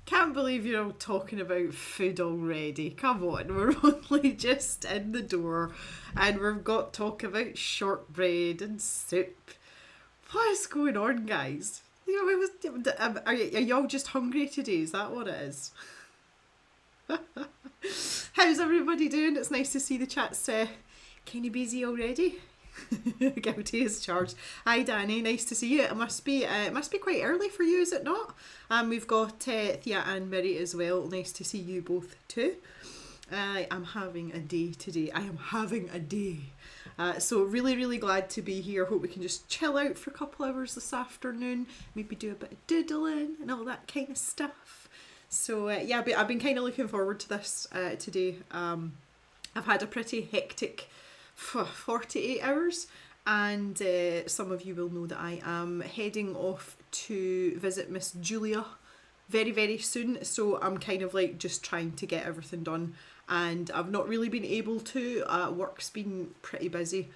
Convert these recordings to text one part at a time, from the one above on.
Can't believe you're all talking about food already. Come on, we're only just in the door and we've got talk about shortbread and soup. What is going on, guys? Are y'all just hungry today? Is that what it is? How's everybody doing? It's nice to see the chat's kind of busy already. Guilty as charged. Hi Danny, nice to see you. It must be quite early for you, is it not? We've got Thea and Miri as well. Nice to see you both too. I'm having a day today. I am having a day. So really glad to be here. Hope we can just chill out for a couple hours this afternoon. Maybe do a bit of doodling and all that kind of stuff. So yeah, I've been kind of looking forward to this today. I've had a pretty hectic 48 hours, and some of you will know that I am heading off to visit Miss Julia very soon, so I'm kind of like just trying to get everything done, and I've not really been able to. Work's been pretty busy,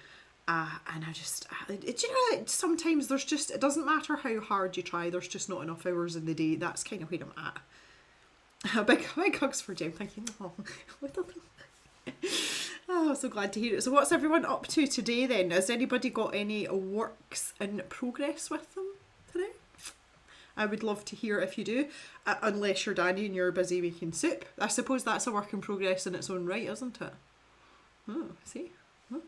and I just do you know, sometimes there's just, it doesn't matter how hard you try, there's just not enough hours in the day. That's kind of where I'm at. Big hugs for Jem, thank you. Oh, so glad to hear it. So what's everyone up to today then? Has anybody got any works in progress with them today? I would love to hear if you do, unless you're Danny and you're busy making soup. I suppose that's a work in progress in its own right, isn't it? Oh, see? Oh.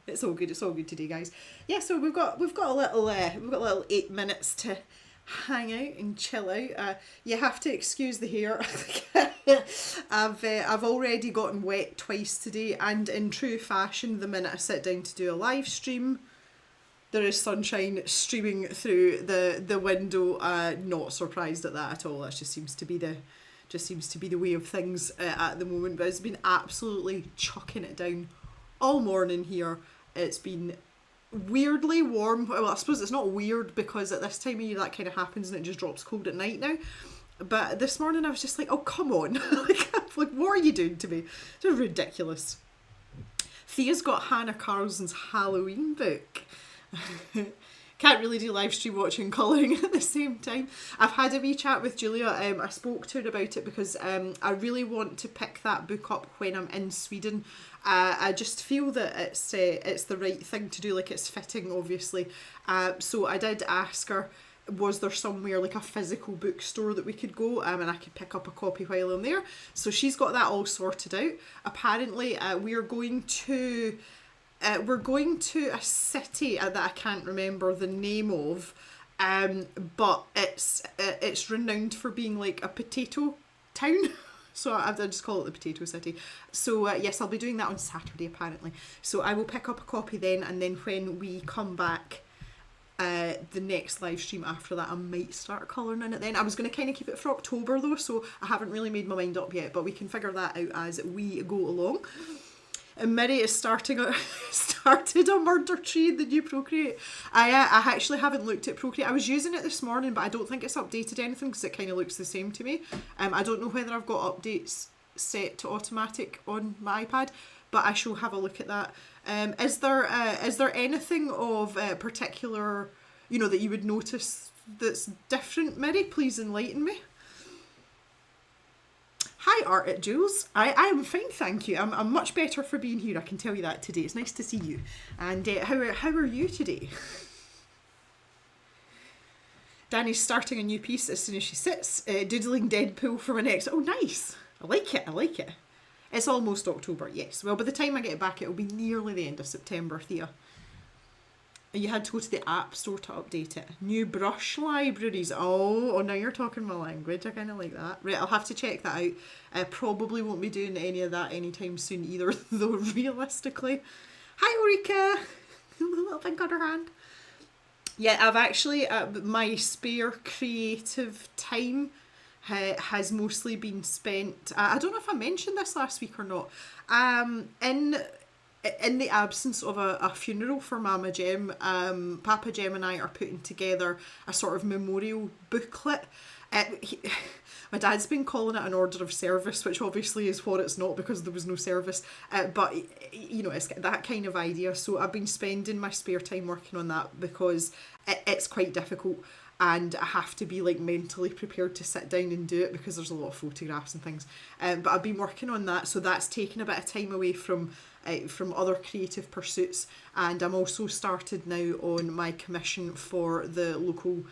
It's all good today, guys. Yeah, so we've got a little 8 minutes to hang out and chill out. You have to excuse the hair. I've already gotten wet twice today, and in true fashion, the minute I sit down to do a live stream, there is sunshine streaming through the window. Not surprised at that at all. That just seems to be the way of things at the moment. But it's been absolutely chucking it down all morning here. It's been weirdly warm. Well, I suppose it's not weird because at this time of year that kind of happens and it just drops cold at night now. But this morning I was just like, oh come on, like what are you doing to me? It's ridiculous. Thea's got Hannah Carlson's Halloween book. Can't really do live stream watching and colouring at the same time. I've had a wee chat with Julia. I spoke to her about it because I really want to pick that book up when I'm in Sweden. I just feel that it's the right thing to do, like it's fitting obviously. So I did ask her, was there somewhere like a physical bookstore that we could go and I could pick up a copy while I'm there. So she's got that all sorted out. Apparently we're going to a city that I can't remember the name of, but it's renowned for being like a potato town. So I just call it the Potato City. So yes, I'll be doing that on Saturday apparently. So I will pick up a copy then, and then when we come back, the next live stream after that, I might start colouring in it then. I was going to kind of keep it for October though, so I haven't really made my mind up yet, but we can figure that out as we go along. And Miri is started a murder tree in the new Procreate. I actually haven't looked at Procreate. I was using it this morning, but I don't think it's updated anything because it kind of looks the same to me. I don't know whether I've got updates set to automatic on my iPad, but I shall have a look at that. Is there anything of particular, that you would notice that's different, Miri? Please enlighten me. Hi Art at Jules. I am fine, thank you. I'm much better for being here, I can tell you that today. It's nice to see you. And how are you today? Danny's starting a new piece as soon as she sits, doodling Deadpool for my next. Oh nice. I like it. It's almost October, yes. Well, by the time I get back it'll be nearly the end of September, Thea. You had to go to the App Store to update it. New brush libraries. Oh, now you're talking my language. I kind of like that. Right, I'll have to check that out. I probably won't be doing any of that anytime soon either, though, realistically. Hi, Ulrika. Little thing on her hand. Yeah, I've actually, my spare creative time has mostly been spent, I don't know if I mentioned this last week or not, in the absence of a funeral for Mama Jem, Papa Jem and I are putting together a sort of memorial booklet My dad's been calling it an order of service, which obviously is what it's not because there was no service. But, you know, it's that kind of idea. So I've been spending my spare time working on that because it's quite difficult. And I have to be like mentally prepared to sit down and do it because there's a lot of photographs and things. But I've been working on that, so that's taken a bit of time away from other creative pursuits. And I'm also started now on my commission for the local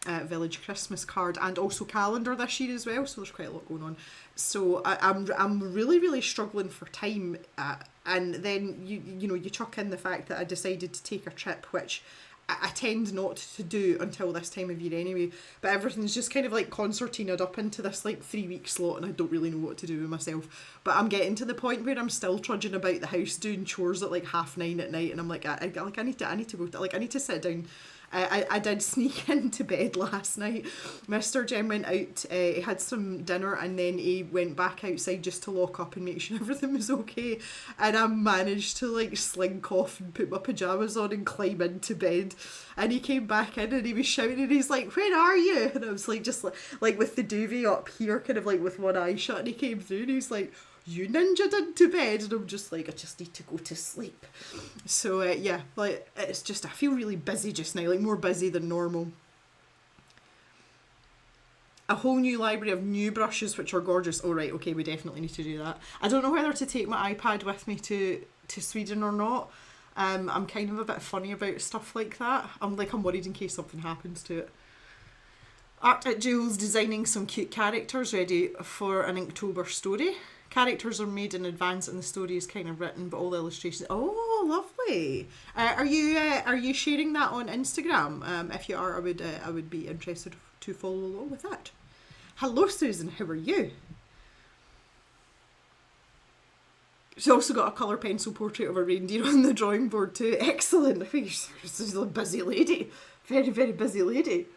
village Christmas card and also calendar this year as well. So there's quite a lot going on. So I'm really struggling for time. And then you know you chuck in the fact that I decided to take a trip, which I tend not to do until this time of year anyway, but everything's just kind of like concertinaed up into this like 3-week slot and I don't really know what to do with myself. But I'm getting to the point where I'm still trudging about the house doing chores at like 9:30 at night, and I'm like, I need to go, like I need to sit down. I did sneak into bed last night. Mr. Jem went out, he had some dinner and then he went back outside just to lock up and make sure everything was okay. And I managed to like slink off and put my pyjamas on and climb into bed. And he came back in and he was shouting and he's like, "Where are you?" And I was like, just like with the duvet up here, kind of like with one eye shut, and he came through and he's like, "You ninja'd into bed," and I'm just like, I just need to go to sleep. So yeah, like it's just, I feel really busy just now, like more busy than normal. A whole new library of new brushes which are gorgeous. Oh right, okay, we definitely need to do that. I don't know whether to take my iPad with me to Sweden or not. I'm kind of a bit funny about stuff like that. I'm worried in case something happens to it. Art at Jules designing some cute characters ready for an Inktober story. Characters are made in advance and the story is kind of written, but all the illustrations. Oh, lovely! Are you sharing that on Instagram? If you are, I would be interested to follow along with that. Hello, Susan. How are you? She's also got a colour pencil portrait of a reindeer on the drawing board too. Excellent. I think she's a busy lady. Very, very busy lady.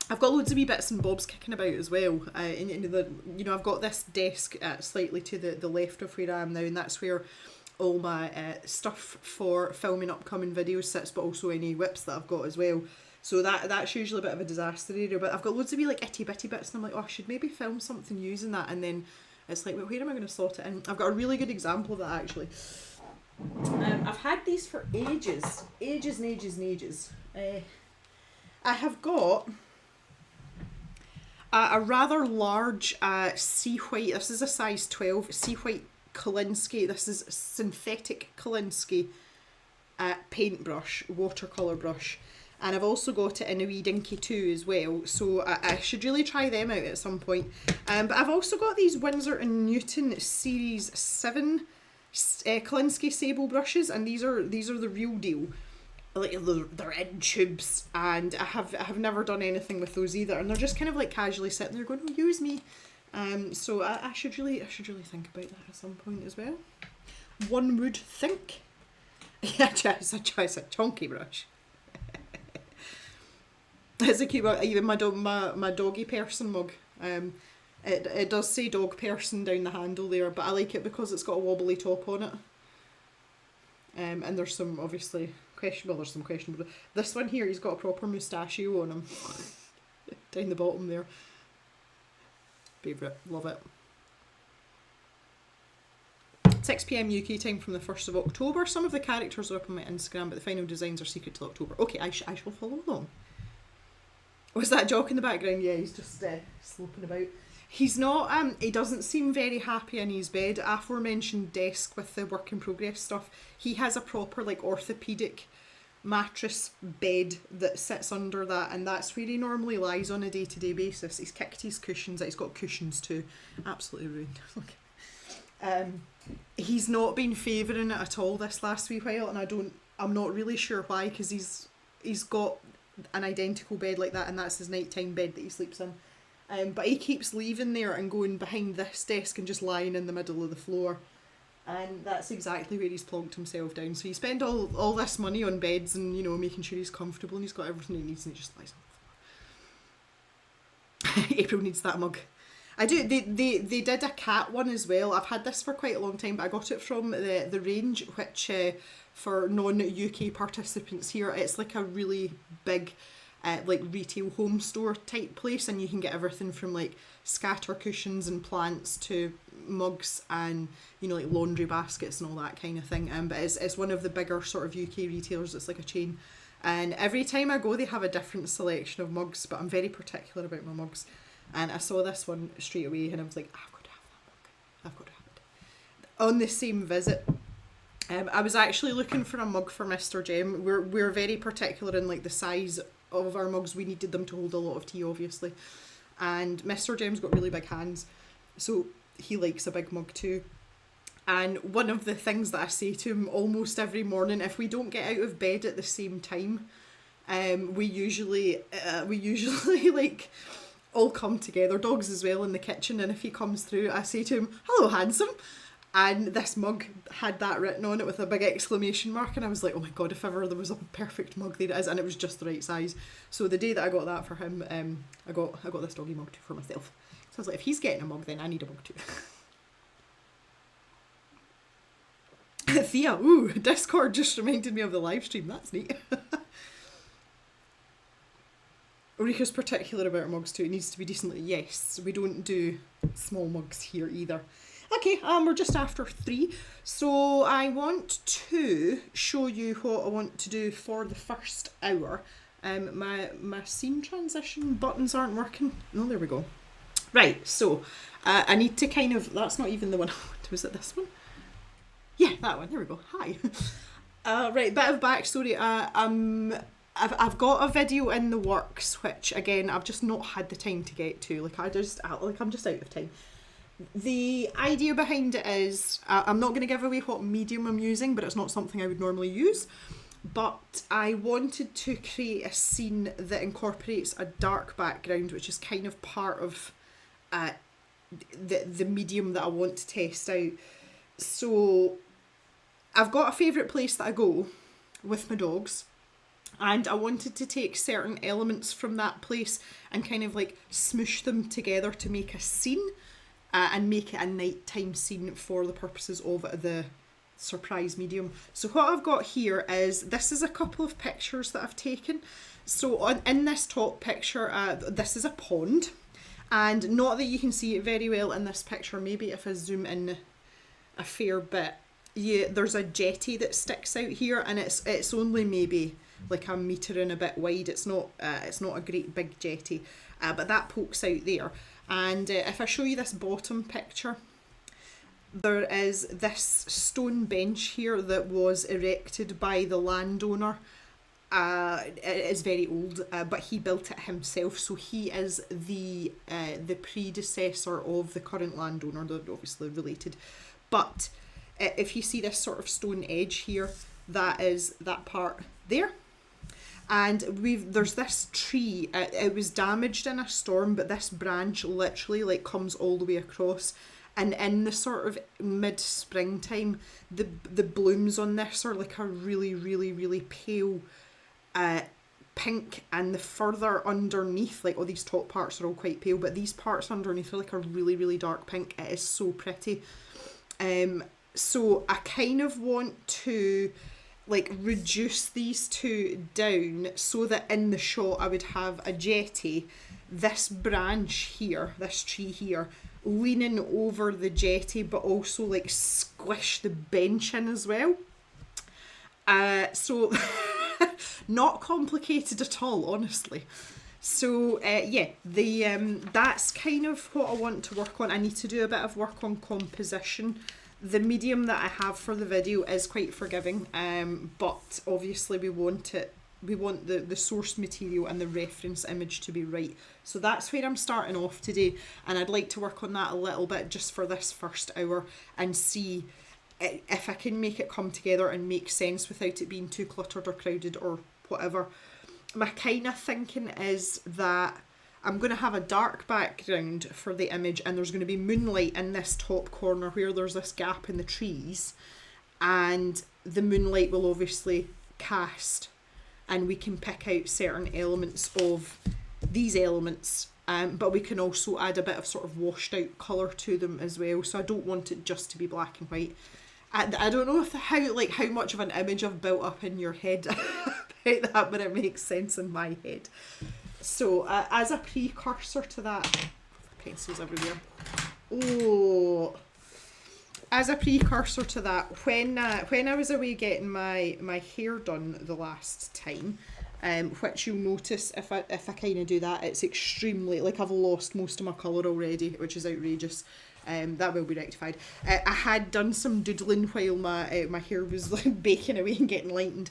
I've got loads of wee bits and bobs kicking about as well. I've got this desk slightly to the left of where I am now, and that's where all my stuff for filming upcoming videos sits, but also any WIPs that I've got as well. So that's usually a bit of a disaster area, but I've got loads of wee like itty bitty bits, and I'm like, oh, I should maybe film something using that, and then it's like, well, where am I going to sort it in? I've got a really good example of that actually. I've had these for ages. I have got a rather large sea white, this is a size 12, sea white Kolinsky, this is synthetic Kolinsky paintbrush, watercolour brush. And I've also got it in a wee dinky too as well, so I should really try them out at some point. But I've also got these Winsor & Newton Series 7 Kolinsky sable brushes, and these are the real deal. Like they're in tubes, and I have never done anything with those either, and they're just kind of like casually sitting there going, "Oh, use me." So I should really think about that at some point as well. One would think. Yeah, it's a chunky brush. It's a cute one. Even my doggy person mug. It does say dog person down the handle there, but I like it because it's got a wobbly top on it. And there's some obviously questionable. There's some questionable. This one here, he's got a proper mustachio on him. Down the bottom there. Favourite, love it. 6 PM UK time from the 1st of October. Some of the characters are up on my Instagram, but the final designs are secret till October. Okay, I shall follow along. Was that Jock in the background? Yeah, he's just sloping about. He's not, he doesn't seem very happy in his bed. Aforementioned desk with the work in progress stuff. He has a proper like orthopaedic mattress bed that sits under that, and that's where he normally lies on a day-to-day basis. He's kicked his cushions out. He's got cushions too. Absolutely ruined. He's not been favouring it at all this last wee while, and I'm not really sure why, because he's got an identical bed like that, and that's his nighttime bed that he sleeps in. But he keeps leaving there and going behind this desk and just lying in the middle of the floor. And that's exactly where he's plonked himself down. So you spend all this money on beds and, making sure he's comfortable and he's got everything he needs, and he just lies on the floor. April needs that mug. I do. They did a cat one as well. I've had this for quite a long time, but I got it from the range, which for non-UK participants here, it's like a really big like retail home store type place, and you can get everything from like scatter cushions and plants to mugs and, you know, like laundry baskets and all that kind of thing. But it's one of the bigger sort of UK retailers. It's like a chain, and every time I go they have a different selection of mugs, but I'm very particular about my mugs, and I saw this one straight away and I was like, I've got to have that mug, I've got to have it. On the same visit, I was actually looking for a mug for Mr. Jem. We're very particular in like the size of our mugs. We needed them to hold a lot of tea, obviously, and Mr. Jem's got really big hands, so he likes a big mug too. And one of the things that I say to him almost every morning, if we don't get out of bed at the same time, we usually like all come together, dogs as well, in the kitchen, and if he comes through I say to him, "Hello, handsome." And this mug had that written on it with a big exclamation mark, and I was like, oh my god, if ever there was a perfect mug, there it is. And it was just the right size. So the day that I got that for him, I got this doggy mug too for myself. So I was like, if he's getting a mug, then I need a mug too. Thea, ooh, Discord just reminded me of the live stream. That's neat. Rika's particular about her mugs too. It needs to be decently, yes. We don't do small mugs here either. Okay, we're just after 3, so I want to show you what I want to do for the first hour. My scene transition buttons aren't working. No, there we go. Right, so I need to kind of, that's not even the one I wanted, was it this one? Yeah, that one, there we go, hi. Right, bit of backstory, I've got a video in the works, which again, I've just not had the time to get to, I'm just out of time. The idea behind it is, I'm not going to give away what medium I'm using, but it's not something I would normally use. But I wanted to create a scene that incorporates a dark background, which is kind of part of the medium that I want to test out. So I've got a favourite place that I go with my dogs, and I wanted to take certain elements from that place and kind of like smoosh them together to make a scene. And make it a nighttime scene for the purposes of the surprise medium. So what I've got here is, this is a couple of pictures that I've taken. So in this top picture, this is a pond, and not that you can see it very well in this picture, maybe if I zoom in a fair bit, yeah, there's a jetty that sticks out here, and it's only maybe like a metre and a bit wide. It's not a great big jetty, but that pokes out there. And if I show you this bottom picture, there is this stone bench here that was erected by the landowner. It is very old, but he built it himself, so he is the predecessor of the current landowner. They're obviously related. But if you see this sort of stone edge here, that is that part there. And there's this tree, it was damaged in a storm, but this branch literally like comes all the way across, and in the sort of mid-springtime, the blooms on this are like a really, really, really pale pink, and the further underneath, like all these top parts are all quite pale, but these parts underneath are like a really, really dark pink. It is so pretty. So I kind of want to like reduce these two down so that in the shot I would have a jetty, this branch here, this tree here, leaning over the jetty, but also like squish the bench in as well. So not complicated at all, honestly. So yeah, that's kind of what I want to work on. I need to do a bit of work on composition. The medium that I have for the video is quite forgiving, but obviously we want the source material and the reference image to be right. So that's where I'm starting off today, and I'd like to work on that a little bit just for this first hour and see if I can make it come together and make sense without it being too cluttered or crowded or whatever. My kind of thinking is that I'm going to have a dark background for the image, and there's going to be moonlight in this top corner where there's this gap in the trees, and the moonlight will obviously cast, and we can pick out certain elements of these elements, but we can also add a bit of sort of washed out colour to them as well. So I don't want it just to be black and white. I don't know how much of an image I've built up in your head about that, but it makes sense in my head. So as a precursor to that, pencils everywhere. Oh, as a precursor to that, when I was away getting my hair done the last time, which you'll notice if I kind of do that, it's extremely, like, I've lost most of my colour already, which is outrageous. That will be rectified. I had done some doodling while my hair was like baking away and getting lightened,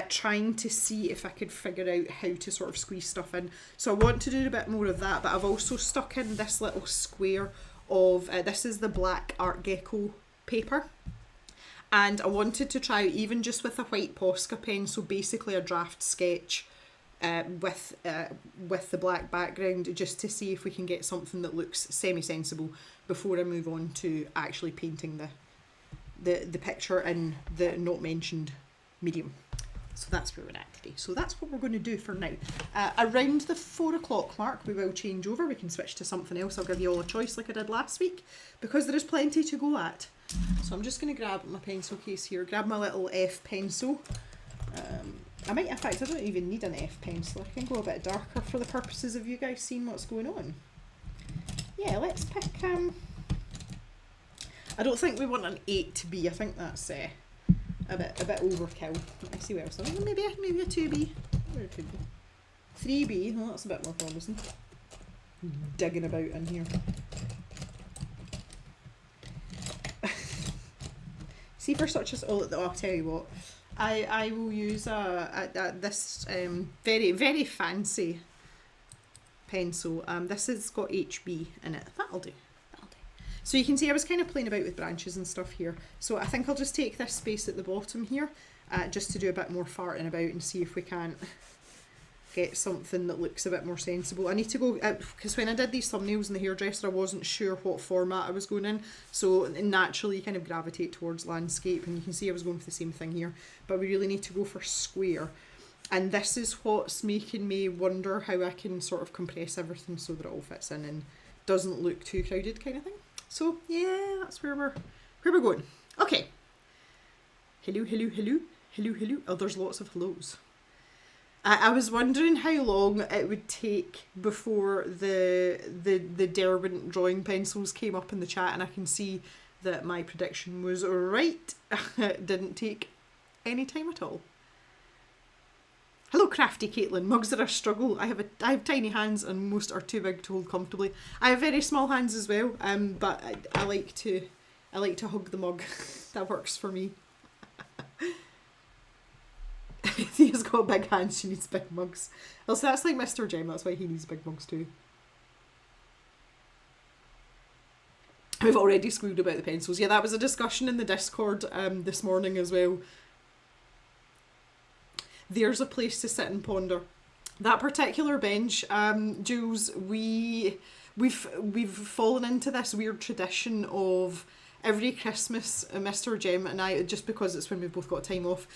trying to see if I could figure out how to sort of squeeze stuff in. So I want to do a bit more of that, but I've also stuck in this little square of, this is the black Art Gecko paper. And I wanted to try, even just with a white Posca pen, so basically a draft sketch with the black background, just to see if we can get something that looks semi-sensible before I move on to actually painting the picture in the not mentioned medium. So that's where we're at today. So that's what we're going to do for now. Around the 4 o'clock mark, we will change over. We can switch to something else. I'll give you all a choice like I did last week, because there is plenty to go at. So I'm just going to grab my pencil case here, grab my little F pencil. I might, in fact, I don't even need an F pencil. I can go a bit darker for the purposes of you guys seeing what's going on. Yeah, let's pick, I don't think we want an 8B. I think that's a bit overkill. Let me see what else. Maybe a 2B. Or a 2B. 3B. Well, that's a bit more promising. Digging about in here. See, for such as I'll tell you what, I will use this very, very fancy pencil. This has got HB in it. That'll do. So you can see I was kind of playing about with branches and stuff here. So I think I'll just take this space at the bottom here, just to do a bit more farting about and see if we can't get something that looks a bit more sensible. I need to go, because when I did these thumbnails in the hairdresser, I wasn't sure what format I was going in. So naturally you kind of gravitate towards landscape, and you can see I was going for the same thing here. But we really need to go for square. And this is what's making me wonder how I can sort of compress everything so that it all fits in and doesn't look too crowded, kind of thing. So yeah, that's where we're going. Okay. Hello, hello, hello, hello, hello. Oh, there's lots of hellos. I was wondering how long it would take before the Derwent drawing pencils came up in the chat, and I can see that my prediction was right. It didn't take any time at all. Hello, crafty Caitlin. Mugs are a struggle. I have tiny hands and most are too big to hold comfortably. I have very small hands as well, but I like to hug the mug. That works for me. Thea's got big hands. She needs big mugs. Also, that's like Mr. Jem. That's why he needs big mugs too. We've already squealed about the pencils. Yeah, that was a discussion in the Discord this morning as well. There's a place to sit and ponder. That particular bench, Jules, we've fallen into this weird tradition of every Christmas, Mr. Jem and I, just because it's when we've both got time off,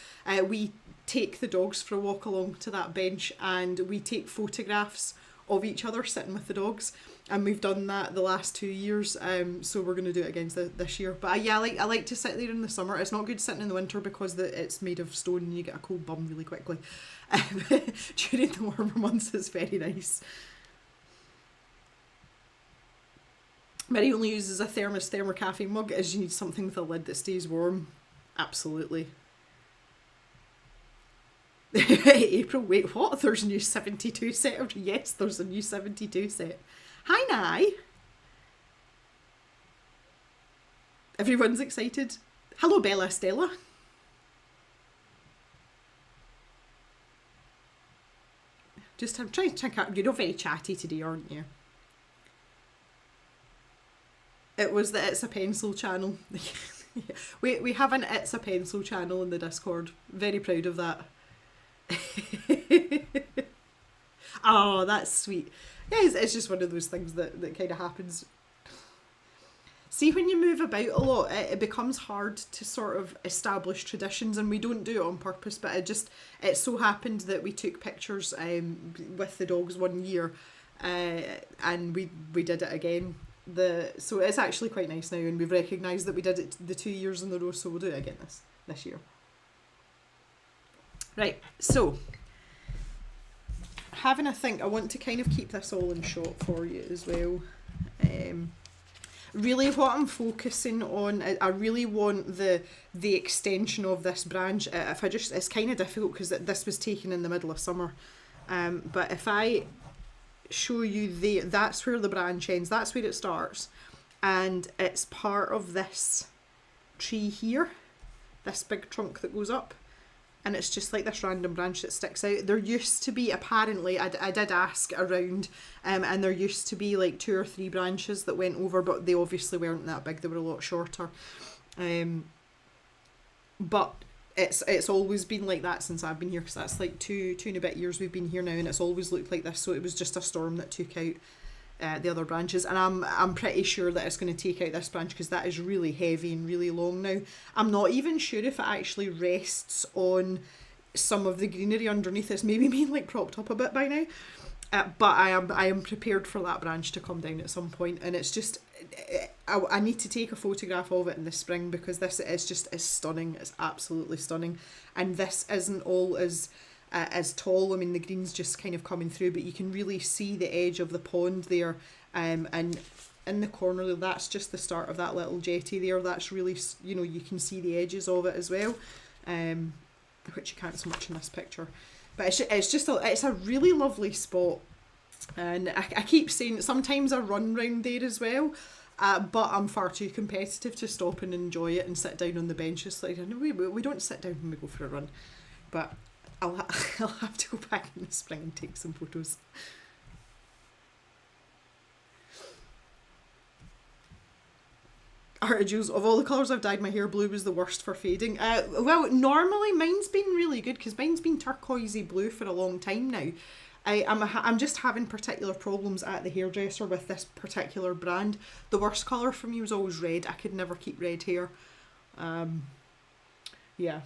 we take the dogs for a walk along to that bench and we take photographs of each other sitting with the dogs, and we've done that the last 2 years, so we're going to do it again this year. But yeah, I like to sit there in the summer. It's not good sitting in the winter because it's made of stone and you get a cold bum really quickly. During the warmer months it's very nice. Mary only uses a thermocafe mug as you need something with a lid that stays warm. Absolutely. April, wait, what? There's a new 72 set? Yes, there's a new 72 set. Hi, Nye. Everyone's excited. Hello, Bella Stella. I'm trying to check out. You're not very chatty today, aren't you? It was the It's a Pencil channel. we have an It's a Pencil channel in the Discord. Very proud of that. Oh, that's sweet. Yeah, it's just one of those things that kind of happens. See, when you move about a lot, it becomes hard to sort of establish traditions, and we don't do it on purpose, but it so happened that we took pictures with the dogs one year, and we did it again. So it's actually quite nice now, and we've recognised that we did it the 2 years in a row, so we'll do it again this year. Right, so having a think, I want to kind of keep this all in shot for you as well. Really what I'm focusing on, I really want the extension of this branch. If I just, it's kind of difficult because this was taken in the middle of summer. But if I show you that's where the branch ends, that's where it starts. And it's part of this tree here, this big trunk that goes up. And it's just like this random branch that sticks out. There used to be, apparently, I did ask around, and there used to be like 2 or 3 branches that went over, but they obviously weren't that big, they were a lot shorter. But it's always been like that since I've been here, because that's like two and a bit years we've been here now, and it's always looked like this. So it was just a storm that took out the other branches, and I'm pretty sure that it's going to take out this branch because that is really heavy and really long now. I'm not even sure if it actually rests on some of the greenery underneath. It's maybe been like propped up a bit by now, but I am prepared for that branch to come down at some point, and it's just I need to take a photograph of it in the spring because this is stunning. It's absolutely stunning, and this isn't all as tall. I mean, the green's just kind of coming through, but you can really see the edge of the pond there, and in the corner there, that's just the start of that little jetty there. That's really, you know, you can see the edges of it as well, which you can't so much in this picture. But it's a really lovely spot, and I keep saying sometimes I run round there as well, but I'm far too competitive to stop and enjoy it and sit down on the benches. Like, no, we don't sit down when we go for a run, but I'll have to go back in the spring and take some photos. Jules, of all the colours I've dyed my hair, blue was the worst for fading. Well, normally mine's been really good because mine's been turquoisey blue for a long time now. I'm just having particular problems at the hairdresser with this particular brand. The worst colour for me was always red. I could never keep red hair. Yeah.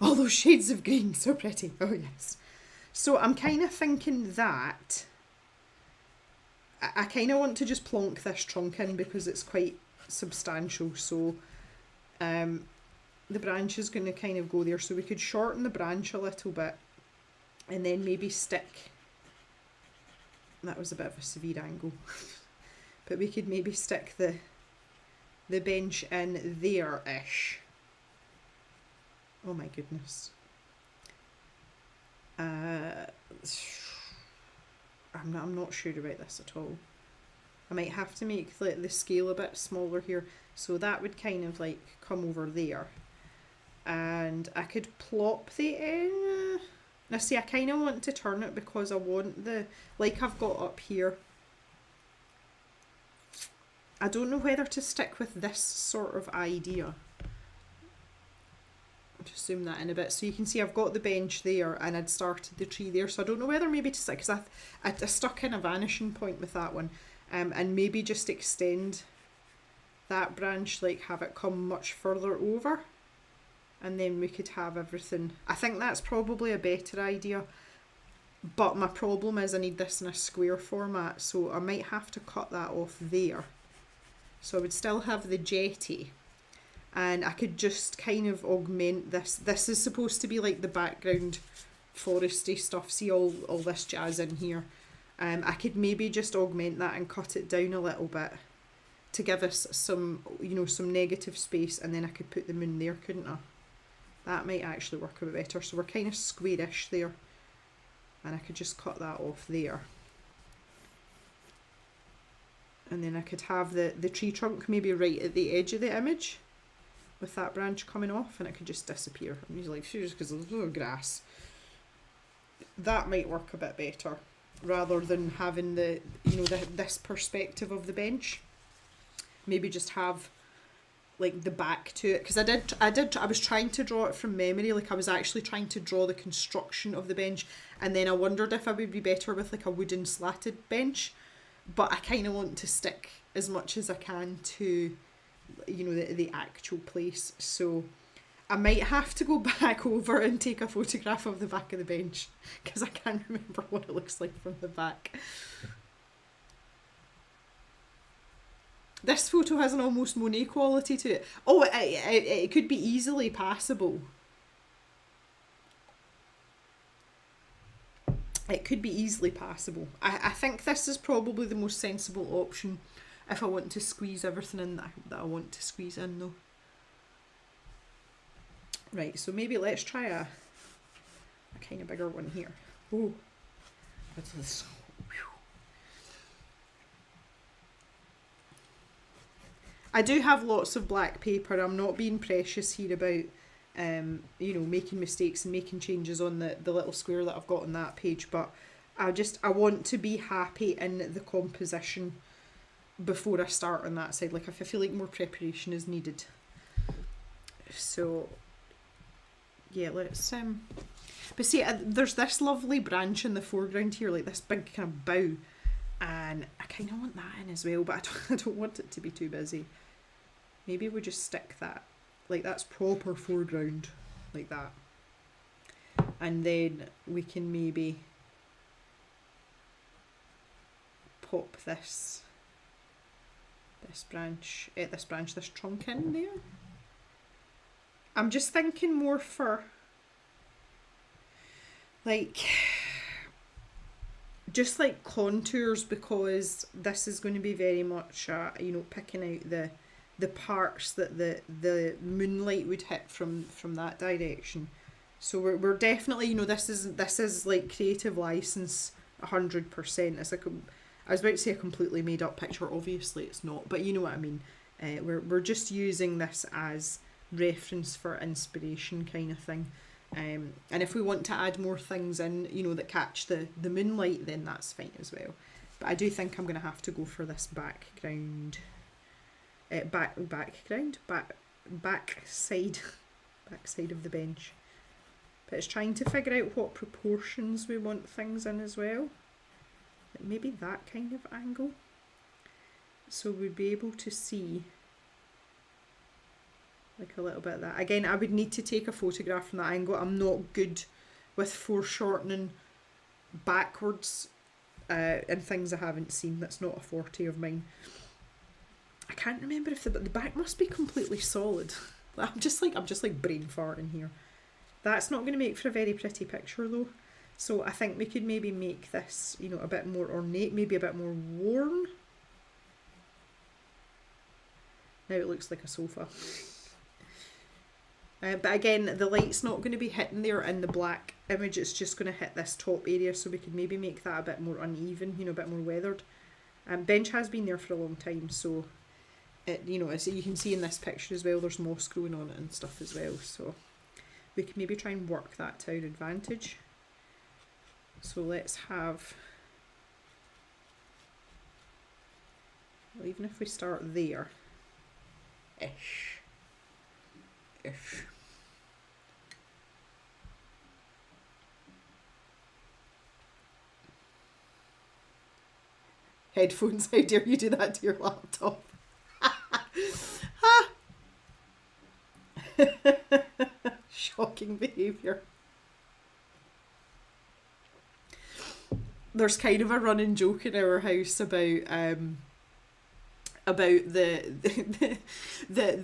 All those shades of green, so pretty. Oh yes. So I'm kind of thinking that I kind of want to just plonk this trunk in because it's quite substantial. So the branch is going to kind of go there. So we could shorten the branch a little bit and then maybe stick, that was a bit of a severe angle, but we could maybe stick the bench in there-ish. Oh my goodness. I'm not sure about this at all. I might have to make the scale a bit smaller here. So that would kind of like come over there. And I could plop the end. Now see, I kind of want to turn it because I want the, like I've got up here. I don't know whether to stick with this sort of idea. Just zoom that in a bit so you can see I've got the bench there and I'd started the tree there, so I don't know whether maybe to stick, because I stuck in a vanishing point with that one, and maybe just extend that branch, like have it come much further over, and then we could have everything. I think that's probably a better idea, but my problem is I need this in a square format, so I might have to cut that off there. So I would still have the jetty, and I could just kind of augment this. This is supposed to be like the background foresty stuff. See all this jazz in here. I could maybe just augment that and cut it down a little bit to give us some, you know, some negative space, and then I could put the moon there, couldn't I? That might actually work a bit better. So we're kind of squarish there, and I could just cut that off there. And then I could have the tree trunk maybe right at the edge of the image, with that branch coming off, and it could just disappear. I'm just like, seriously, because there's no grass. That might work a bit better, rather than having the, you know, this perspective of the bench. Maybe just have like the back to it, because I was trying to draw it from memory. Like I was actually trying to draw the construction of the bench, and then I wondered if I would be better with like a wooden slatted bench, but I kind of want to stick as much as I can to, you know, the actual place. So I might have to go back over and take a photograph of the back of the bench, because I can't remember what it looks like from the back. This photo has an almost Monet quality to it. Oh, it could be easily passable. it could be easily passable. I think this is probably the most sensible option if I want to squeeze everything in that I want to squeeze in though. Right, so maybe let's try a kind of bigger one here. Oh, what's this? I do have lots of black paper. I'm not being precious here about, you know, making mistakes and making changes on the little square that I've got on that page. But I want to be happy in the composition before I start on that side. Like if I feel like more preparation is needed. So, yeah, let's but see, there's this lovely branch in the foreground here, like this big kind of bough, and I kind of want that in as well, but I don't want it to be too busy. Maybe we just stick that, like that's proper foreground, like that. And then we can maybe pop this trunk in there. I'm just thinking more for like just like contours, because this is going to be very much you know, picking out the parts that the moonlight would hit from that direction. So we're definitely, you know, this is like creative license 100%. It's like I was about to say a completely made up picture. Obviously it's not, but you know what I mean. We're just using this as reference for inspiration kind of thing. And if we want to add more things in, you know, that catch the moonlight, then that's fine as well. But I do think I'm going to have to go for this background, backside of the bench. But it's trying to figure out what proportions we want things in as well. Maybe that kind of angle, so we'd be able to see like a little bit of that. Again, I would need to take a photograph from that angle. I'm not good with foreshortening backwards and things I haven't seen. That's not a forte of mine. I can't remember if the back must be completely solid. I'm just like brain farting here. That's not going to make for a very pretty picture though. So I think we could maybe make this, you know, a bit more ornate, maybe a bit more worn. Now it looks like a sofa. But again, the light's not going to be hitting there in the black image, it's just going to hit this top area, so we could maybe make that a bit more uneven, you know, a bit more weathered. Bench has been there for a long time, so, you know, as you can see in this picture as well, there's moss growing on it and stuff as well, so we can maybe try and work that to our advantage. So let's have, well, even if we start there, ish. Headphones, how dare you do that to your laptop? Shocking behaviour. There's kind of a running joke in our house about the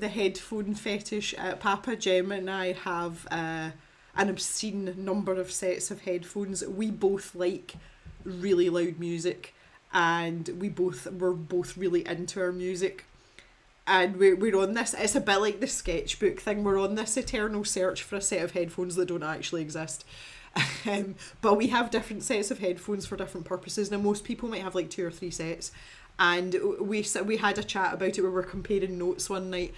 headphone fetish. Papa, Gemma and I have an obscene number of sets of headphones. We both like really loud music, and we're both really into our music, and we're on this, it's a bit like the sketchbook thing, we're on this eternal search for a set of headphones that don't actually exist. But we have different sets of headphones for different purposes. Now most people might have like 2 or 3 sets, and we had a chat about it where we're comparing notes one night.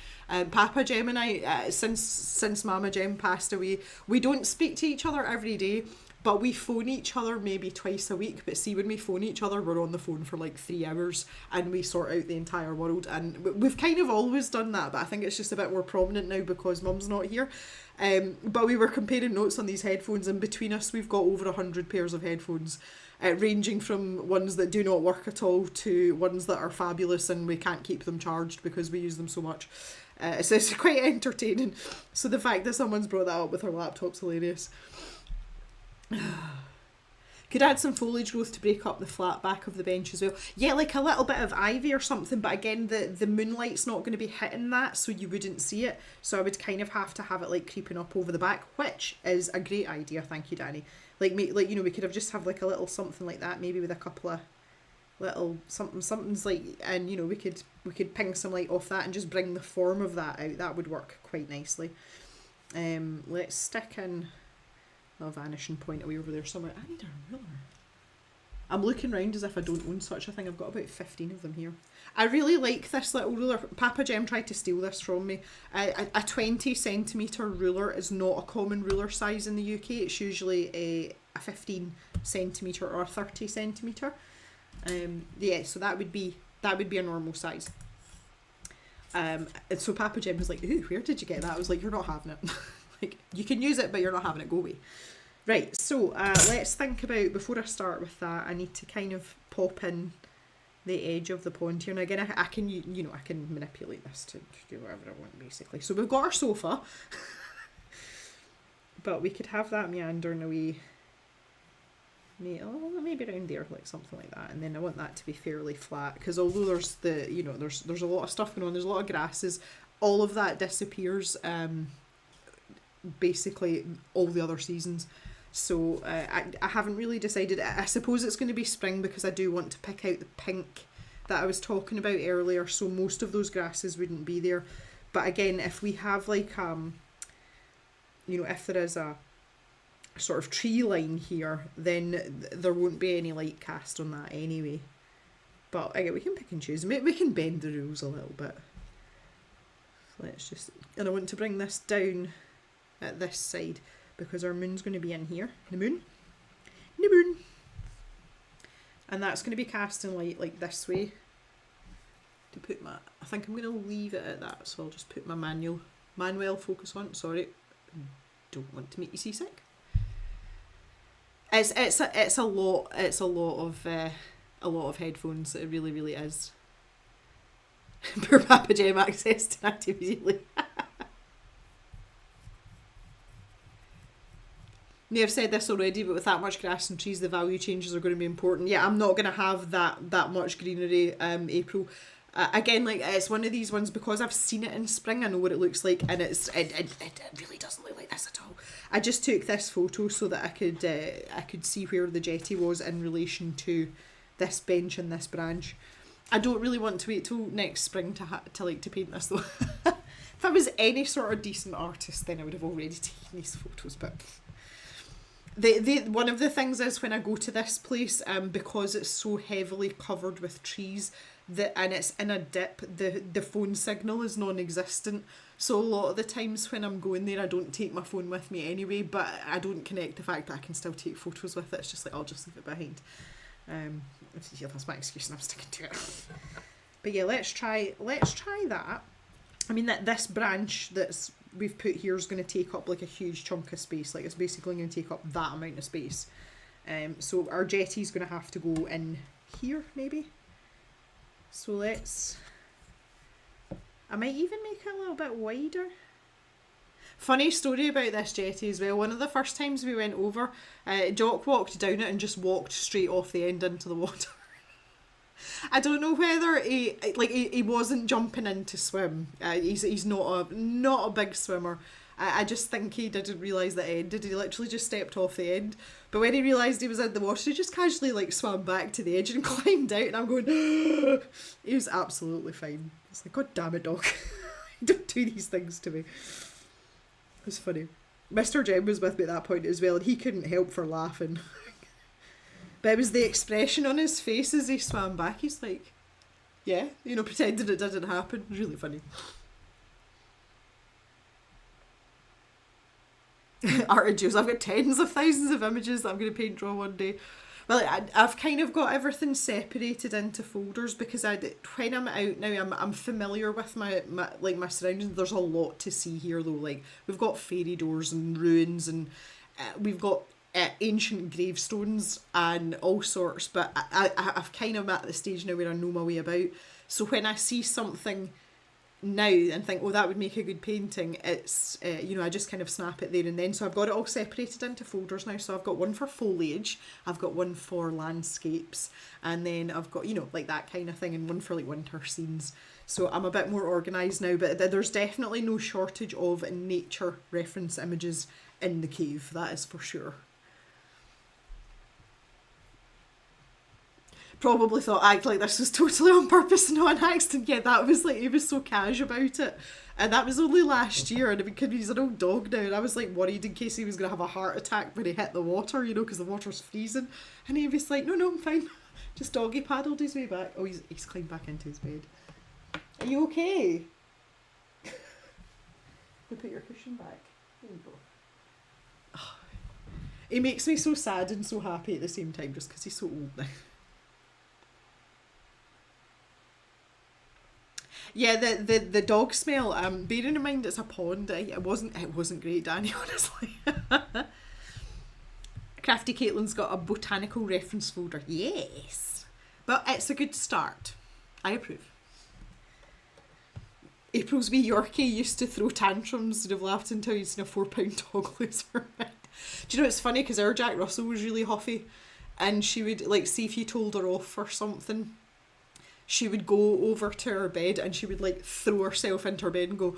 Papa Gem and I, since Mama Gem passed away, we don't speak to each other every day, but we phone each other maybe twice a week. But see, when we phone each other, we're on the phone for like 3 hours and we sort out the entire world. And we've kind of always done that, but I think it's just a bit more prominent now because Mum's not here. But we were comparing notes on these headphones, and between us we've got over 100 pairs of headphones, ranging from ones that do not work at all to ones that are fabulous and we can't keep them charged because we use them so much. So it's quite entertaining. So the fact that someone's brought that up with her laptop's hilarious. Could add some foliage growth to break up the flat back of the bench as well. Yeah, like a little bit of ivy or something, but again, the moonlight's not going to be hitting that, so you wouldn't see it. So I would kind of have to have it like creeping up over the back, which is a great idea. Thank you, Danny. Like, you know, we could have just have like a little something like that, maybe with a couple of little something's like, and you know, we could ping some light off that and just bring the form of that out. That would work quite nicely. Let's stick in a vanishing point away over there somewhere. I need a ruler. I'm looking around as if I don't own such a thing. I've got about 15 of them here. I really like this little ruler. Papa Jem tried to steal this from me. A 20 centimetre ruler is not a common ruler size in the UK. It's usually a 15 centimetre or a 30 centimetre. Yeah, so that would be a normal size. And so Papa Jem was like, ooh, where did you get that? I was like, you're not having it. Like, you can use it, but you're not having it, go away. Right, so let's think about, before I start with that, I need to kind of pop in the edge of the pond here. And again, I can, you know, I can manipulate this to do whatever I want, basically. So we've got our sofa, but we could have that meandering away, maybe around there, like something like that. And then I want that to be fairly flat, because although there's there's a lot of stuff going on, there's a lot of grasses, all of that disappears basically all the other seasons. So I haven't really decided. I suppose it's going to be spring, because I do want to pick out the pink that I was talking about earlier, so most of those grasses wouldn't be there. But again, if we have like you know, if there is a sort of tree line here, then there won't be any light cast on that anyway. But again, we can pick and choose. We can bend the rules a little bit. So let's just, and I want to bring this down at this side, because our moon's going to be in here. The moon. And that's going to be casting light like this way. To put my, I think I'm going to leave it at that, so I'll just put my manual focus on. Sorry, don't want to make you seasick. It's a lot of headphones. It really is. Poor Papa Jem access to that immediately. May have said this already, but with that much grass and trees, the value changes are going to be important. Yeah, I'm not going to have that much greenery, April. Again, like, it's one of these ones, because I've seen it in spring, I know what it looks like, and it really doesn't look like this at all. I just took this photo so that I could see where the jetty was in relation to this bench and this branch. I don't really want to wait till next spring to paint this though. If I was any sort of decent artist, then I would have already taken these photos, but one of the things is, when I go to this place, because it's so heavily covered with trees, and it's in a dip, the phone signal is non-existent. So a lot of the times when I'm going there, I don't take my phone with me anyway, but I don't connect the fact that I can still take photos with it. It's just like, I'll just leave it behind. Yeah, that's my excuse and I'm sticking to it. But yeah, let's try that. I mean, this branch that's we've put here is going to take up like a huge chunk of space. Like, it's basically going to take up that amount of space. So our jetty's going to have to go in here, maybe. So I might even make it a little bit wider. Funny story about this jetty as well. One of the first times we went over, Jock walked down it and just walked straight off the end into the water. I don't know whether he wasn't jumping in to swim. He's not a big swimmer. I just think he didn't realise the end. He literally just stepped off the end. But when he realised he was in the water, he just casually like swam back to the edge and climbed out. And I'm going, he was absolutely fine. It's like, God damn it, dog. Don't do these things to me. It was funny. Mr. Jem was with me at that point as well, and he couldn't help for laughing. But it was the expression on his face as he swam back. He's like, yeah, pretending it didn't happen. It was really funny. Art and Jules. I've got tens of thousands of images that I'm going to paint draw one day. Well, I've kind of got everything separated into folders, because when I'm out now, I'm familiar with my surroundings. There's a lot to see here though. Like, we've got fairy doors and ruins, and we've got ancient gravestones and all sorts. But I've kind of at the stage now where I know my way about. So when I see something now and think, oh, that would make a good painting, it's, you know, I just kind of snap it there and then. So I've got it all separated into folders now. So I've got one for foliage, I've got one for landscapes, and then I've got, you know, like that kind of thing, and one for like winter scenes. So I'm a bit more organised now, but there's definitely no shortage of nature reference images in the cave, that is for sure. Probably thought act like this was totally on purpose and not an accident. Yeah, that was like, he was so cash about it. And that was only last year, and because he's an old dog now, and I was like worried in case he was going to have a heart attack when he hit the water, you know, because the water's freezing. And he was like, no, I'm fine. Just doggy paddled his way back. Oh, he's climbed back into his bed. Are you okay? You put your cushion back. There you go. Oh, he makes me so sad and so happy at the same time, just because he's so old now. Yeah, the dog smell, bearing in mind it's a pond, it wasn't great, Danny, honestly. Crafty Caitlin's got a botanical reference folder. Yes. But it's a good start. I approve. April's wee Yorkie used to throw tantrums and have laughed until he's seen a 4-pound dog lose her mind. Do you know, it's funny because our Jack Russell was really huffy, and she would, like, see if you told her off for something, she would go over to her bed and she would like throw herself into her bed and go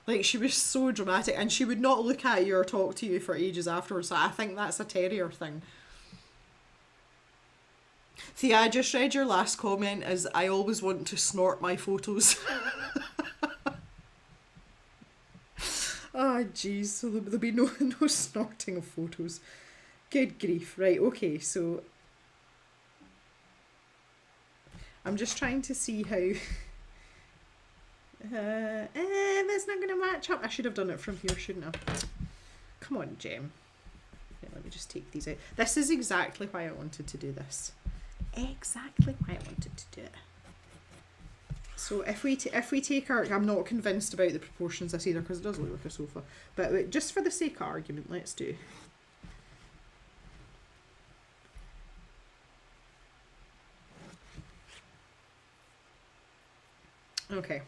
like, she was so dramatic, and she would not look at you or talk to you for ages afterwards. So I think that's a terrier thing. Thea, I just read your last comment as I always want to snort my photos. Oh jeez, so there'll be no snorting of photos. Good grief. Right, okay, so I'm just trying to see how that's not going to match up. I should have done it from here, shouldn't I? Come on, Jem. Yeah, let me just take these out. This is exactly why I wanted to do this. Exactly why I wanted to do it. So if we take our, I'm not convinced about the proportions of this either, because it does look like a sofa, but just for the sake of argument, let's do. Okay.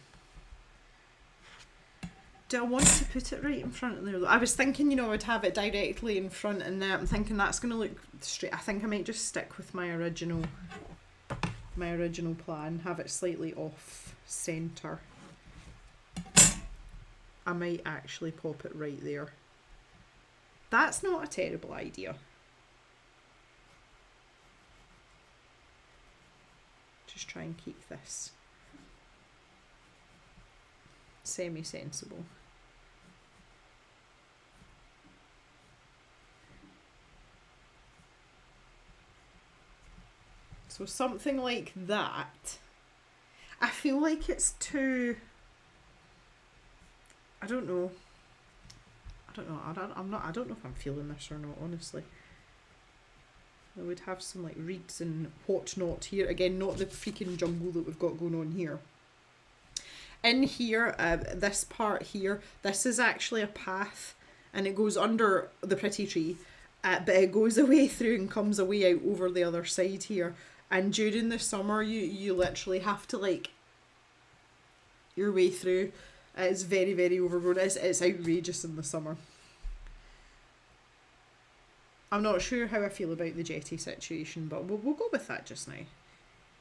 Do I want to put it right in front of there? I was thinking, you know, I'd have it directly in front, and I'm thinking that's going to look straight. I think I might just stick with my original plan, have it slightly off centre. I might actually pop it right there. That's not a terrible idea. Just try and keep this semi-sensible. So something like that. I feel like it's too, I don't know if I'm feeling this or not, honestly. I would have some like reeds and whatnot here. Again, not the freaking jungle that we've got going on here. In here, this part here, this is actually a path, and it goes under the pretty tree, but it goes away through and comes away out over the other side here. And during the summer, you literally have to like your way through. It's very, very overgrown. It's outrageous in the summer. I'm not sure how I feel about the jetty situation, but we'll go with that just now.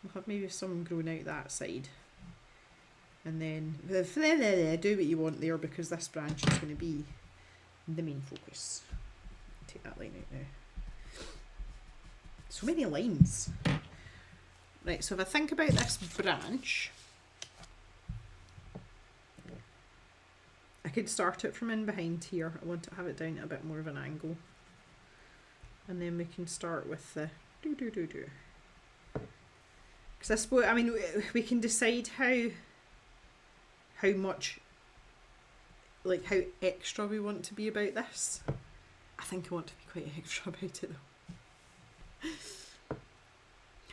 We'll have maybe some growing out that side. And then do what you want there, because this branch is going to be the main focus. Take that line out now. So many lines. Right, so if I think about this branch, I could start it from in behind here. I want to have it down at a bit more of an angle. And then we can start with the do. Because I suppose, I mean, we can decide how much, like how extra we want to be about this. I think I want to be quite extra about it though.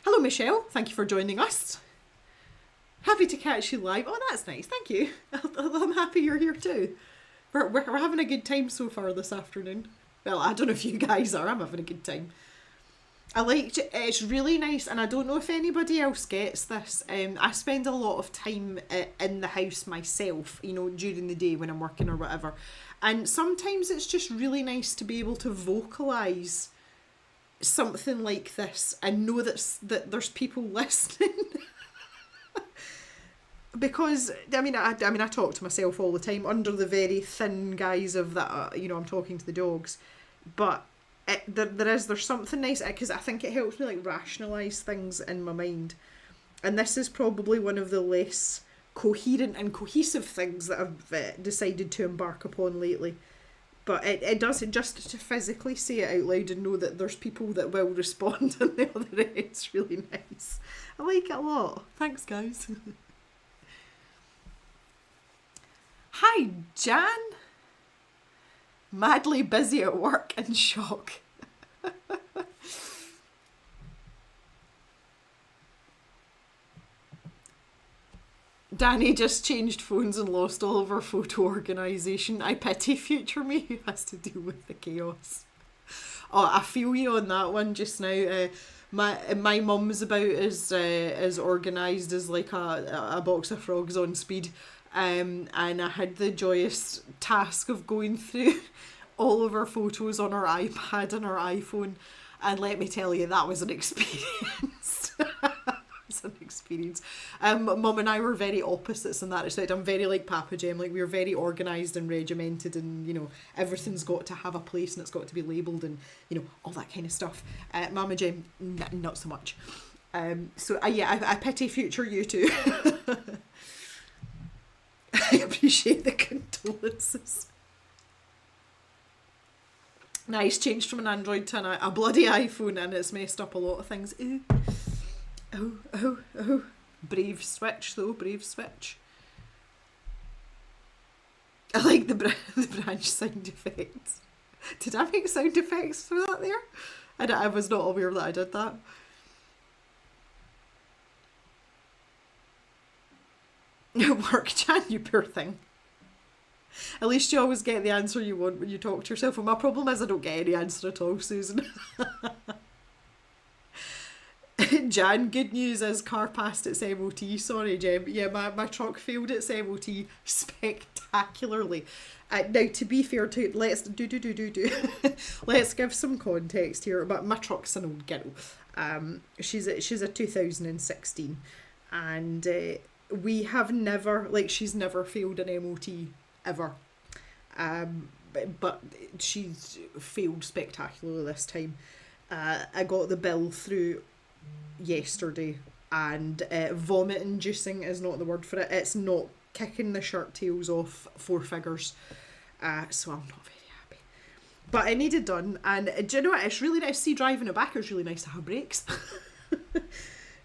Hello Michelle, thank you for joining us. Happy to catch you live. Oh, that's nice, thank you. I'm happy you're here too. We're having a good time so far this afternoon. Well, I don't know if you guys are, I'm having a good time. It's really nice, and I don't know if anybody else gets this. I spend a lot of time in the house myself, you know, during the day when I'm working or whatever. And sometimes it's just really nice to be able to vocalise something like this and know that there's people listening. Because I talk to myself all the time under the very thin guise of that, you know, I'm talking to the dogs, but there's something nice because I think it helps me like rationalise things in my mind, and this is probably one of the less coherent and cohesive things that I've decided to embark upon lately. But it does, just to physically say it out loud and know that there's people that will respond on the other end, it's really nice. I like it a lot. Thanks, guys. Hi, Jan. Madly busy at work in shock. Danny just changed phones and lost all of her photo organisation. I pity future me who has to deal with the chaos. Oh, I feel you on that one just now. My mum's about as organised as like a box of frogs on speed. And I had the joyous task of going through all of her photos on her iPad and her iPhone, and let me tell you, that was an experience. It's an experience. Mum and I were very opposites in that respect. I'm very like Papa Jem, like we were very organised and regimented, and you know, everything's got to have a place and it's got to be labelled and you know, all that kind of stuff. Mama Jem, not so much. I pity future you too. I appreciate the condolences. Nice, changed from an Android to a bloody iPhone, and it's messed up a lot of things. Ooh. Oh. Brave switch though, brave switch. I like the branch sound effects. Did I make sound effects for that there? I was not aware that I did that. Work, Jan, you poor thing. At least you always get the answer you want when you talk to yourself. And my problem is I don't get any answer at all, Susan. Jan, good news is car passed its MOT. Sorry, Jem. Yeah, my truck failed its MOT spectacularly. Now, to be fair to let's let's give some context here. But my truck's an old girl. She's a 2016, and we have never, like, she's never failed an MOT ever. But she's failed spectacularly this time. I got the bill through yesterday, and vomit inducing is not the word for it. It's not kicking the shirt tails off 4 figures. So I'm not very happy. But I needed done, and do you know what? It's really nice. See, driving it back, it's really nice to have brakes.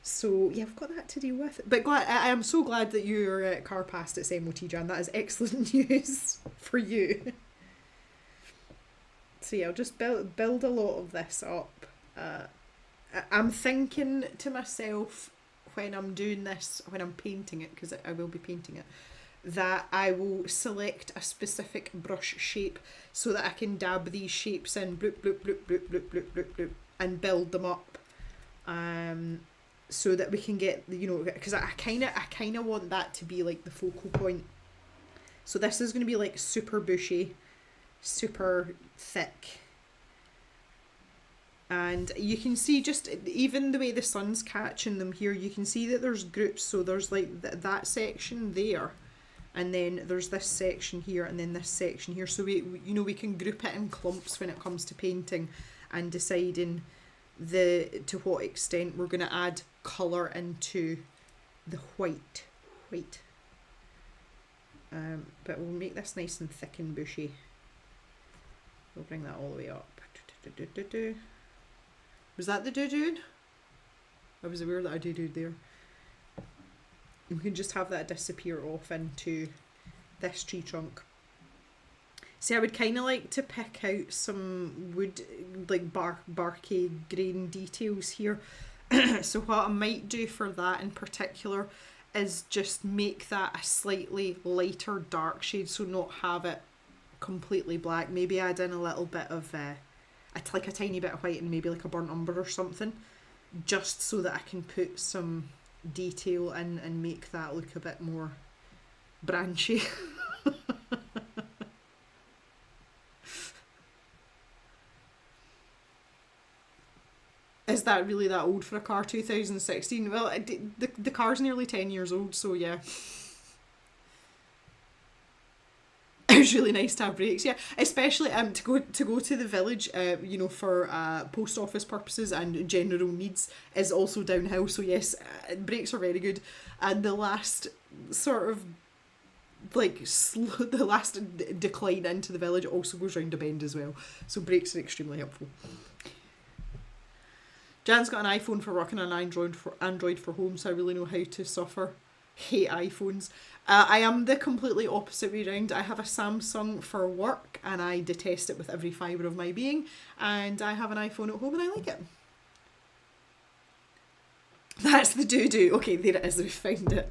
So yeah, I've got that to deal with. But I am so glad that your car passed its MOT, Jan. That is excellent news for you. So yeah, I'll just build a lot of this up. I'm thinking to myself when I'm doing this, when I'm painting it, because I will be painting it, that I will select a specific brush shape so that I can dab these shapes in, bloop, bloop, bloop, bloop, bloop, bloop, bloop, bloop, and build them up. So that we can get, you know, because I kind of want that to be like the focal point. So this is going to be like super bushy, super thick. And you can see just even the way the sun's catching them here, you can see that there's groups. So there's like that section there, and then there's this section here, and then this section here. So we can group it in clumps when it comes to painting and deciding to what extent we're going to add colour into the white. But we'll make this nice and thick and bushy. We'll bring that all the way up. Was that the doo-doo? I was aware that I doo-dooed there. We can just have that disappear off into this tree trunk. See, I would kind of like to pick out some wood, like barky grain details here. So what I might do for that in particular is just make that a slightly lighter dark shade, so not have it completely black. Maybe add in a little bit of like a tiny bit of white and maybe like a burnt umber or something, just so that I can put some detail in and make that look a bit more branchy. Is that really that old for a car? 2016? Well, the car's nearly 10 years old, so yeah. It was really nice to have brakes, yeah. Especially to go to the village, you know, for post office purposes and general needs is also downhill. So yes, brakes are very good. And the last sort of like the last decline into the village also goes round a bend as well. So brakes are extremely helpful. Jan's got an iPhone for work and an Android for home, so I really know how to suffer. Hate iPhones. I am the completely opposite way around. I have a Samsung for work and I detest it with every fibre of my being, and I have an iPhone at home and I like it. That's the doo-doo. Okay, there it is, we found it.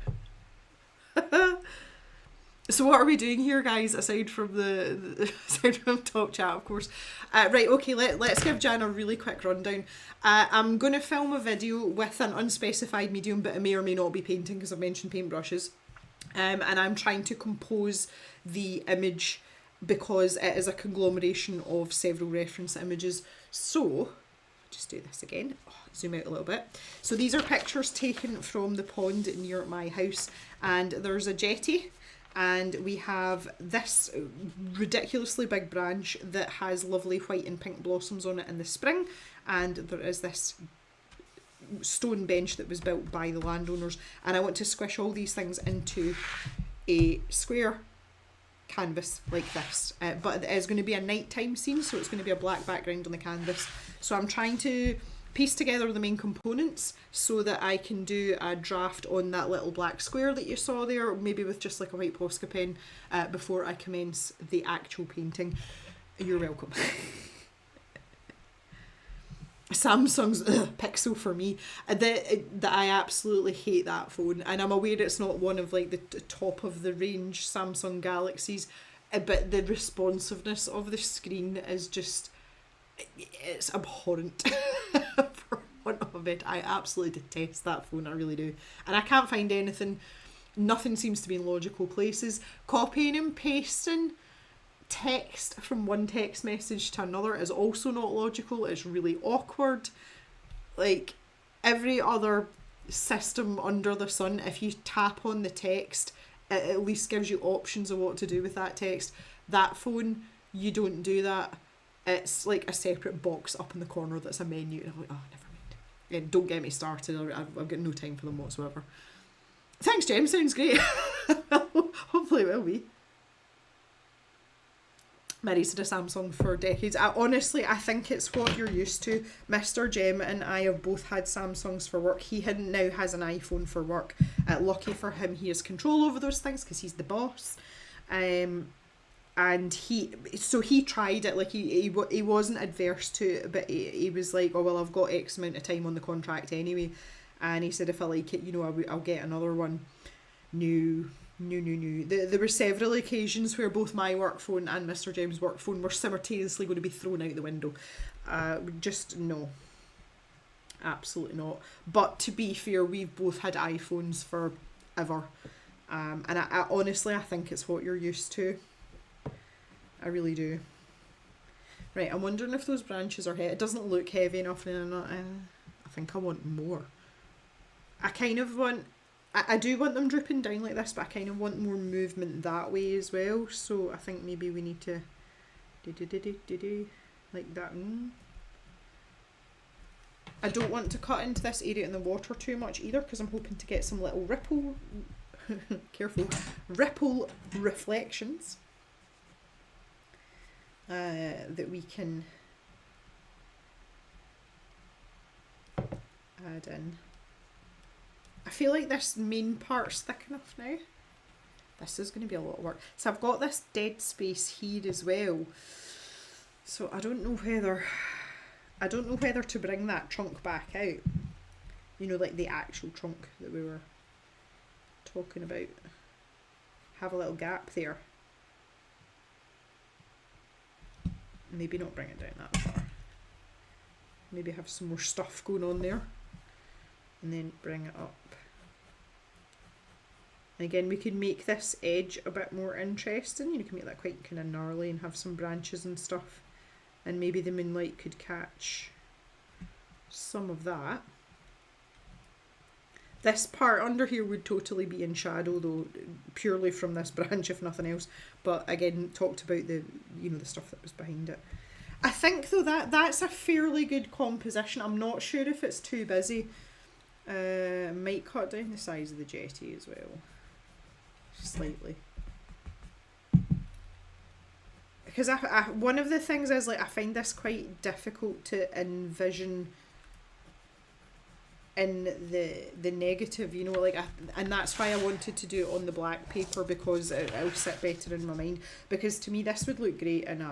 So what are we doing here, guys, aside from aside from Top Chat, of course? Right, okay, let's give Jan a really quick rundown. I'm going to film a video with an unspecified medium, but it may or may not be painting because I've mentioned paintbrushes. And I'm trying to compose the image because it is a conglomeration of several reference images. So, just do this again. Zoom out a little bit. So these are pictures taken from the pond near my house, and there's a jetty. And we have this ridiculously big branch that has lovely white and pink blossoms on it in the spring. And there is this stone bench that was built by the landowners. And I want to squish all these things into a square canvas like this. But it is going to be a nighttime scene, so it's going to be a black background on the canvas. So I'm trying to piece together the main components so that I can do a draft on that little black square that you saw there, maybe with just like a white Posca pen, before I commence the actual painting. You're welcome. Samsung's Pixel for me. That I absolutely hate that phone, and I'm aware it's not one of like the top of the range Samsung Galaxies, but the responsiveness of the screen is just, it's abhorrent. For want of it, I absolutely detest that phone, I really do. And I can't find anything, nothing seems to be in logical places. Copying and pasting text from one text message to another is also not logical. It's really awkward. Like every other system under the sun, if you tap on the text, it at least gives you options of what to do with that text. That phone, you don't do that. It's like a separate box up in the corner that's a menu, and I'm like, oh, never mind. Yeah, don't get me started. I've got no time for them whatsoever. Thanks, Jem. Sounds great. Hopefully it will be. Mary's had a Samsung for decades. I think it's what you're used to. Mr. Jem and I have both had Samsungs for work. He now has an iPhone for work. Lucky for him, he has control over those things because he's the boss. And he tried it, like he wasn't adverse to it, but he was like, oh well, I've got X amount of time on the contract anyway, and he said if I like it, you know, I'll get another one. No. There were several occasions where both my work phone and Mr. James' work phone were simultaneously going to be thrown out the window. Just no. Absolutely not. But to be fair, we've both had iPhones forever. And I honestly, I think it's what you're used to. I really do. Right, I'm wondering if those branches are heavy. It doesn't look heavy enough. I think I want more. I kind of want... I do want them drooping down like this, but I kind of want more movement that way as well. So I think maybe we need to do like that. I don't want to cut into this area in the water too much either, because I'm hoping to get some little ripple ripple reflections that we can add in. I feel like this main part's thick enough now. This is going to be a lot of work. So I've got this dead space here as well. So I don't know whether to bring that trunk back out. You know, like the actual trunk that we were talking about. Have a little gap there. Maybe not bring it down that far. maybe have some more stuff going on there. And then bring it up. And again, we can make this edge a bit more interesting. You can make that quite kind of gnarly and have some branches and stuff. And maybe the moonlight could catch some of that. This part under here would totally be in shadow though, purely from this branch if nothing else. But again, talked about the, you know, the stuff that was behind it. I think though that's a fairly good composition. I'm not sure if it's too busy. Might cut down the size of the jetty as well. Slightly. Because I one of the things is like I find this quite difficult to envision in the negative, you know, like and that's why I wanted to do it on the black paper, because it'll sit better in my mind. Because to me this would look great in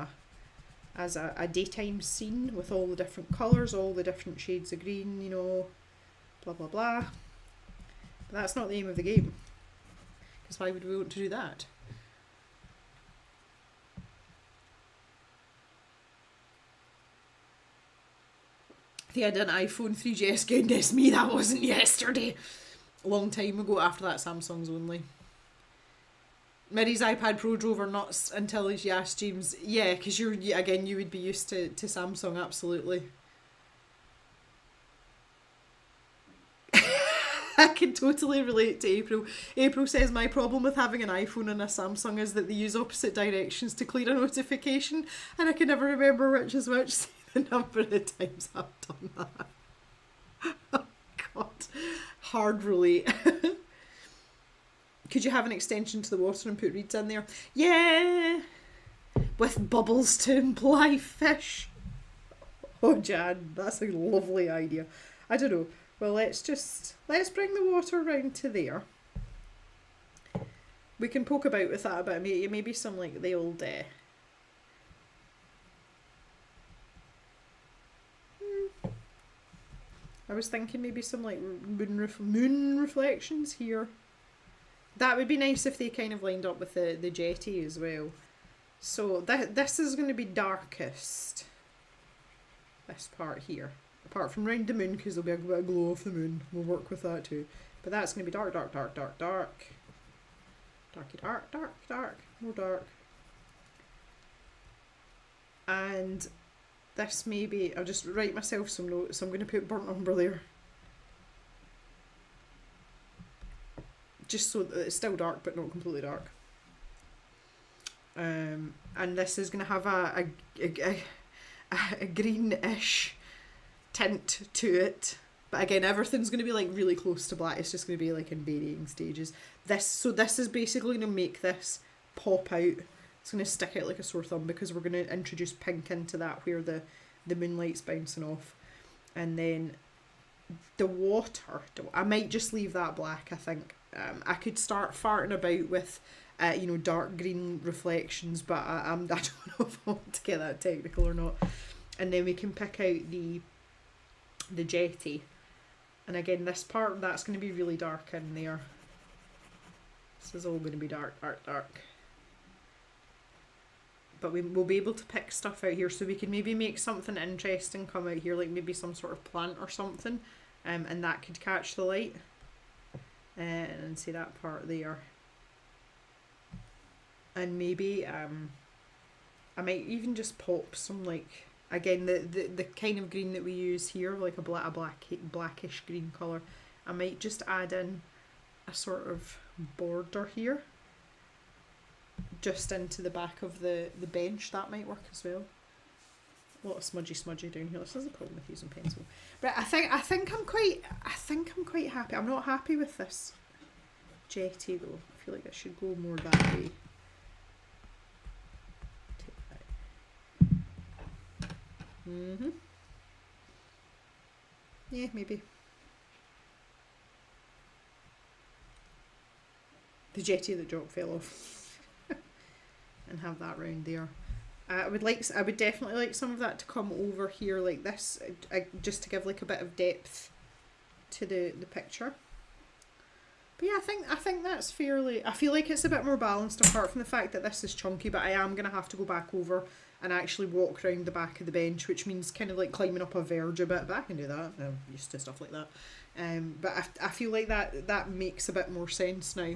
as a daytime scene with all the different colours, all the different shades of green, you know, blah blah blah. But that's not the aim of the game. Because why would we want to do that? I think I did an iPhone 3GS, goodness me, that wasn't yesterday. A long time ago. After that, Samsung's only. Miri's iPad Pro drove her nuts until she asked James. Yeah, because you would be used to Samsung, absolutely. I can totally relate to April. April says, my problem with having an iPhone and a Samsung is that they use opposite directions to clear a notification, and I can never remember which is which. See the number of times I've done that. Oh God, hard relate. Could you have an extension to the water and put reeds in there? Yeah, with bubbles to imply fish. Oh Jan, that's a lovely idea. I don't know. Well, let's bring the water round to there. We can poke about with that a bit. Maybe some like the old I was thinking maybe some like moon reflections here. That would be nice if they kind of lined up with the jetty as well. So this is going to be darkest. This part here. Apart from round the moon, because there'll be a bit of glow off the moon. We'll work with that too. But that's going to be dark, dark, dark, dark, dark. Darky dark, dark, dark. More dark. And this maybe, I'll just write myself some notes. I'm going to put burnt umber there. Just so that it's still dark, but not completely dark. And this is going to have a greenish tint to it, but again everything's going to be like really close to black. It's just going to be like in varying stages. This is basically going to make this pop out. It's going to stick out like a sore thumb, because we're going to introduce pink into that where the moonlight's bouncing off. And then the water, I might just leave that black. I think I could start farting about with you know, dark green reflections, but I don't know if I want to get that technical or not. And then we can pick out the jetty, and again this part, that's going to be really dark in there. This is all going to be dark, dark, dark. But we'll be able to pick stuff out here, so we can maybe make something interesting come out here, like maybe some sort of plant or something, and that could catch the light. And see that part there. And maybe I might even just pop some like, again, the kind of green that we use here, like a blackish green colour. I might just add in a sort of border here, just into the back of the bench. That might work as well. A lot of smudgy down here. This is a problem with using pencil. But I think I'm quite happy. I'm not happy with this jetty though. I feel like it should go more that way. Yeah, maybe. The jetty that Jock fell off. And have that round there. I would definitely like some of that to come over here like this, just to give like a bit of depth to the picture. But yeah, I think that's fairly. I feel like it's a bit more balanced apart from the fact that this is chunky. But I am gonna have to go back over and actually walk around the back of the bench, which means kind of like climbing up a verge a bit. But I can do that. I'm used to stuff like that. But I feel like that makes a bit more sense now.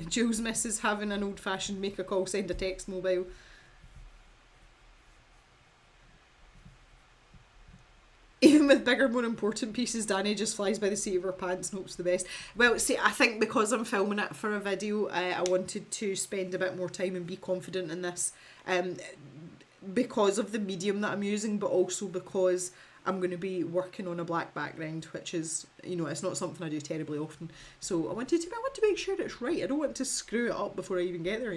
Jules misses having an old fashioned make a call, send a text mobile. Even with bigger, more important pieces, Danny just flies by the seat of her pants and hopes the best. Well, see, I think because I'm filming it for a video, I wanted to spend a bit more time and be confident in this, because of the medium that I'm using, but also because I'm going to be working on a black background, which is, it's not something I do terribly often. So I want to make sure it's right. I don't want to screw it up before I even get there,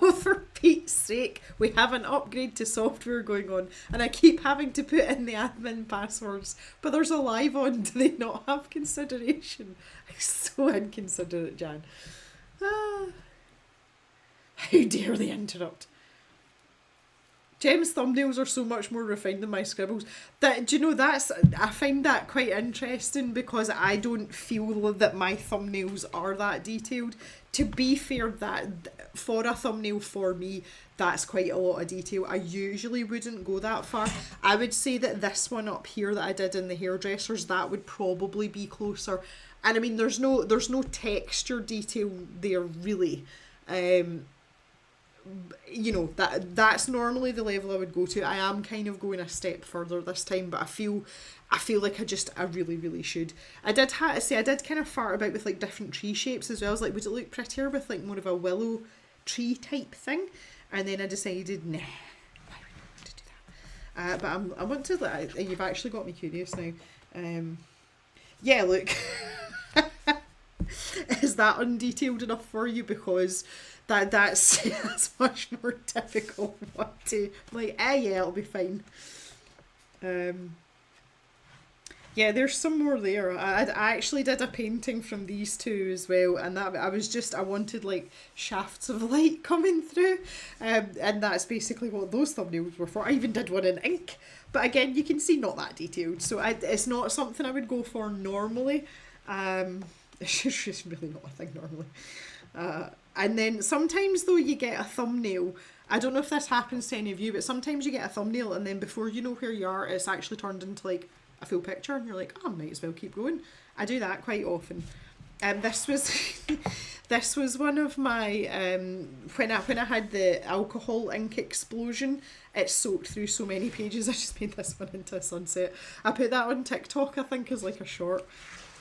Oh, for Pete's sake, we have an upgrade to software going on, and I keep having to put in the admin passwords, but there's a live on. Do they not have consideration? So inconsiderate, Jan. How dare they interrupt? Jem's thumbnails are so much more refined than my scribbles. I find that quite interesting because I don't feel that my thumbnails are that detailed. To be fair, that for a thumbnail for me, that's quite a lot of detail. I usually wouldn't go that far. I would say that this one up here that I did in the hairdressers, that would probably be closer. And I mean, there's no texture detail there really. That's normally the level I would go to. I am kind of going a step further this time, but I feel like I really, really should. I did kind of fart about with like different tree shapes as well. I was like, would it look prettier with like more of a willow tree type thing? And then I decided, nah, why would I want to do that? But I want to. You've actually got me curious now. Yeah, look. Is that undetailed enough for you? Because that's much more difficult one to like. Yeah, it'll be fine. Yeah, there's some more there. I actually did a painting from these two as well, and that I wanted like shafts of light coming through, and that's basically what those thumbnails were for. I even did one in ink, but again, you can see not that detailed, so it's not something I would go for normally. It's just really not a thing normally. And then sometimes though you get a thumbnail. I don't know if this happens to any of you, but sometimes you get a thumbnail and then before you know where you are, it's actually turned into like a full picture and you're like, oh, I might as well keep going. I do that quite often. This was one of my when I had the alcohol ink explosion, it soaked through so many pages. I just made this one into a sunset. I put that on TikTok, I think, as like a short.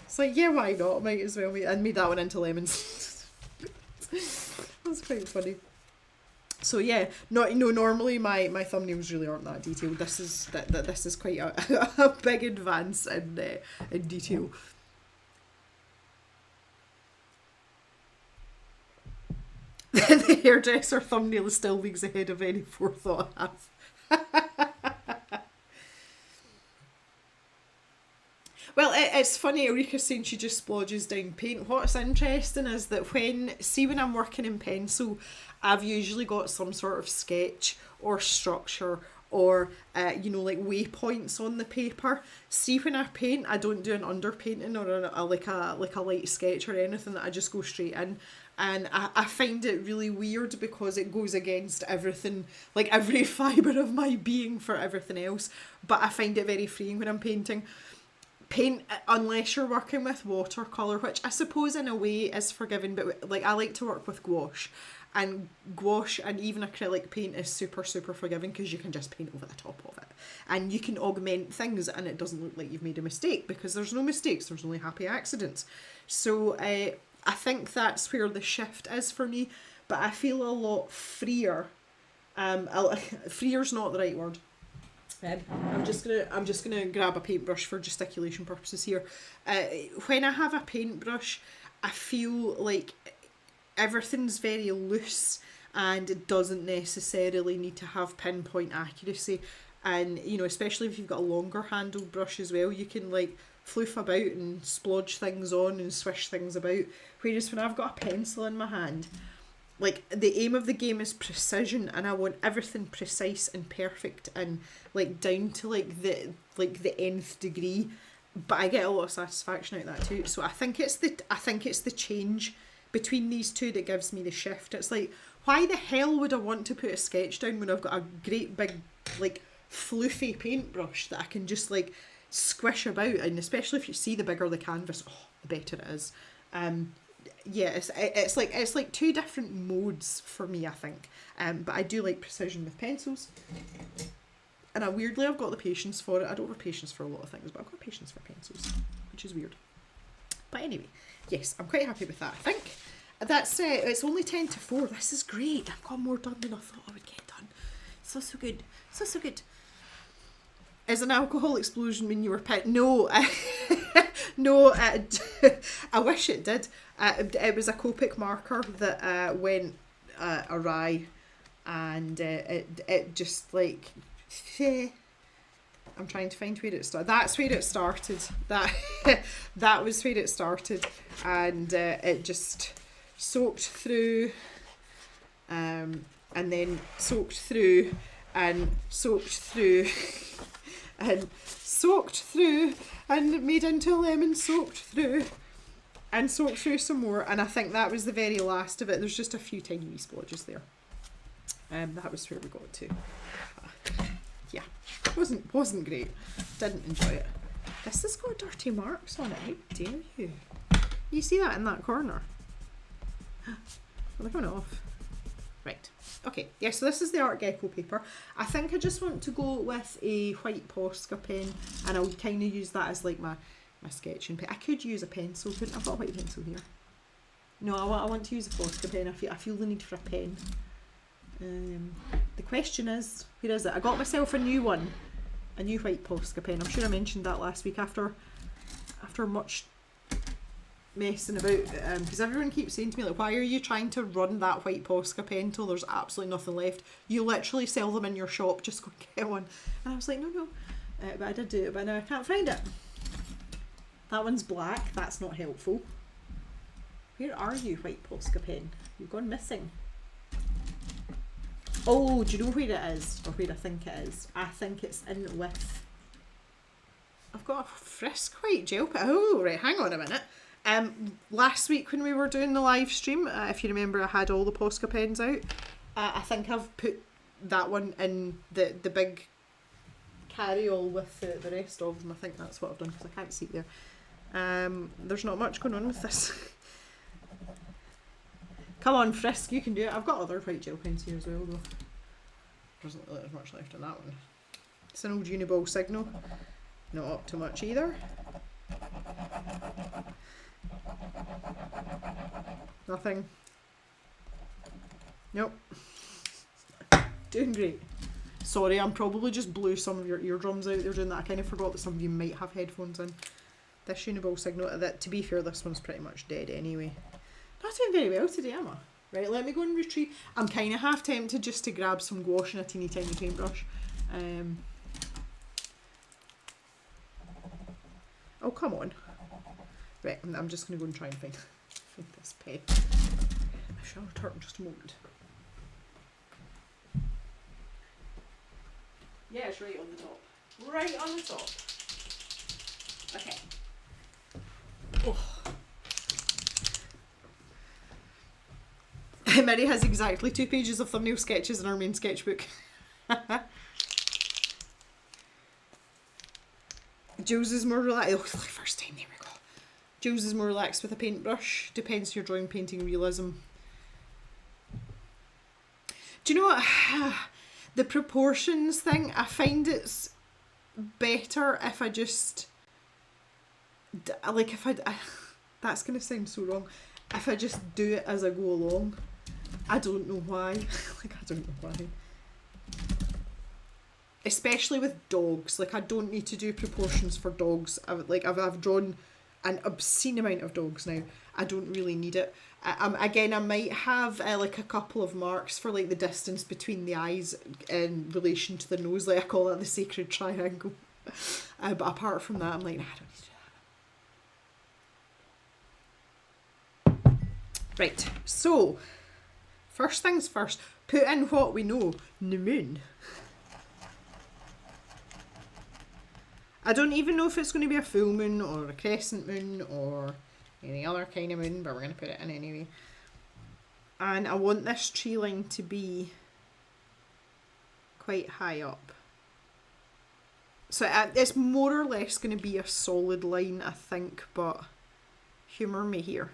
It's like, yeah, why not? Might as well. And made that one into lemons. That's quite funny. So yeah, normally my thumbnails really aren't that detailed. This is quite a big advance in detail. The hairdresser thumbnail still leagues ahead of any forethought I have. Well, it's funny, Eureka's saying she just splodges down paint. What's interesting is that when I'm working in pencil, I've usually got some sort of sketch or structure or, like waypoints on the paper. See, when I paint, I don't do an underpainting or a light sketch or anything. I just go straight in. And I find it really weird because it goes against everything, like every fibre of my being for everything else. But I find it very freeing when I'm painting. Paint, unless you're working with watercolour, which I suppose in a way is forgiving, but like I like to work with gouache and even acrylic paint is super, super forgiving because you can just paint over the top of it and you can augment things and it doesn't look like you've made a mistake because there's no mistakes, there's only happy accidents. So I think that's where the shift is for me, but I feel a lot freer. Freer's not the right word. I'm just gonna grab a paintbrush for gesticulation purposes here. When I have a paintbrush, I feel like everything's very loose and it doesn't necessarily need to have pinpoint accuracy. And especially if you've got a longer handled brush as well, you can like floof about and splodge things on and swish things about. Whereas when I've got a pencil in my hand, like, the aim of the game is precision, and I want everything precise and perfect and, like, down to, like, the nth degree. But I get a lot of satisfaction out of that too. So I think it's the change between these two that gives me the shift. It's like, why the hell would I want to put a sketch down when I've got a great big, like, floofy paintbrush that I can just, like, squish about? And especially if you see the bigger the canvas, the better it is. Yeah, it's like two different modes for me, I think. But I do like precision with pencils. And weirdly, I've got the patience for it. I don't have patience for a lot of things, but I've got patience for pencils, which is weird. But anyway, yes, I'm quite happy with that, I think. That's it's only 10 to 4. This is great. I've got more done than I thought I would get done. So good. So good. Is an alcohol explosion when you were pit? No. No, I wish it did. It was a Copic marker that went awry, and it just, like, I'm trying to find where it started. That's where it started. That was where it started, and it just soaked through, and then soaked through, and soaked through, and soaked through, and made into a lemon, soaked through, and soaked through some more. And I think that was the very last of it. There's just a few tiny wee splodges there. That was where we got to. Yeah, wasn't great. Didn't enjoy it. This has got dirty marks on it. How dare you? You see that in that corner? Well, they're coming off. Right. Okay. Yeah. So this is the Art Gecko paper. I think I just want to go with a white Posca pen, and I'll kind of use that as, like, my sketching pen. I could use a pencil. I've got a white pencil here. No, I want to use a Posca pen. I feel the need for a pen. The question is, where is it? I got myself a new one, a new white Posca pen. I'm sure I mentioned that last week after much messing about, because everyone keeps saying to me, like, why are you trying to run that white Posca pen till there's absolutely nothing left? You literally sell them in your shop, just go get one. And I was like, no, but I did do it, but now I can't find it. That one's black, that's not helpful. Where are you, white Posca pen? You've gone missing. Oh, do you know where it is? Or where I think it is? I think it's in with... I've got a Frisk white gel pen. Oh, right, hang on a minute. Last week when we were doing the live stream, if you remember, I had all the Posca pens out. I think I've put that one in the big carry-all with the rest of them. I think that's what I've done, because I can't see it there. There's not much going on with this. Come on, Frisk, you can do it. I've got other white gel pens here as well, though. Doesn't look like there's much left in that one. It's an old Uniball Signal. Not up to much either. Nothing. Nope. Doing great. Sorry, I'm probably just blew some of your eardrums out there doing that. I kind of forgot that some of you might have headphones in. This Uniball Signal, that, to be fair, this one's pretty much dead anyway. Not doing very well today, am I? Right, let me go and retrieve. I'm kind of half tempted just to grab some gouache and a teeny tiny paintbrush. Oh, come on. Right, I'm just going to go and try and find this pen. I shall return in just a moment. Yeah, it's right on the top. Right on the top. Okay. Oh. Mary has exactly 2 pages of thumbnail sketches in our main sketchbook. Jules is more relaxed. Oh, the first time, there we go. Jules is more relaxed with a paintbrush. Depends if you're drawing, painting, realism. Do you know what? The proportions thing, I find it's better if I just... Like, that's going to sound so wrong. If I just do it as I go along. I don't know why. Like, I don't know why. Especially with dogs. Like, I don't need to do proportions for dogs. I've drawn an obscene amount of dogs now. I don't really need it. Again, I might have like a couple of marks for, like, the distance between the eyes in relation to the nose. Like, I call that the sacred triangle. But apart from that, I'm like, nah, I don't need to do Right, so first things first, put in what we know, the moon. I don't even know if it's going to be a full moon or a crescent moon or any other kind of moon, but we're going to put it in anyway. And I want this tree line to be quite high up. So it's more or less going to be a solid line, I think, but humour me here.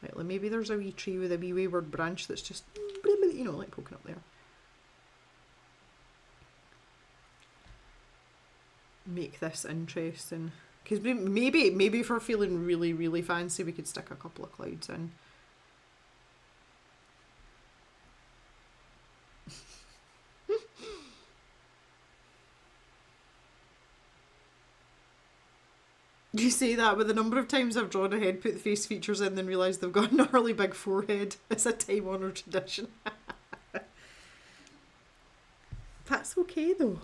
Right, like maybe there's a wee tree with a wee wayward branch that's just, you know, like poking up there. Make this interesting. Because maybe if we're feeling really, really fancy, we could stick a couple of clouds in. You say that, but the number of times I've drawn a head, put the face features in, then realised they've got a gnarly big forehead. It's a time-honoured tradition. That's okay though.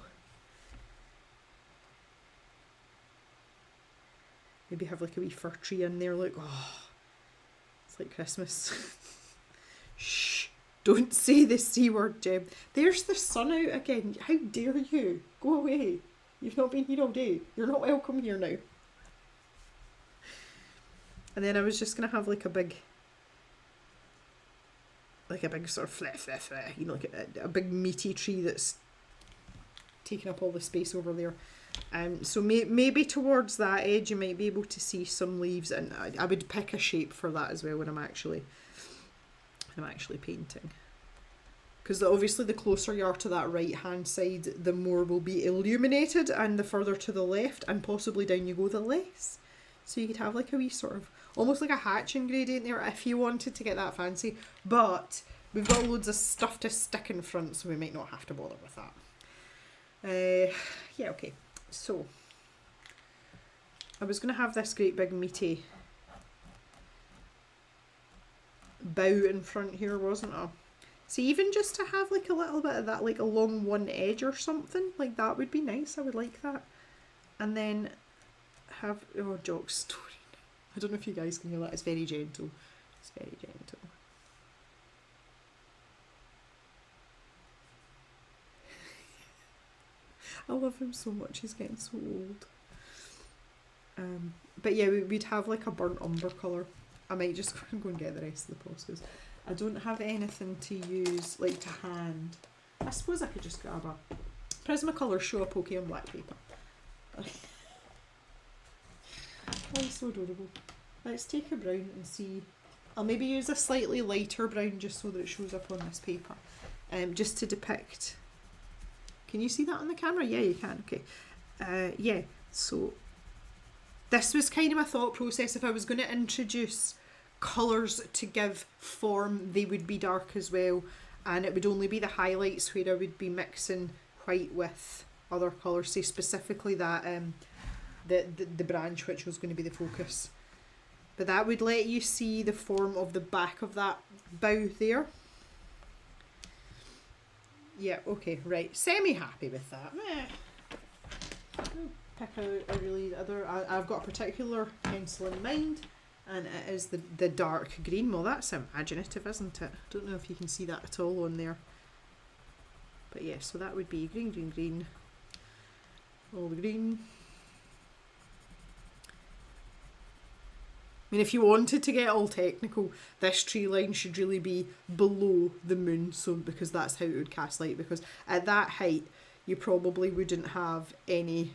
Maybe have like a wee fir tree in there, look. Oh, it's like Christmas. Shh, don't say the C word, Jeb. There's the sun out again. How dare you? Go away. You've not been here all day. You're not welcome here now. And then I was just going to have like a big sort of flip, you know, like a big meaty tree that's taking up all the space over there. So maybe towards that edge you might be able to see some leaves, and I would pick a shape for that as well when I'm actually painting. Because obviously the closer you are to that right hand side, the more will be illuminated, and the further to the left and possibly down you go, the less. So you could have like a wee sort of, almost like a hatching gradient there if you wanted to get that fancy. But we've got loads of stuff to stick in front, so we might not have to bother with that. Yeah, okay. So, I was going to have this great big meaty bow in front here, wasn't I? So even just to have like a little bit of that, like along one edge or something, like that would be nice. I would like that. And then have, oh, Jock's story. I don't know if you guys can hear that. It's very gentle. It's very gentle. I love him so much. He's getting so old. But yeah, we'd have like a burnt umber colour. I might just go and get the rest of the posters. I don't have anything to use, like to hand. I suppose I could just grab a Prismacolor Show Up OK on black paper. Oh, so adorable. Let's take a brown and see. I'll maybe use a slightly lighter brown just so that it shows up on this paper. Just to depict. Can you see that on the camera? Yeah, you can. Okay. Yeah, so this was kind of my thought process. If I was going to introduce colours to give form, they would be dark as well. And it would only be the highlights where I would be mixing white with other colours. Say specifically that the branch, which was going to be the focus. But that would let you see the form of the back of that bough there. Yeah, okay, right. Semi-happy with that. Pick out a really other... I've got a particular pencil in mind, and it is the dark green. Well, that's imaginative, isn't it? I don't know if you can see that at all on there. But yeah, so that would be green, green, green. All the green. I mean, if you wanted to get all technical, this tree line should really be below the moon, so because that's how it would cast light, because at that height you probably wouldn't have any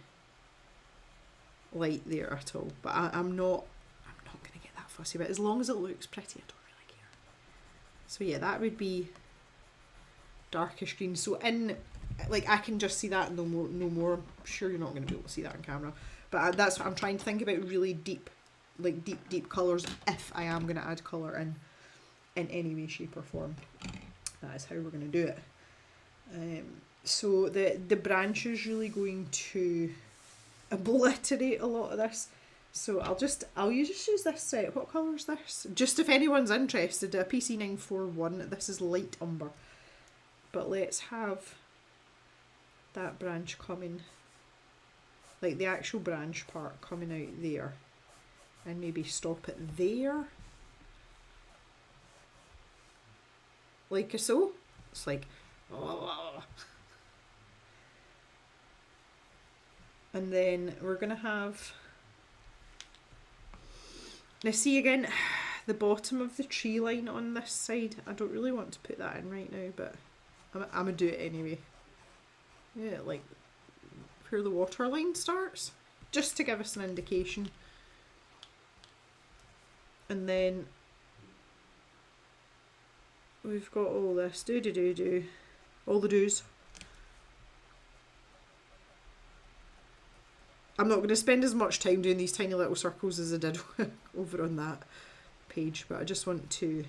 light there at all. But I'm not going to get that fussy, but as long as it looks pretty, I don't really care. So yeah, that would be darkish green. So in, like, I can just see that no more. I'm sure you're not going to be able to see that on camera, but that's what I'm trying to think about, really deep, like deep colours, if I am going to add colour in any way, shape or form. That is how we're going to do it. So the branch is really going to obliterate a lot of this. So I'll just use this set. What colour is this? Just if anyone's interested, a PC941. This is light umber. But let's have that branch coming, like the actual branch part coming out there. And maybe stop it there. like so. It's like, oh. And then we're going to have, now see again, the bottom of the tree line on this side. I don't really want to put that in right now, but I'm going to do it anyway. Yeah, like where the water line starts, just to give us an indication. And then we've got all this, all the do's. I'm not going to spend as much time doing these tiny little circles as I did over on that page, but I just want to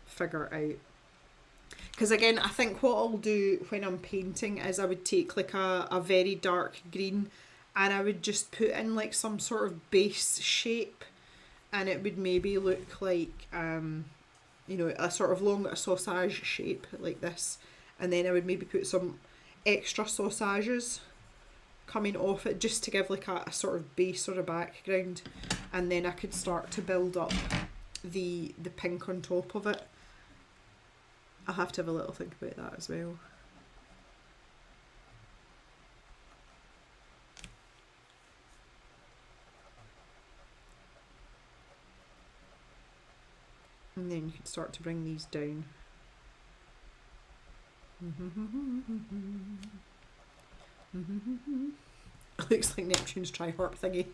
figure out. Because again, I think what I'll do when I'm painting is I would take like a very dark green and I would just put in like some sort of base shape, and it would maybe look like, you know, a sort of long sausage shape like this. And then I would maybe put some extra sausages coming off it just to give like a sort of base or a background, and then I could start to build up the pink on top of it. I'll have to have a little think about that as well. And then you can start to bring these down. Looks like Neptune's tri-harp thingy.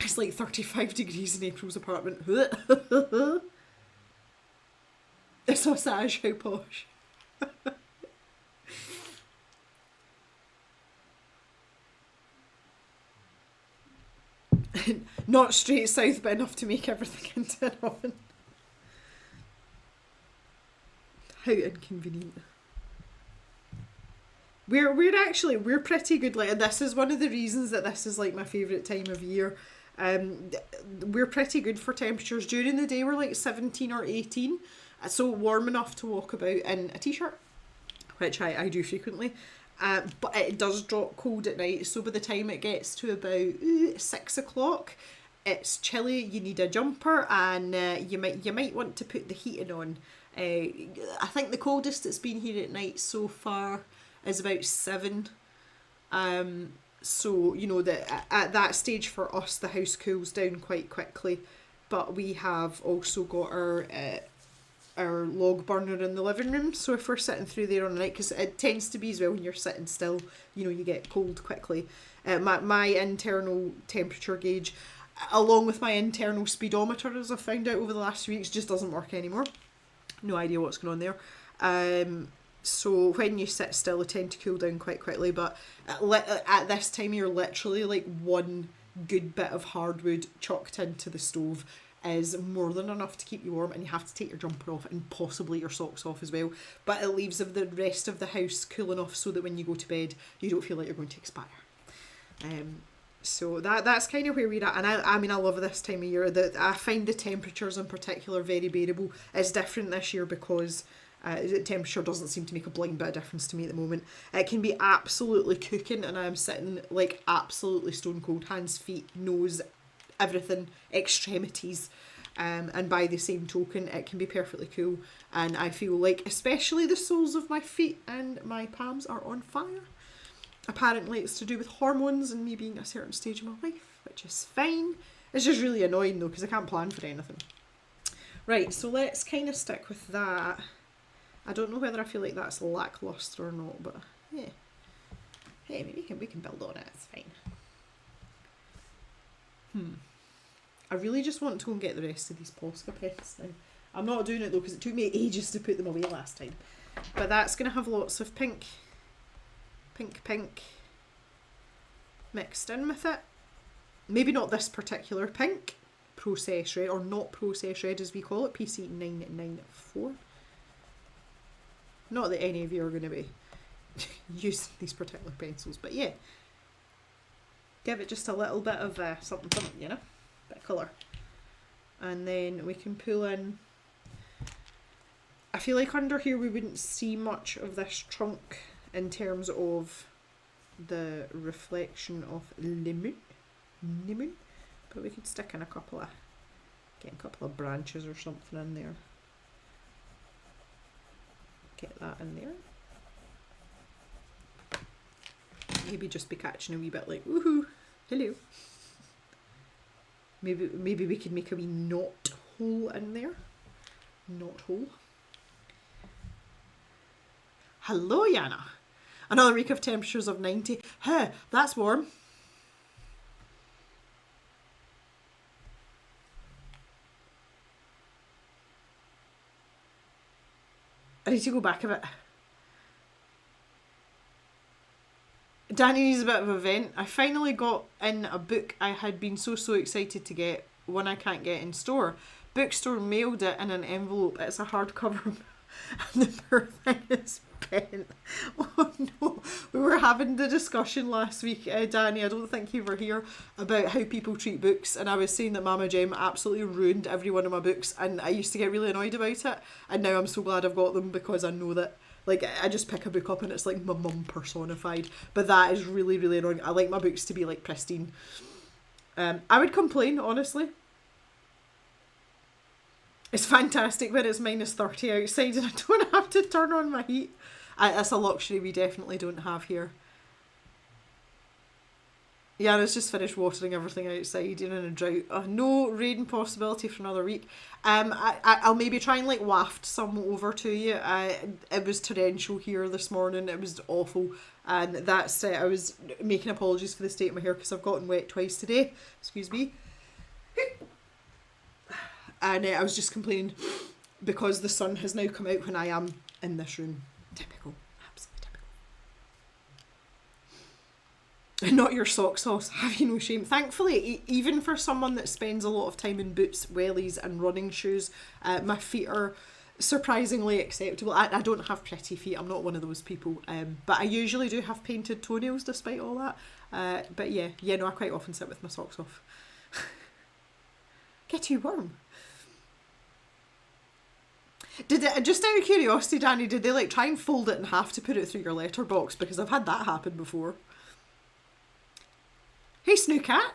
It's like 35 degrees in April's apartment. The sausage, how posh. Not straight south, but enough to make everything into an oven. How inconvenient. We're pretty good, like, and this is one of the reasons that this is like my favourite time of year. We're pretty good for temperatures. During the day we're like 17 or 18, so warm enough to walk about in a t-shirt, which I do frequently. But it does drop cold at night, so by the time it gets to about 6 o'clock, it's chilly. You need a jumper, and you might want to put the heating on. I think the coldest it's been here at night so far is about 7. So you know that at that stage for us the house cools down quite quickly, but we have also got our log burner in the living room, so if we're sitting through there on the night, because it tends to be as well when you're sitting still, you know, you get cold quickly. My internal temperature gauge, along with my internal speedometer, as I've found out over the last few weeks, just doesn't work anymore. No idea what's going on there. So when you sit still, it tend to cool down quite quickly, but at this time you're literally like one good bit of hardwood chucked into the stove is more than enough to keep you warm, and you have to take your jumper off and possibly your socks off as well, but it leaves the rest of the house cool enough so that when you go to bed you don't feel like you're going to expire. So that's kind of where we're at, and I mean I love this time of year. I find the temperatures in particular very bearable. It's different this year because the temperature doesn't seem to make a blind bit of difference to me at the moment. It can be absolutely cooking and I'm sitting like absolutely stone cold, hands, feet, nose, everything, extremities, and by the same token it can be perfectly cool, and I feel like especially the soles of my feet and my palms are on fire. Apparently it's to do with hormones and me being at a certain stage of my life, which is fine. It's just really annoying though because I can't plan for anything. Right, so let's kind of stick with that. I don't know whether I feel like that's lacklustre or not, but yeah. Hey, maybe we can build on it, it's fine. I really just want to go and get the rest of these Posca pens now. I'm not doing it though because it took me ages to put them away last time. But that's going to have lots of pink mixed in with it. Maybe not this particular pink, process red, or not process red as we call it, PC994. Not that any of you are going to be using these particular pencils, but yeah. Give it just a little bit of something, you know, bit of colour. And then we can pull in, I feel like under here we wouldn't see much of this trunk in terms of the reflection of the moon, but we could stick in a couple of Get a couple of branches or something in there. Get that in there. Maybe just be catching a wee bit like, woohoo, hello. Maybe we could make a wee knot hole in there. Knot hole. Hello, Yana. Another week of temperatures of 90. Huh, that's warm. I need to go back a bit. Danny needs a bit of a vent. I finally got in a book I had been so excited to get, one I can't get in store. Bookstore mailed it in an envelope. It's a hardcover and the poor thing is bent. Oh no. We were having the discussion last week, Danny, I don't think you were here, about how people treat books, and I was saying that Mama Jem absolutely ruined every one of my books, and I used to get really annoyed about it, and now I'm so glad I've got them because I know that, like, I just pick a book up and it's like my mum personified. But that is really annoying. I like my books to be like pristine. I would complain, honestly. It's fantastic when it's -30 outside and I don't have to turn on my heat. That's a luxury we definitely don't have here. Yeah, I was just finished watering everything outside, in a drought. No rain possibility for another week. I'll maybe try and like waft some over to you. It was torrential here this morning. It was awful, and that's I was making apologies for the state of my hair because I've gotten wet twice today. Excuse me. And I was just complaining because the sun has now come out when I am in this room. Typical. Absolutely typical. Not your sock sauce. Have you no shame? Thankfully, even for someone that spends a lot of time in boots, wellies and running shoes, my feet are surprisingly acceptable. I don't have pretty feet. I'm not one of those people. But I usually do have painted toenails despite all that. But yeah, no, I quite often sit with my socks off. Get too warm. Did it, just out of curiosity, Danny, did they like try and fold it in half to put it through your letterbox? Because I've had that happen before. Hey, Snookat.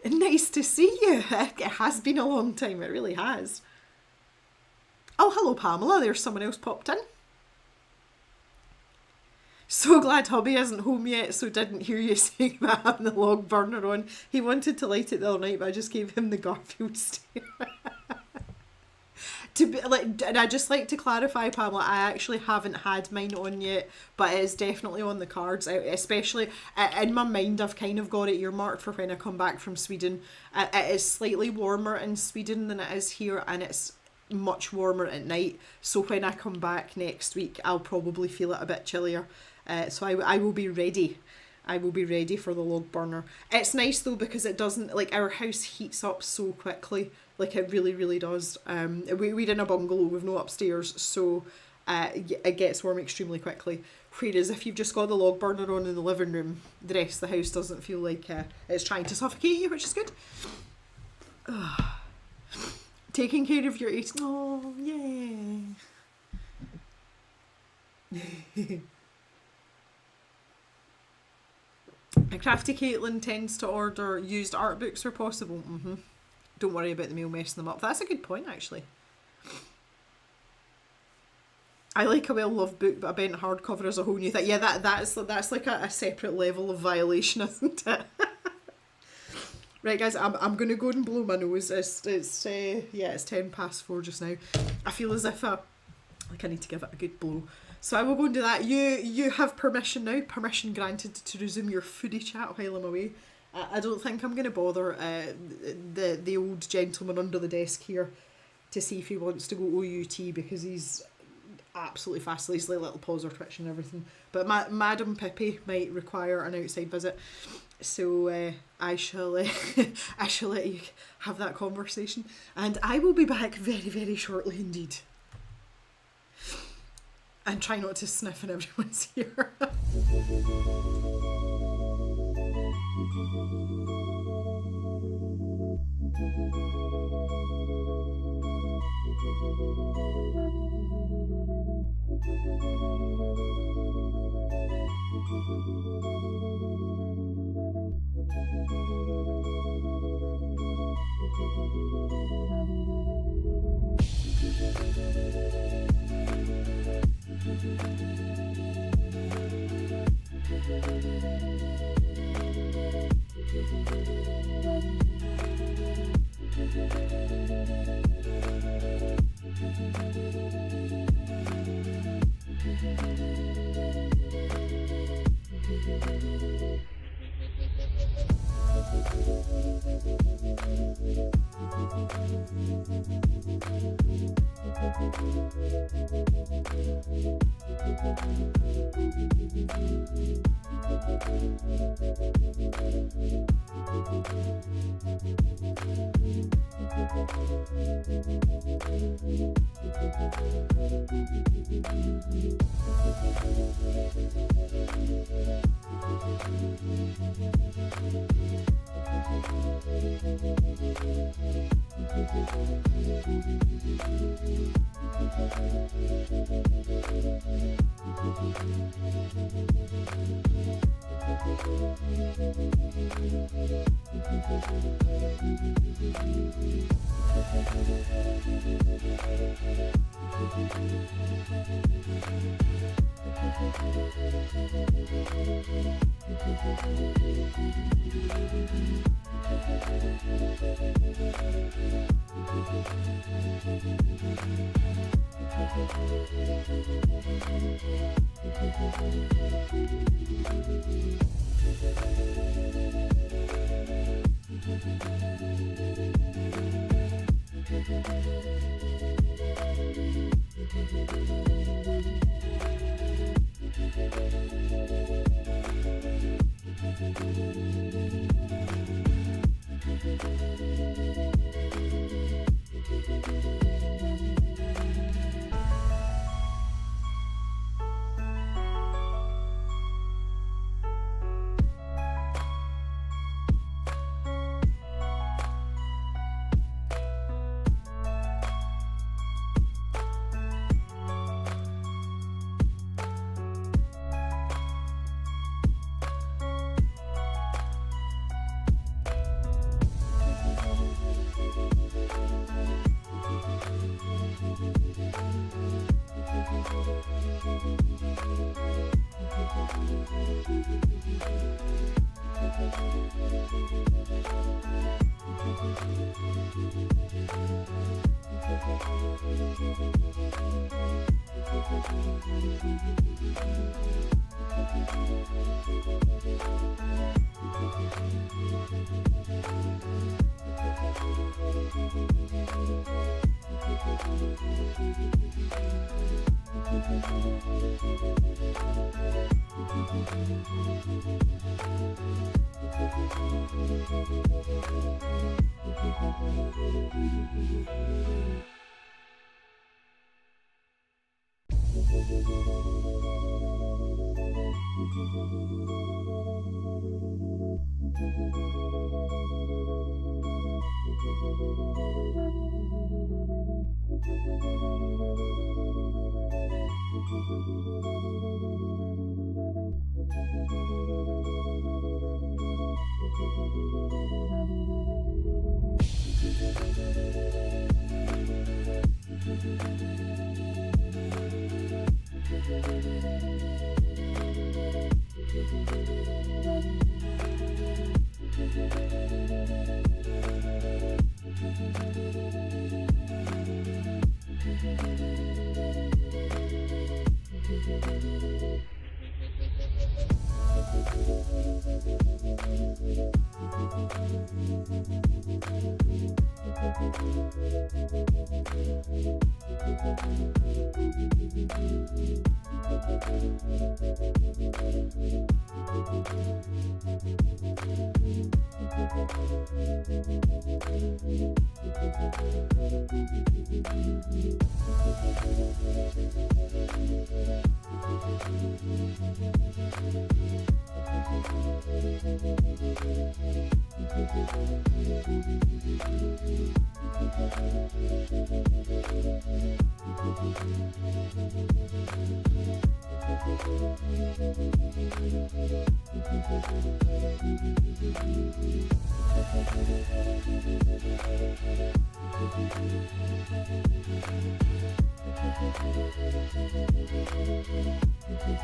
Nice to see you. It has been a long time. It really has. Oh, hello, Pamela. There's someone else popped in. So glad hubby isn't home yet, so didn't hear you saying about having the log burner on. He wanted to light it the other night, but I just gave him the Garfield stare. And I just like to clarify, Pamela, I actually haven't had mine on yet, but it is definitely on the cards. Especially in my mind, I've kind of got it earmarked for when I come back from Sweden. It is slightly warmer in Sweden than it is here, and it's much warmer at night. So when I come back next week, I'll probably feel it a bit chillier. So I will be ready. I will be ready for the log burner. It's nice though because it doesn't, like, our house heats up so quickly. Like, it really does. We're in a bungalow with no upstairs, so it gets warm extremely quickly. Whereas if you've just got the log burner on in the living room, the rest of the house doesn't feel like it's trying to suffocate you, which is good. Taking care of your 18. Oh, yeah. Crafty Caitlin tends to order used art books where possible. Don't worry about the mail messing them up. That's a good point, actually. I like a well-loved book, but a bent hardcover is a whole new thing. Yeah, that's like a separate level of violation, isn't it? Right, guys, I'm going to go and blow my nose. It's 4:10 just now. I feel as if I need to give it a good blow. So I will go and do that. You have permission now. Permission granted to resume your foodie chat while I'm away. I don't think I'm going to bother the old gentleman under the desk here to see if he wants to go OUT because he's absolutely fascinating. His little paws are twitching and everything. But Madam Pippi might require an outside visit. So I shall let you have that conversation. And I will be back very shortly indeed. And try not to sniff when everyone's here.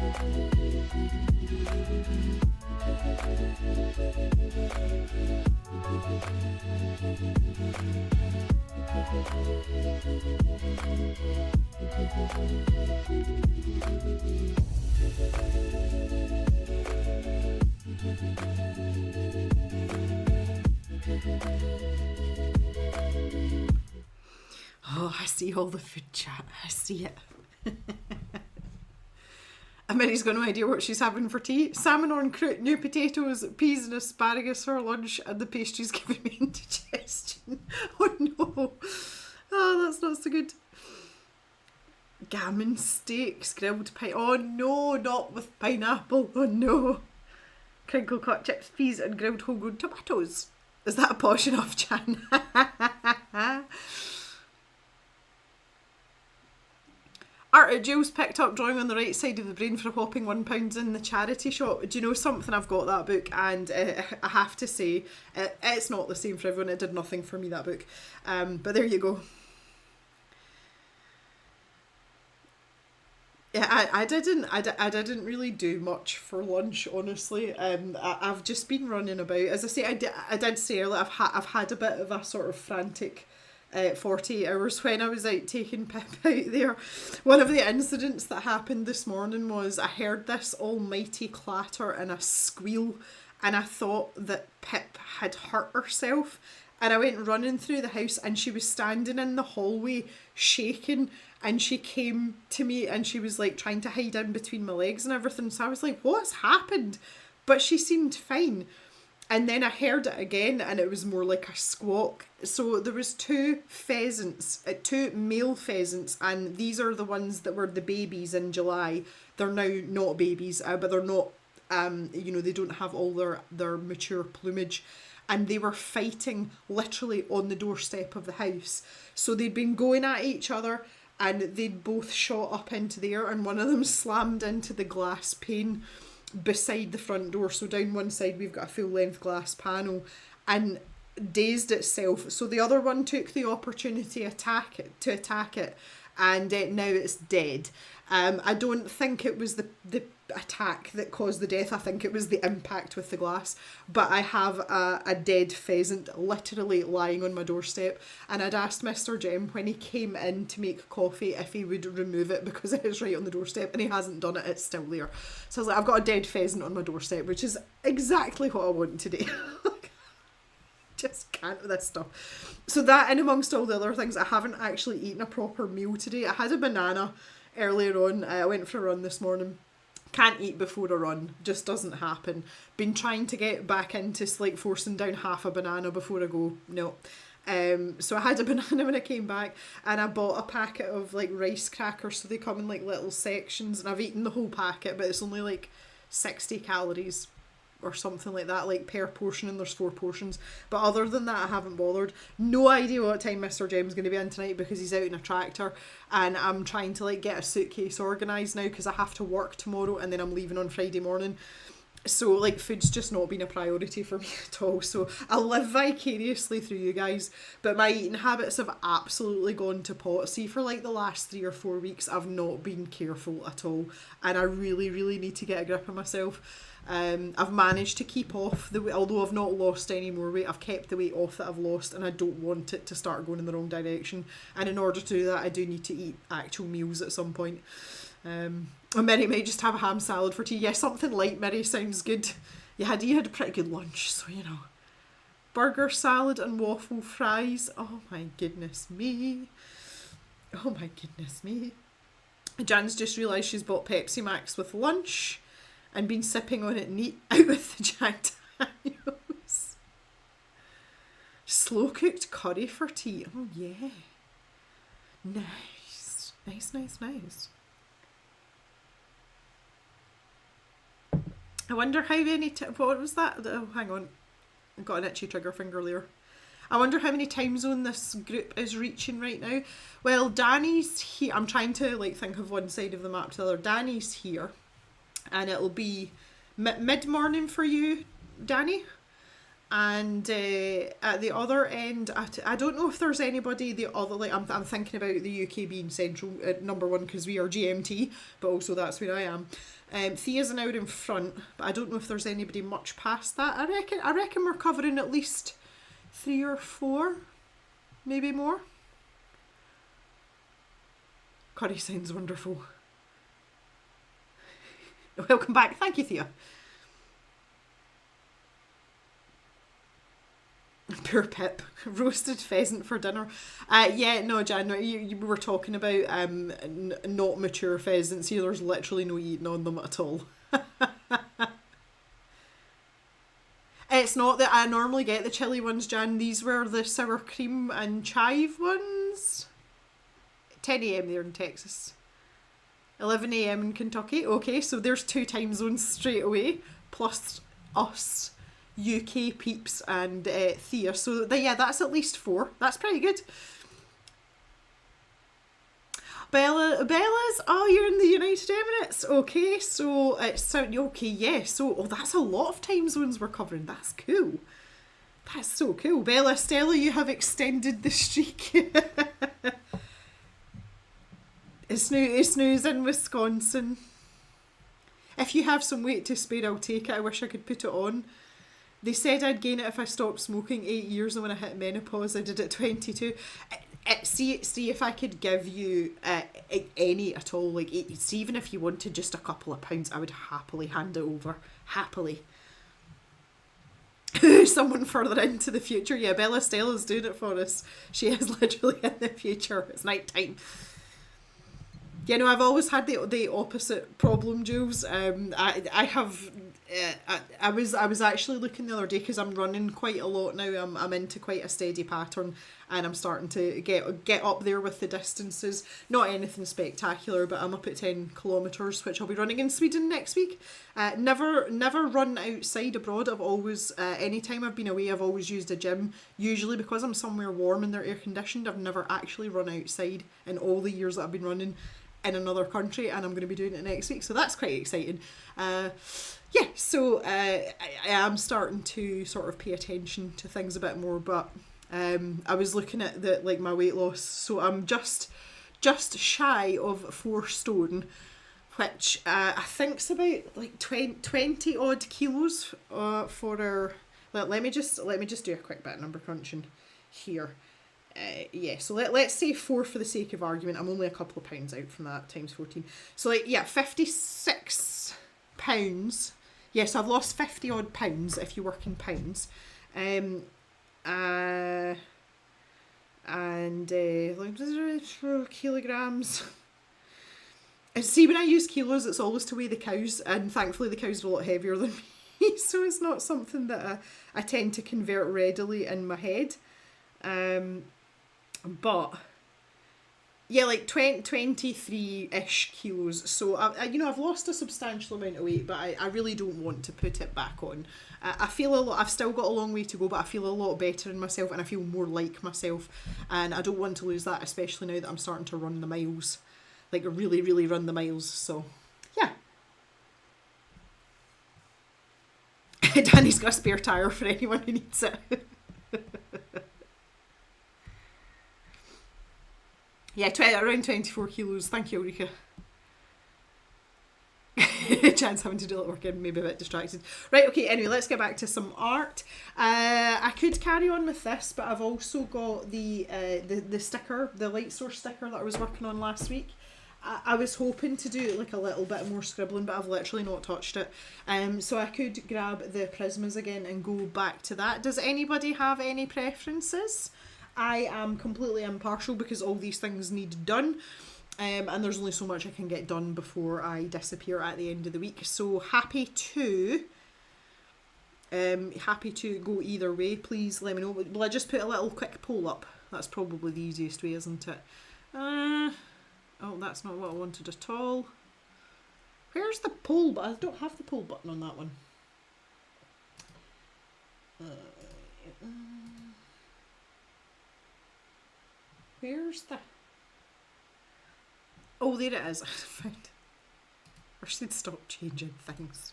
Oh, I see all the food chat. I see it. Minnie's got no idea what she's having for tea. Salmon on croûte, new potatoes, peas and asparagus for lunch, and the pastry's giving me indigestion. Oh no. Oh, that's not so good. Gammon steaks, grilled pie. Oh no, not with pineapple. Oh no. Crinkle cut chips, peas, and grilled whole grain tomatoes. Is that a posh enough, Jan? Art at Jules picked up Drawing on the Right Side of the Brain for a whopping £1 in the charity shop. Do you know something? I've got that book, and I have to say, it's not the same for everyone. It did nothing for me, that book. But there you go. Yeah, I didn't really do much for lunch, honestly. I've just been running about. As I say, I did say earlier, I've had a bit of a sort of frantic 48 hours when I was out taking Pip out there. One of the incidents that happened this morning was I heard this almighty clatter and a squeal, and I thought that Pip had hurt herself, and I went running through the house, and she was standing in the hallway shaking, and she came to me and she was like trying to hide in between my legs and everything. So I was like, what's happened? But she seemed fine. And then I heard it again, and it was more like a squawk. So there was two male pheasants, and these are the ones that were the babies in July. They're now not babies, but they're not, they don't have all their mature plumage. And they were fighting literally on the doorstep of the house. So they'd been going at each other, and they'd both shot up into the air, and one of them slammed into the glass pane beside the front door. So down one side we've got a full length glass panel, and dazed itself. So the other one took the opportunity to attack it, and now it's dead. I don't think it was the attack that caused the death. I think it was the impact with the glass. But I have a dead pheasant literally lying on my doorstep, and I'd asked Mr. Jem when he came in to make coffee if he would remove it because it is right on the doorstep, and he hasn't done it. It's still there. So I was like, I've got a dead pheasant on my doorstep, which is exactly what I want today. Just can't with this stuff. So that, and amongst all the other things, I haven't actually eaten a proper meal today. I had a banana earlier on. I went for a run this morning. Can't eat before a run, just doesn't happen. Been trying to get back into like forcing down half a banana before I go. No. So I had a banana when I came back, and I bought a packet of like rice crackers, so they come in like little sections, and I've eaten the whole packet, but it's only like 60 calories or something like that, like per portion, and there's 4 portions. But other than that, I haven't bothered. No idea what time Mr. Jem's going to be in tonight because he's out in a tractor, and I'm trying to like get a suitcase organised now because I have to work tomorrow, and then I'm leaving on Friday morning. So like food's just not been a priority for me at all. So I live vicariously through you guys, but my eating habits have absolutely gone to pot. See, for like the last 3 or 4 weeks I've not been careful at all, and I really need to get a grip of myself. I've managed to keep off the weight, although I've not lost any more weight. I've kept the weight off that I've lost, and I don't want it to start going in the wrong direction. And in order to do that, I do need to eat actual meals at some point. And Mary might just have a ham salad for tea. Yeah, something light, Mary, sounds good. You had a pretty good lunch, so you know. Burger, salad and waffle fries. Oh my goodness me. Oh my goodness me. Jan's just realised she's bought Pepsi Max with lunch and been sipping on it neat out with the Jack Daniels. Slow cooked curry for tea. Oh yeah. Nice. Nice. I wonder how many what was that? Oh, hang on. I got an itchy trigger finger there. I wonder how many time zone this group is reaching right now. Well, Danny's here. I'm trying to like think of one side of the map to the other. Danny's here, and it'll be mid-morning for you, Danny. And at the other end, I don't know if there's anybody the other, like I'm thinking about the UK being central at number one because we are GMT, but also that's where I am. Thea's an hour in front, but I don't know if there's anybody much past that. I reckon we're covering at least 3 or 4, maybe more. Curry sounds wonderful. Welcome back. Thank you, Thea. Poor Pip. Roasted pheasant for dinner. Yeah, no, Jan, you were talking about not mature pheasants here. There's literally no eating on them at all. It's not that I normally get the chilli ones, Jan. These were the sour cream and chive ones. 10 a.m. there in Texas. 11 a.m. in Kentucky. Okay, so there's 2 time zones straight away, plus us. UK peeps and Thea. So yeah, that's at least 4. That's pretty good. Bella's, oh, you're in the United Emirates. Okay, so it's okay, yeah. So that's a lot of time zones we're covering. That's cool. That's so cool. Bella, Stella, you have extended the streak. It's news in Wisconsin. If you have some weight to spare, I'll take it. I wish I could put it on. They said I'd gain it if I stopped smoking 8 years, and when I hit menopause I did it 22. See if I could give you any at all, like see, even if you wanted just a couple of pounds, I would happily hand it over. Happily. Someone further into the future. Yeah, Bella Stella's doing it for us. She is literally in the future. It's night time. Yeah, no, I've always had the opposite problem, Jules. I was actually looking the other day because I'm running quite a lot now. I'm into quite a steady pattern, and I'm starting to get up there with the distances. Not anything spectacular, but I'm up at 10 kilometres, which I'll be running in Sweden next week. Never run outside abroad. I've always, anytime I've been away, I've always used a gym. Usually because I'm somewhere warm and they're air conditioned, I've never actually run outside in all the years that I've been running in another country, and I'm going to be doing it next week, so that's quite exciting. Yeah, so I am starting to sort of pay attention to things a bit more, but I was looking at my weight loss, so I'm just shy of 4 stone, which I think's about like 20 odd kilos for our. Let me just do a quick bit of number crunching here. Yeah, so let's say 4 for the sake of argument. I'm only a couple of pounds out from that, times 14. So 56 pounds. Yes, I've lost 50 odd pounds if you work in pounds. And kilograms. And see, when I use kilos, it's always to weigh the cows, and thankfully the cows are a lot heavier than me, so it's not something that I tend to convert readily in my head. But yeah, like 23-ish kilos. So I've lost a substantial amount of weight, but I really don't want to put it back on. I feel I've still got a long way to go, but I feel a lot better in myself, and I feel more like myself, and I don't want to lose that, especially now that I'm starting to run the miles, like really, really run the miles. So yeah. Danny's got a spare tire for anyone who needs it. Yeah, around 24 kilos. Thank you, Ulrika. Chance having to do a little work in, maybe a bit distracted. Right, okay, anyway, let's get back to some art. I could carry on with this, but I've also got the sticker, the light source sticker that I was working on last week. I was hoping to do like a little bit more scribbling, but I've literally not touched it. So I could grab the Prismas again and go back to that. Does anybody have any preferences? I am completely impartial because all these things need done, and there's only so much I can get done before I disappear at the end of the week. So happy to go either way. Please let me know. Will I just put a little quick poll up? That's probably the easiest way, isn't it? Oh, that's not what I wanted at all. Where's the poll? But I don't have the poll button on that one. Where's the... Oh, there it is. I found it. I should stop changing things.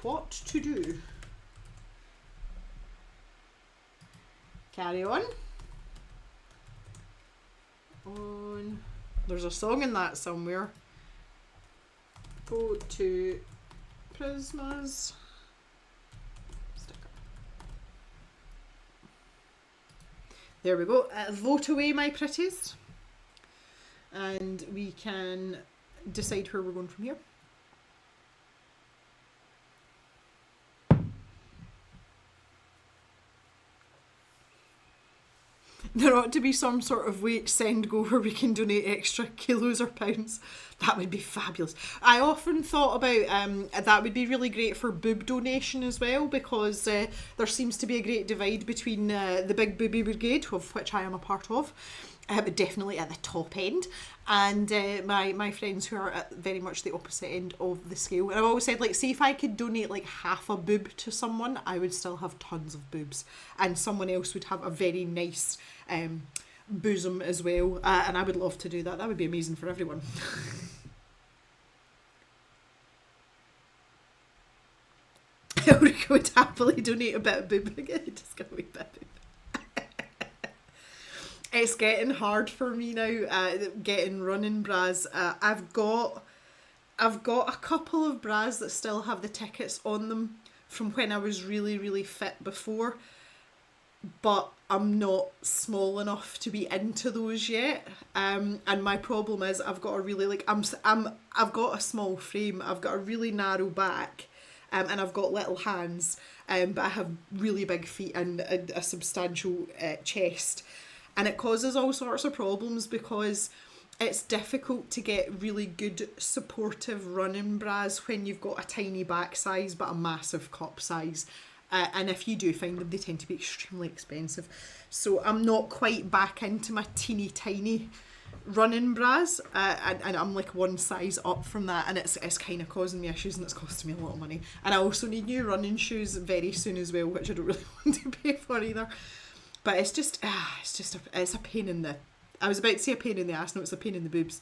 what to do. Carry on. There's a song in that somewhere. Go to Prisma's sticker. There we go. Vote away, my pretties. And we can decide where we're going from here. There ought to be some sort of wait, send, go where we can donate extra kilos or pounds. That would be fabulous. I often thought about that would be really great for boob donation as well, because there seems to be a great divide between the big booby brigade, of which I am a part of, but definitely at the top end, and my friends who are at very much the opposite end of the scale. And I've always said, like, see, if I could donate like half a boob to someone, I would still have tons of boobs, and someone else would have a very nice bosom as well, and I would love to do that. That would be amazing for everyone. Ulrika would happily donate a bit of boob again. Just got a wee bit of boob. It's getting hard for me now, getting running bras. I've got a couple of bras that still have the tickets on them from when I was really, really fit before, but I'm not small enough to be into those yet. And my problem is I've got a really I've got a small frame. I've got a really narrow back, and I've got little hands, but I have really big feet and a substantial chest. And it causes all sorts of problems because it's difficult to get really good supportive running bras when you've got a tiny back size but a massive cup size. And if you do find them, they tend to be extremely expensive. So I'm not quite back into my teeny tiny running bras, and I'm like one size up from that, and it's kind of causing me issues, and it's costing me a lot of money. And I also need new running shoes very soon as well, which I don't really want to pay for either. But it's a pain in the... I was about to say a pain in the ass, no, it's a pain in the boobs.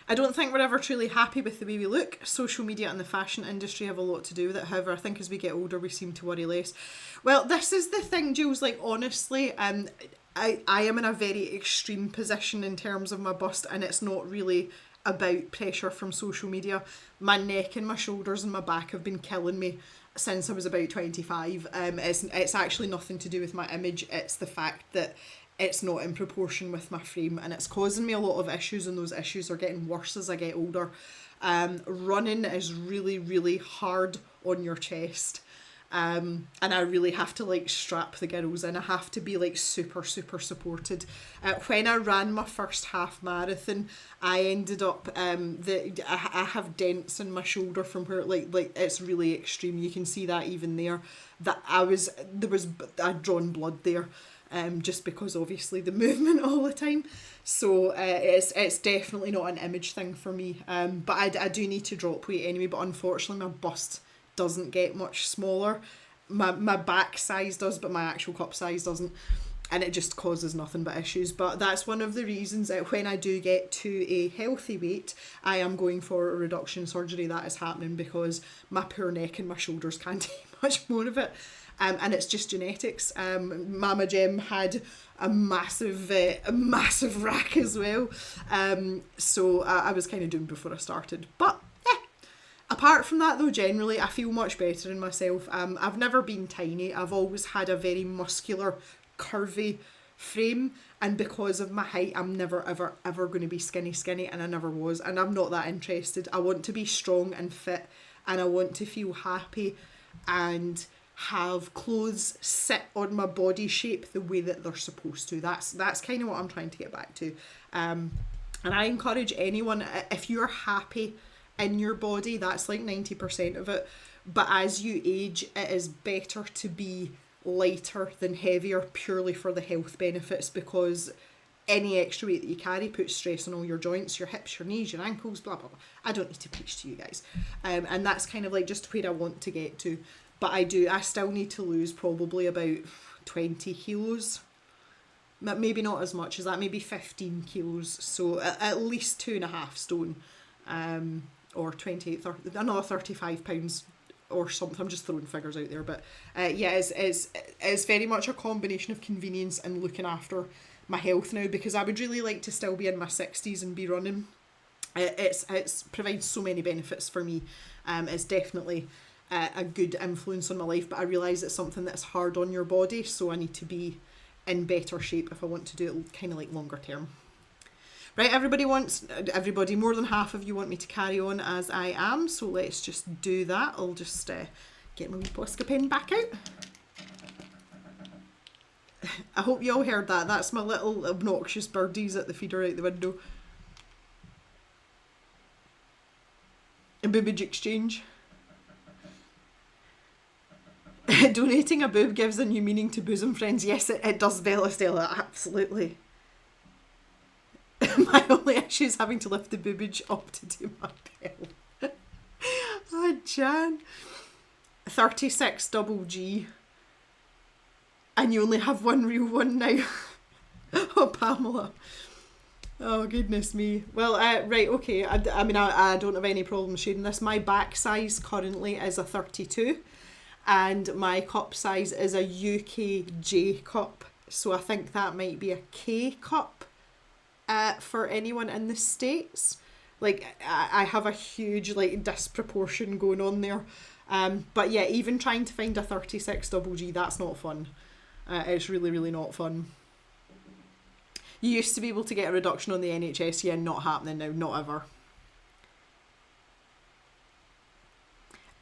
I don't think we're ever truly happy with the way we look. Social media and the fashion industry have a lot to do with it. However, I think as we get older, we seem to worry less. Well, this is the thing, Jules, like, honestly, I am in a very extreme position in terms of my bust, and it's not really about pressure from social media. My neck and my shoulders and my back have been killing me since I was about 25. It's actually nothing to do with my image. It's the fact that it's not in proportion with my frame, and it's causing me a lot of issues, and those issues are getting worse as I get older. Running is really, really hard on your chest. And I really have to like strap the girls in. I have to be like super, super supported. When I ran my first half marathon, I ended up I have dents in my shoulder from where like it's really extreme. You can see that even there. That I'd drawn blood there. Just because obviously the movement all the time. So it's definitely not an image thing for me. But I do need to drop weight anyway, but unfortunately my bust doesn't get much smaller. My back size does, but my actual cup size doesn't, and it just causes nothing but issues. But that's one of the reasons that when I do get to a healthy weight, I am going for a reduction surgery. That is happening because my poor neck and my shoulders can't take much more of it. And it's just genetics. Mama Jem had a massive rack as well. So I was kind of doomed before I started. But apart from that though, generally I feel much better in myself. I've never been tiny. I've always had a very muscular, curvy frame. And because of my height, I'm never, ever going to be skinny. And I never was. And I'm not that interested. I want to be strong and fit. And I want to feel happy and have clothes sit on my body shape the way that they're supposed to. That's kind of what I'm trying to get back to. And I encourage anyone, if you're happy in your body, that's like 90% of it. But as you age, it is better to be lighter than heavier purely for the health benefits, because any extra weight that you carry puts stress on all your joints, your hips, your knees, your ankles, blah, blah, blah. I don't need to preach to you guys. And that's kind of like just where I want to get to. But I still need to lose probably about 20 kilos. Maybe not as much as that, maybe 15 kilos. So at least 2.5 stone. or 28, 30, another £35 or something. I'm just throwing figures out there, but yeah, it's very much a combination of convenience and looking after my health now, because I would really like to still be in my 60s and be running. It's provides so many benefits for me. It's definitely a good influence on my life, but I realise it's something that's hard on your body, so I need to be in better shape if I want to do it kind of like longer term. Right, everybody, more than half of you want me to carry on as I am, so let's just do that. I'll just get my wee Posca pen back out. I hope you all heard that. That's my little obnoxious birdies at the feeder out the window. A boobage exchange. Donating a boob gives a new meaning to bosom friends. Yes, it does, Bella Stella, absolutely. My only issue is having to lift the boobage up to do my bell. Ah, Jan. 36 double G. And you only have one real one now. Oh, Pamela. Oh, goodness me. Well, right, okay. I mean, I don't have any problem sharing this. My back size currently is a 32. And my cup size is a UKJ cup. So I think that might be a K cup for anyone in the States. Like, I have a huge, like, disproportion going on there. But yeah, even trying to find a 36 double G, that's not fun. It's really, really not fun. You used to be able to get a reduction on the NHS, yeah, not happening now, not ever.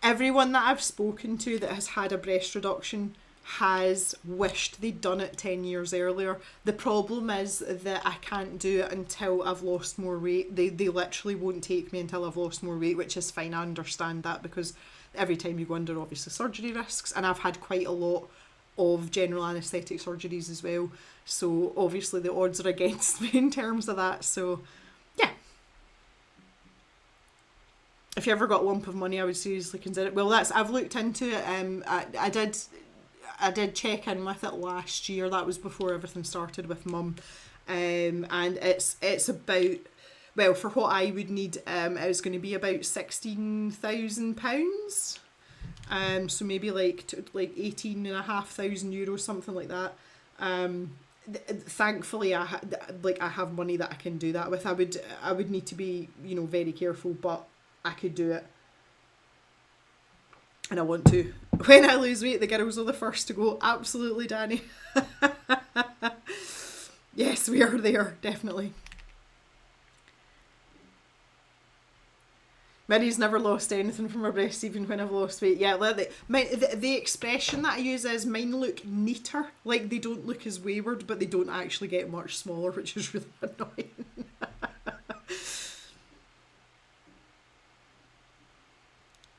Everyone that I've spoken to that has had a breast reduction has wished they'd done it 10 years earlier. The problem is that I can't do it until I've lost more weight. They literally won't take me until I've lost more weight, which is fine. I understand that, because every time you go under, obviously, surgery risks, and I've had quite a lot of general anaesthetic surgeries as well, so obviously the odds are against me in terms of that. So yeah, if you ever got a lump of money, I would seriously consider it. Well, I've looked into it. I did check in with it last year. That was before everything started with Mum, and it's about, well, for what I would need, it was going to be about £16,000. So maybe like 18,500 euros, something like that. Thankfully, I have money that I can do that with. I would need to be, very careful, but I could do it, and I want to. When I lose weight, the girls are the first to go. Absolutely, Danny. Yes, we are there, definitely. Mary's never lost anything from her breasts, even when I've lost weight. Yeah, the expression that I use is, mine look neater. Like, they don't look as wayward, but they don't actually get much smaller, which is really annoying.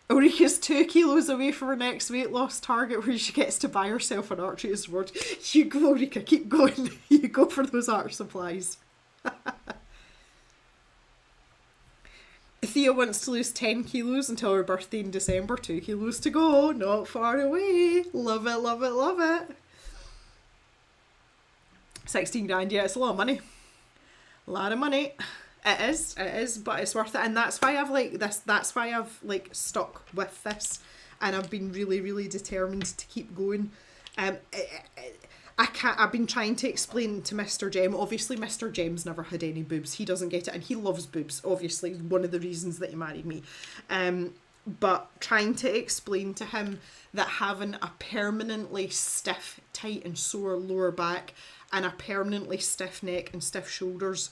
Ulrika's 2 kilos away from her next weight loss target, where she gets to buy herself an Archie's word. You go, Ulrika, keep going. You go for those art supplies. Thea wants to lose 10 kilos until her birthday in December. 2 kilos to go, not far away. Love it, love it, love it. 16 grand, yeah, it's a lot of money. A lot of money. It is, but it's worth it. And that's why I've stuck with this, and I've been really, really determined to keep going. I've been trying to explain to Mr. Jem. Obviously, Mr. Jem's never had any boobs. He doesn't get it, and he loves boobs. Obviously, one of the reasons that he married me. But trying to explain to him that having a permanently stiff, tight and sore lower back, and a permanently stiff neck and stiff shoulders,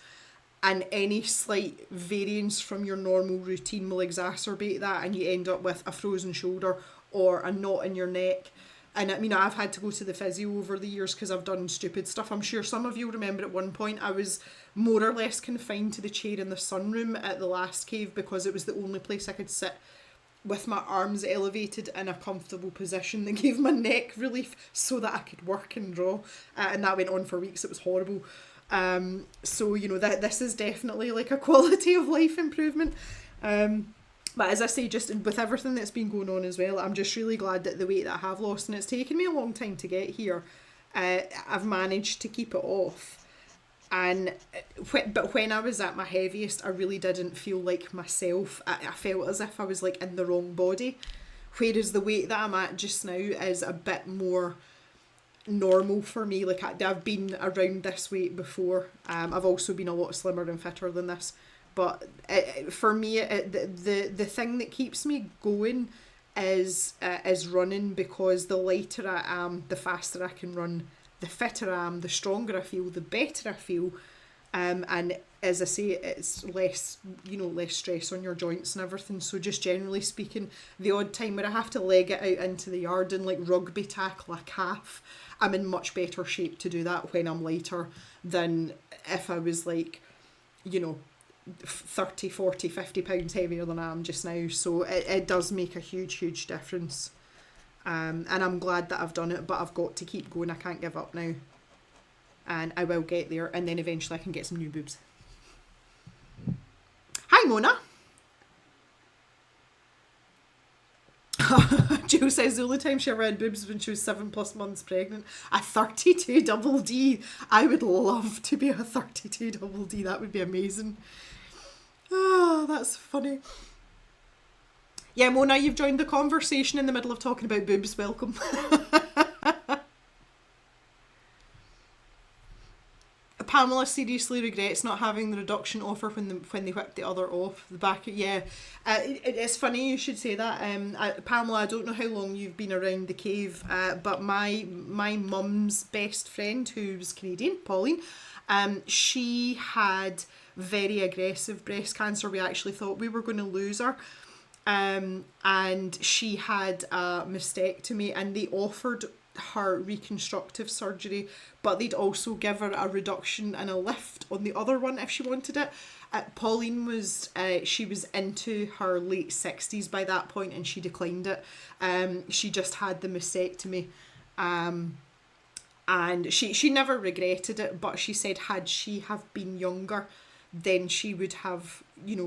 and any slight variance from your normal routine will exacerbate that, and you end up with a frozen shoulder or a knot in your neck. And I mean, I've had to go to the physio over the years because I've done stupid stuff. I'm sure some of you remember at one point I was more or less confined to the chair in the sunroom at the last cave, because it was the only place I could sit with my arms elevated in a comfortable position that gave my neck relief so that I could work and draw. And that went on for weeks. It was horrible. So, this is definitely like a quality of life improvement. But as I say, just with everything that's been going on as well, I'm just really glad that the weight that I have lost, and it's taken me a long time to get here, I've managed to keep it off. And but when I was at my heaviest, I really didn't feel like myself. I felt as if I was like in the wrong body. Whereas the weight that I'm at just now is a bit more normal for me. Like I've been around this weight before. I've also been a lot slimmer and fitter than this. But for me, the thing that keeps me going is running, because the lighter I am, the faster I can run, the fitter I am, the stronger I feel, the better I feel. And as I say, it's less, less stress on your joints and everything. So just generally speaking, the odd time where I have to leg it out into the yard and like rugby tackle a calf, I'm in much better shape to do that when I'm lighter than if I was like, 30, 40, 50 pounds heavier than I am just now. So it does make a huge difference. And I'm glad that I've done it, but I've got to keep going. I can't give up now. And I will get there, and then eventually I can get some new boobs. Hi, Mona. Jill says the only time she ever had boobs was when she was 7+ months pregnant. A 32 double D. I would love to be a 32 double D. That would be amazing. Oh, that's funny. Yeah, Mona, you've joined the conversation in the middle of talking about boobs. Welcome. Pamela seriously regrets not having the reduction offer when they whipped the other off the back. Yeah, it's funny you should say that. Pamela, I don't know how long you've been around the cave, but my mum's best friend, who's Canadian, Pauline, she had very aggressive breast cancer. We actually thought we were going to lose her. And she had a mastectomy, and they offered her reconstructive surgery, but they'd also give her a reduction and a lift on the other one if she wanted it. Pauline was she was into her late 60s by that point, and she declined it. She just had the mastectomy, and she never regretted it, but she said had she have been younger, then she would have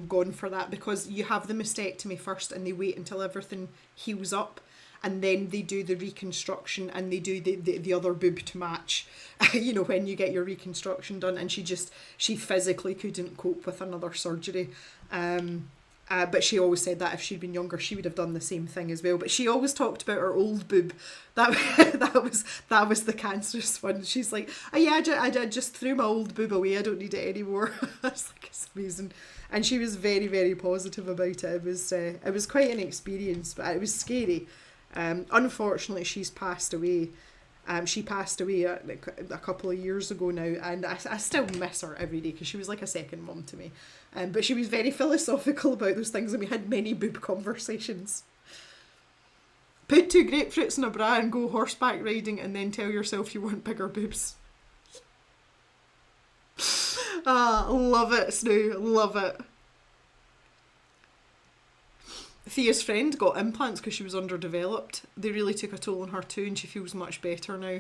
gone for that, because you have the mastectomy first and they wait until everything heals up, and then they do the reconstruction and they do the other boob to match, when you get your reconstruction done. And she physically couldn't cope with another surgery. But she always said that if she'd been younger, she would have done the same thing as well. But she always talked about her old boob. That was the cancerous one. She's like, oh yeah, I just threw my old boob away. I don't need it anymore. It's amazing. And she was very, very positive about it. It was quite an experience, but it was scary. Unfortunately, she's passed away. She passed away a couple of years ago now, and I still miss her every day, because she was like a second mum to me. But she was very philosophical about those things, and we had many boob conversations. Put 2 grapefruits in a bra and go horseback riding, and then tell yourself you want bigger boobs. Love it, Snoo, love it. Thea's friend got implants because she was underdeveloped. They really took a toll on her too, and she feels much better now.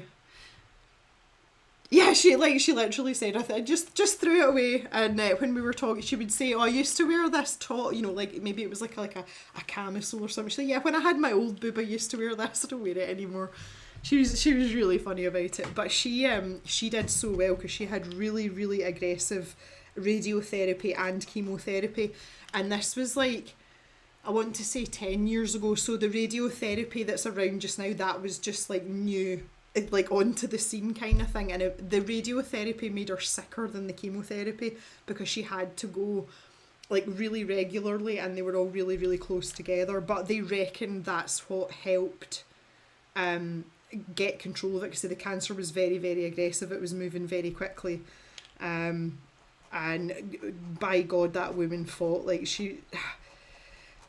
Yeah, she literally said, I just threw it away. And when we were talking, she would say, oh, I used to wear this top, like maybe it was like a camisole or something. She said, yeah, when I had my old boob, I used to wear this. I don't wear it anymore. She was really funny about it. But she did so well, because she had really, really aggressive radiotherapy and chemotherapy. And this was like, I want to say 10 years ago. So the radiotherapy that's around just now, that was just like new, like onto the scene kind of thing. And the radiotherapy made her sicker than the chemotherapy, because she had to go like really regularly, and they were all really, really close together. But they reckon that's what helped get control of it, because the cancer was very, very aggressive. It was moving very quickly. And by God, that woman fought. Like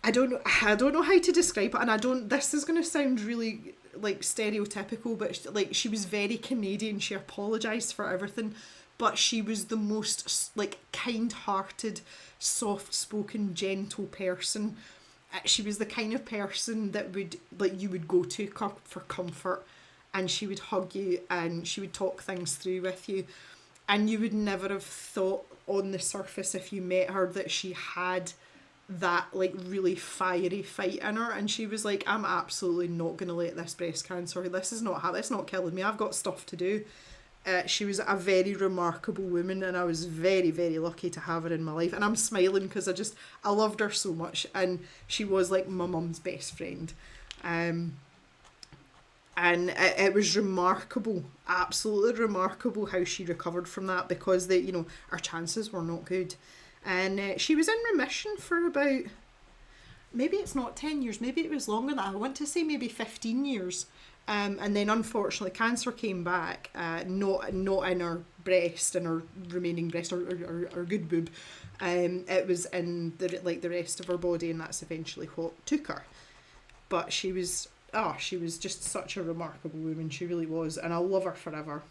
I don't know how to describe it, and this is going to sound really like stereotypical, but she was very Canadian. She apologised for everything, but she was the most like kind-hearted, soft-spoken, gentle person. She was the kind of person that you would go to for comfort, and she would hug you and she would talk things through with you, and you would never have thought on the surface, if you met her, that she had that like really fiery fight in her. And she was like, I'm absolutely not going to let this breast cancer, it's not killing me, I've got stuff to do. She was a very remarkable woman, and I was very, very lucky to have her in my life. And I'm smiling because I loved her so much, and she was like my mum's best friend. And it was remarkable, absolutely remarkable how she recovered from that, because her chances were not good. And she was in remission for about, maybe it's not 10 years, maybe it was longer than that. I want to say maybe 15 years. And then unfortunately cancer came back, not in her breast, in her remaining breast, or good boob. It was in the rest of her body, and that's eventually what took her. But she was just such a remarkable woman. She really was, and I'll love her forever.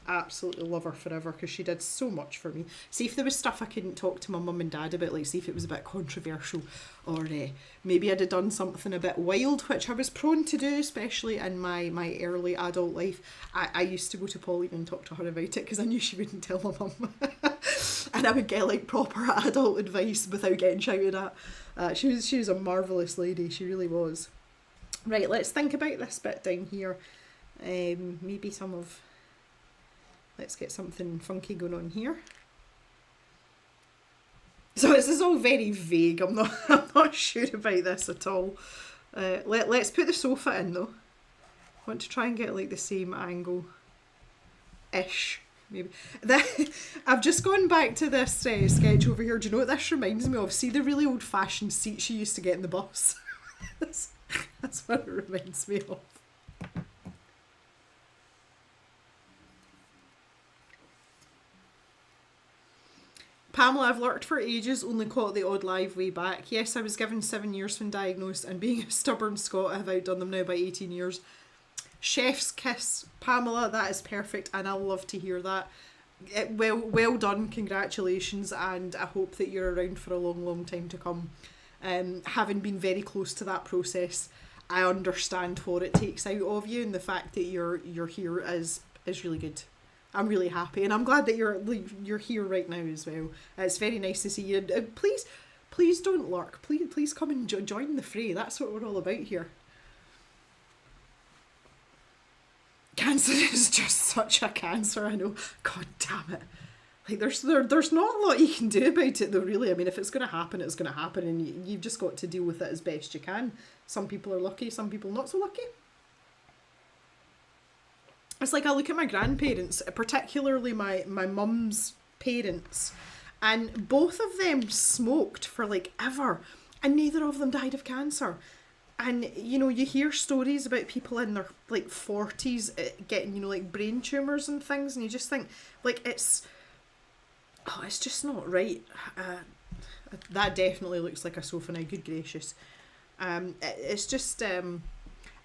Absolutely love her forever, because she did so much for me. See, if there was stuff I couldn't talk to my mum and dad about, like see if it was a bit controversial, or maybe I'd have done something a bit wild, which I was prone to do, especially in my early adult life. I used to go to Pauline and talk to her about it, because I knew she wouldn't tell my mum. And I would get like proper adult advice without getting shouted at. She was a marvellous lady, she really was. Right, let's think about this bit down here. Maybe let's get something funky going on here. So this is all very vague. I'm not sure about this at all. Let's put the sofa in though. I want to try and get like the same angle ish. Maybe. I've just gone back to this sketch over here. Do you know what this reminds me of? See the really old fashioned seats you used to get in the bus? That's what it reminds me of. Pamela, I've lurked for ages, only caught the odd live way back. Yes, I was given 7 years when diagnosed, and being a stubborn Scot, I have outdone them now by 18 years. Chef's kiss, Pamela, that is perfect, and I'll love to hear that. Well done, congratulations, and I hope that you're around for a long, long time to come. Having been very close to that process, I understand what it takes out of you, and the fact that you're here is really good. I'm really happy, and I'm glad that you're here right now as well. It's very nice to see you. Please don't lurk. Please come and join the fray. That's what we're all about here. Cancer is just such a cancer, I know. God damn it. Like there's not a lot you can do about it though, really. I mean, if it's going to happen, it's going to happen, and you've just got to deal with it as best you can. Some people are lucky, some people not so lucky. It's like I look at my grandparents, particularly my mum's parents, and both of them smoked for like ever, and neither of them died of cancer. And you hear stories about people in their like 40s getting like brain tumours and things, and you just think like it's just not right. That definitely looks like a sofa now, good gracious. It's just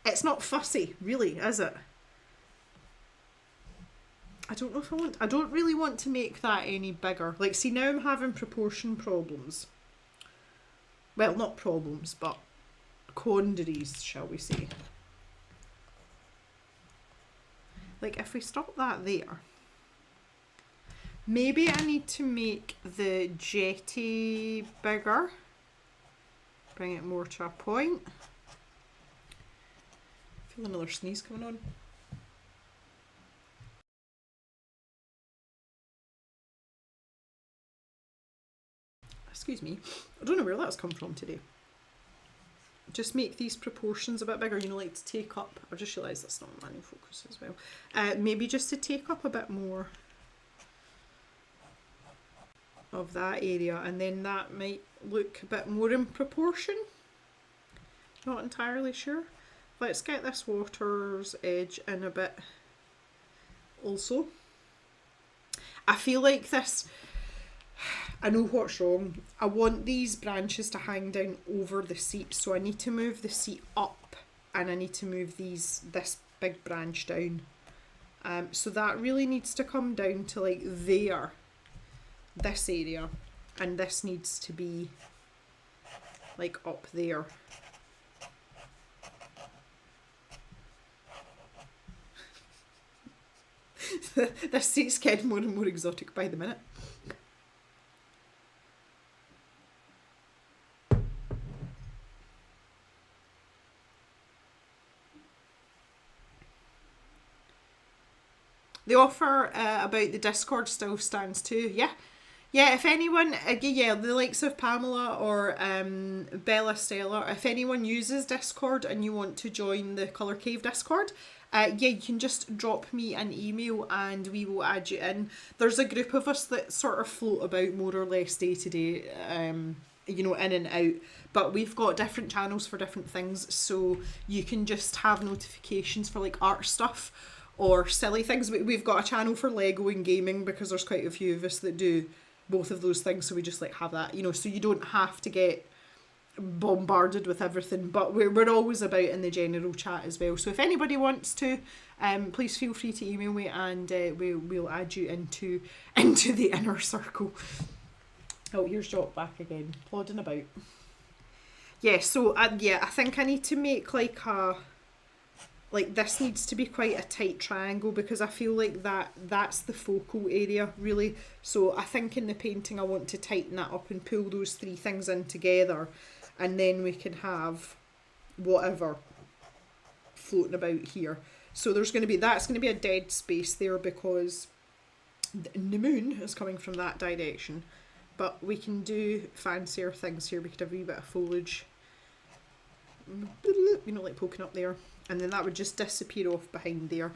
it's not fussy, really, is it? I don't know if I don't really want to make that any bigger. Like, see, now I'm having proportion problems. Well, not problems, but quandaries, shall we say. Like, if we stop that there, maybe I need to make the jetty bigger. Bring it more to a point. I feel another sneeze coming on. Excuse me, I don't know where that's come from today. Just make these proportions a bit bigger, like to take up, I've just realised that's not manual focus as well. Maybe just to take up a bit more of that area, and then that might look a bit more in proportion. Not entirely sure. Let's get this water's edge in a bit also. I feel like this, I know what's wrong. I want these branches to hang down over the seat, so I need to move the seat up, and I need to move this big branch down. So that really needs to come down to like there, this area, and this needs to be like up there. This seat's getting more and more exotic by the minute. The offer about the Discord still stands too. Yeah. Yeah, if anyone, yeah, the likes of Pamela or Bella Stella, if anyone uses Discord and you want to join the Colour Cave Discord, yeah, you can just drop me an email and we will add you in. There's a group of us that sort of float about more or less day to day, you know, in and out. But we've got different channels for different things, so you can just have notifications for like art stuff or silly things. We've got a channel for Lego and gaming because there's quite a few of us that do both of those things, so we just like have that, you know, so you don't have to get bombarded with everything, but we're always about in the general chat as well. So if anybody wants to, please feel free to email me and we'll add you into the inner circle. Oh, here's Jock back again, plodding about. Yeah, so yeah, I think I need to make like this needs to be quite a tight triangle because I feel like that's the focal area really. So I think in the painting I want to tighten that up and pull those three things in together, and then we can have whatever floating about here. So that's going to be a dead space there because the moon is coming from that direction. But we can do fancier things here. We could have a wee bit of foliage, you know, like poking up there. And then that would just disappear off behind there.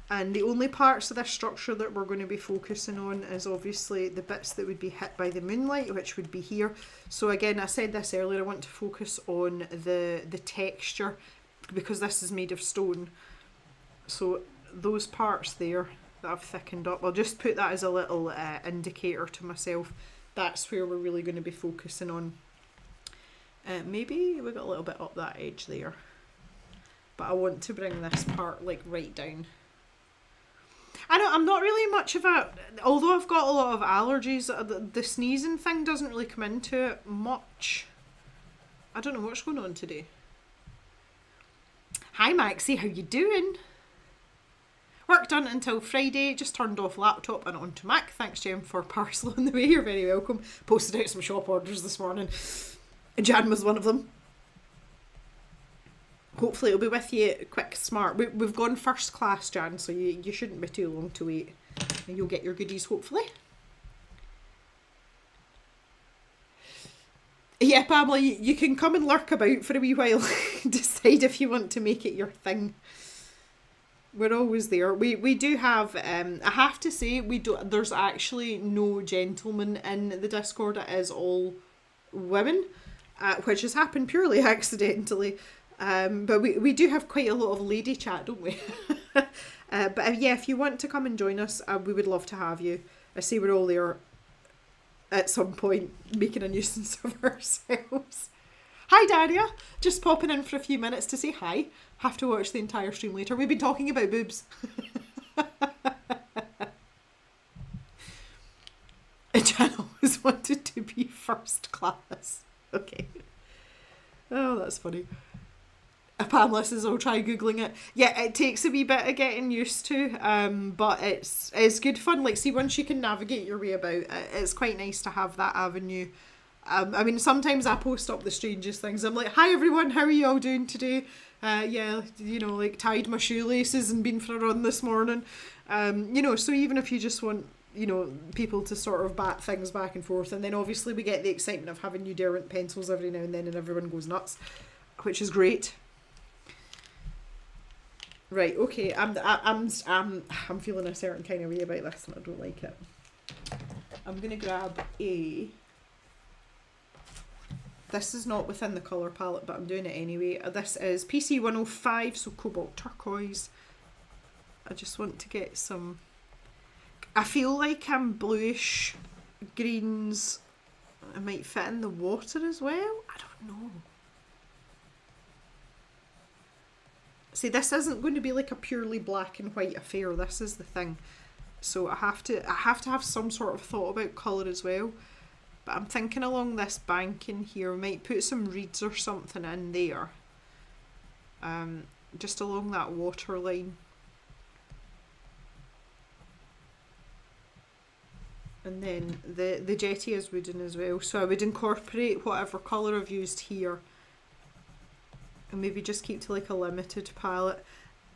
And the only parts of this structure that we're going to be focusing on is obviously the bits that would be hit by the moonlight, which would be here. So again, I said this earlier, I want to focus on the texture because this is made of stone. So those parts there that I've thickened up, I'll just put that as a little indicator to myself. That's where we're really going to be focusing on. Maybe we got a little bit up that edge there. But I want to bring this part like right down. I'm not really much of a, although I've got a lot of allergies, the sneezing thing doesn't really come into it much. I don't know what's going on today. Hi Maxie, how you doing? Work done until Friday, just turned off laptop and onto Mac. Thanks Jem for parcel on the way, you're very welcome. Posted out some shop orders this morning. Jan was one of them. Hopefully it'll be with you quick, smart. We've gone first class, Jan, so you shouldn't be too long to wait. And you'll get your goodies, hopefully. Yeah, Pamela, you can come and lurk about for a wee while. Decide if you want to make it your thing. We're always there. We do have, I have to say, there's actually no gentlemen in the Discord. It is all women, which has happened purely accidentally. But we do have quite a lot of lady chat, don't we? But yeah, if you want to come and join us, we would love to have you. I say we're all there at some point, making a nuisance of ourselves. Hi Daria, just popping in for a few minutes to say hi. Have to watch the entire stream later. We've been talking about boobs. Jan always wanted to be first class. Okay. Oh, that's funny. Pamela says, I'll try Googling it. Yeah, it takes a wee bit of getting used to, but it's good fun. Like, see, once you can navigate your way about, it's quite nice to have that avenue. I mean, sometimes I post up the strangest things. I'm like, hi everyone, how are you all doing today? Yeah, you know, like tied my shoelaces and been for a run this morning. You know, so even if you just want, you know, people to sort of bat things back and forth, and then obviously we get the excitement of having new Derwent pencils every now and then and everyone goes nuts, which is great. Right, okay, I'm feeling a certain kind of way about this and I don't like it. I'm going to grab this is not within the colour palette, but I'm doing it anyway. This is PC 105, so cobalt turquoise. I just want to get some, I feel like bluish greens, I might fit in the water as well, I don't know. See, this isn't going to be like a purely black and white affair, this is the thing. So I have to have some sort of thought about colour as well. But I'm thinking along this banking here, we might put some reeds or something in there. Just along that water line. And then the jetty is wooden as well. So I would incorporate whatever colour I've used here. And maybe just keep to like a limited palette.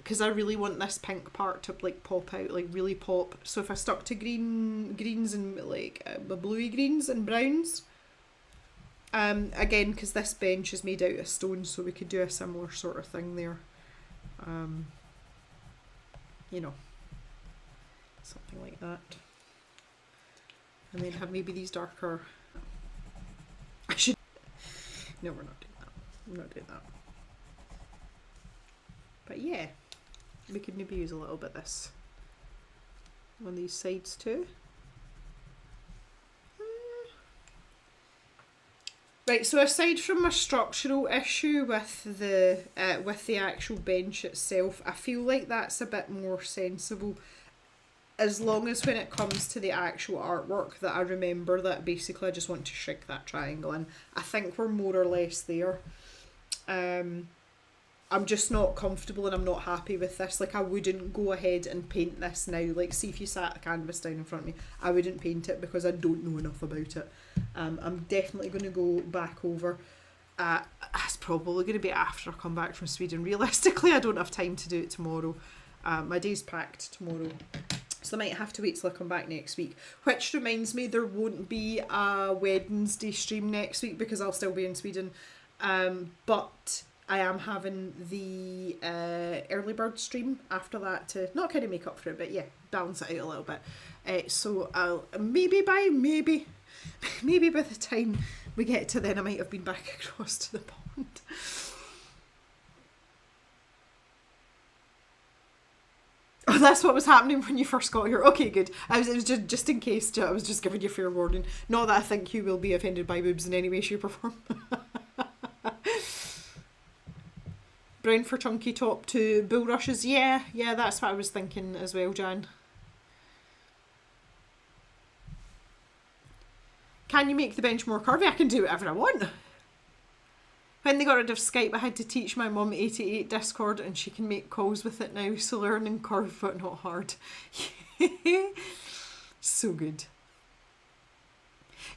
because I really want this pink part to like pop out, like really pop. So if I stuck to greens and like bluey greens and browns, again, because this bench is made out of stone, so we could do a similar sort of thing there. You know, something like that. And then have maybe these darker. I should. No, we're not doing that. I'm not doing that. But yeah, we could maybe use a little bit of this on these sides too. Right, so aside from my structural issue with the actual bench itself, I feel like that's a bit more sensible, as long as when it comes to the actual artwork that I remember that basically I just want to shrink that triangle in. I think we're more or less there. I'm just not comfortable and I'm not happy with this. Like, I wouldn't go ahead and paint this now. Like, see if you sat a canvas down in front of me, I wouldn't paint it because I don't know enough about it. I'm definitely going to go back over. It's probably going to be after I come back from Sweden. Realistically, I don't have time to do it tomorrow. My day's packed tomorrow, so I might have to wait till I come back next week. Which reminds me, there won't be a Wednesday stream next week because I'll still be in Sweden. But I am having the early bird stream after that to not kind of make up for it, but yeah, balance it out a little bit. So I'll maybe by the time we get to then, I might have been back across to the pond. Oh, that's what was happening when you first got here. Okay, good. It was just in case. I was just giving you fair warning. Not that I think you will be offended by boobs in any way, shape or form. Brown for chunky top to bulrushes. Yeah, that's what I was thinking as well, Jan. Can you make the bench more curvy? I can do whatever I want. When they got rid of Skype, I had to teach my mum 88 Discord, and she can make calls with it now, so learning curve but not hard. So good.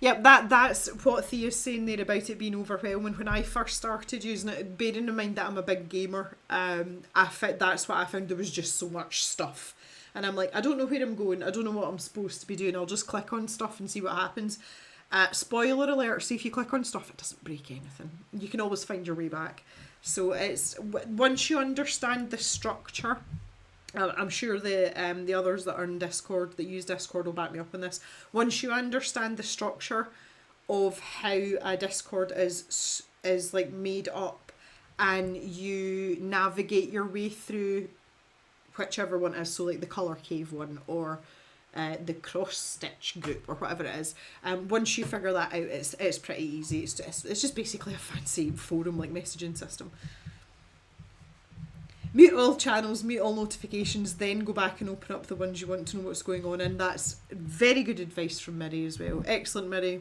Yep, that's what Thea's saying there about it being overwhelming. When I first started using it, bearing in mind that I'm a big gamer, that's what I found. There was just so much stuff. And I'm like, I don't know where I'm going. I don't know what I'm supposed to be doing. I'll just click on stuff and see what happens. Spoiler alert, see if you click on stuff, it doesn't break anything. You can always find your way back. So it's once you understand the structure, I'm sure the others that are in Discord, that use Discord, will back me up on this. Once you understand the structure of how a Discord is like made up, and you navigate your way through whichever one is, so like the Colour Cave one or the cross stitch group or whatever it is, once you figure that out, it's pretty easy. It's just basically a fancy forum like messaging system. Mute all channels, mute all notifications, then go back and open up the ones you want to know what's going on in. That's very good advice from Miri as well. Excellent, Miri.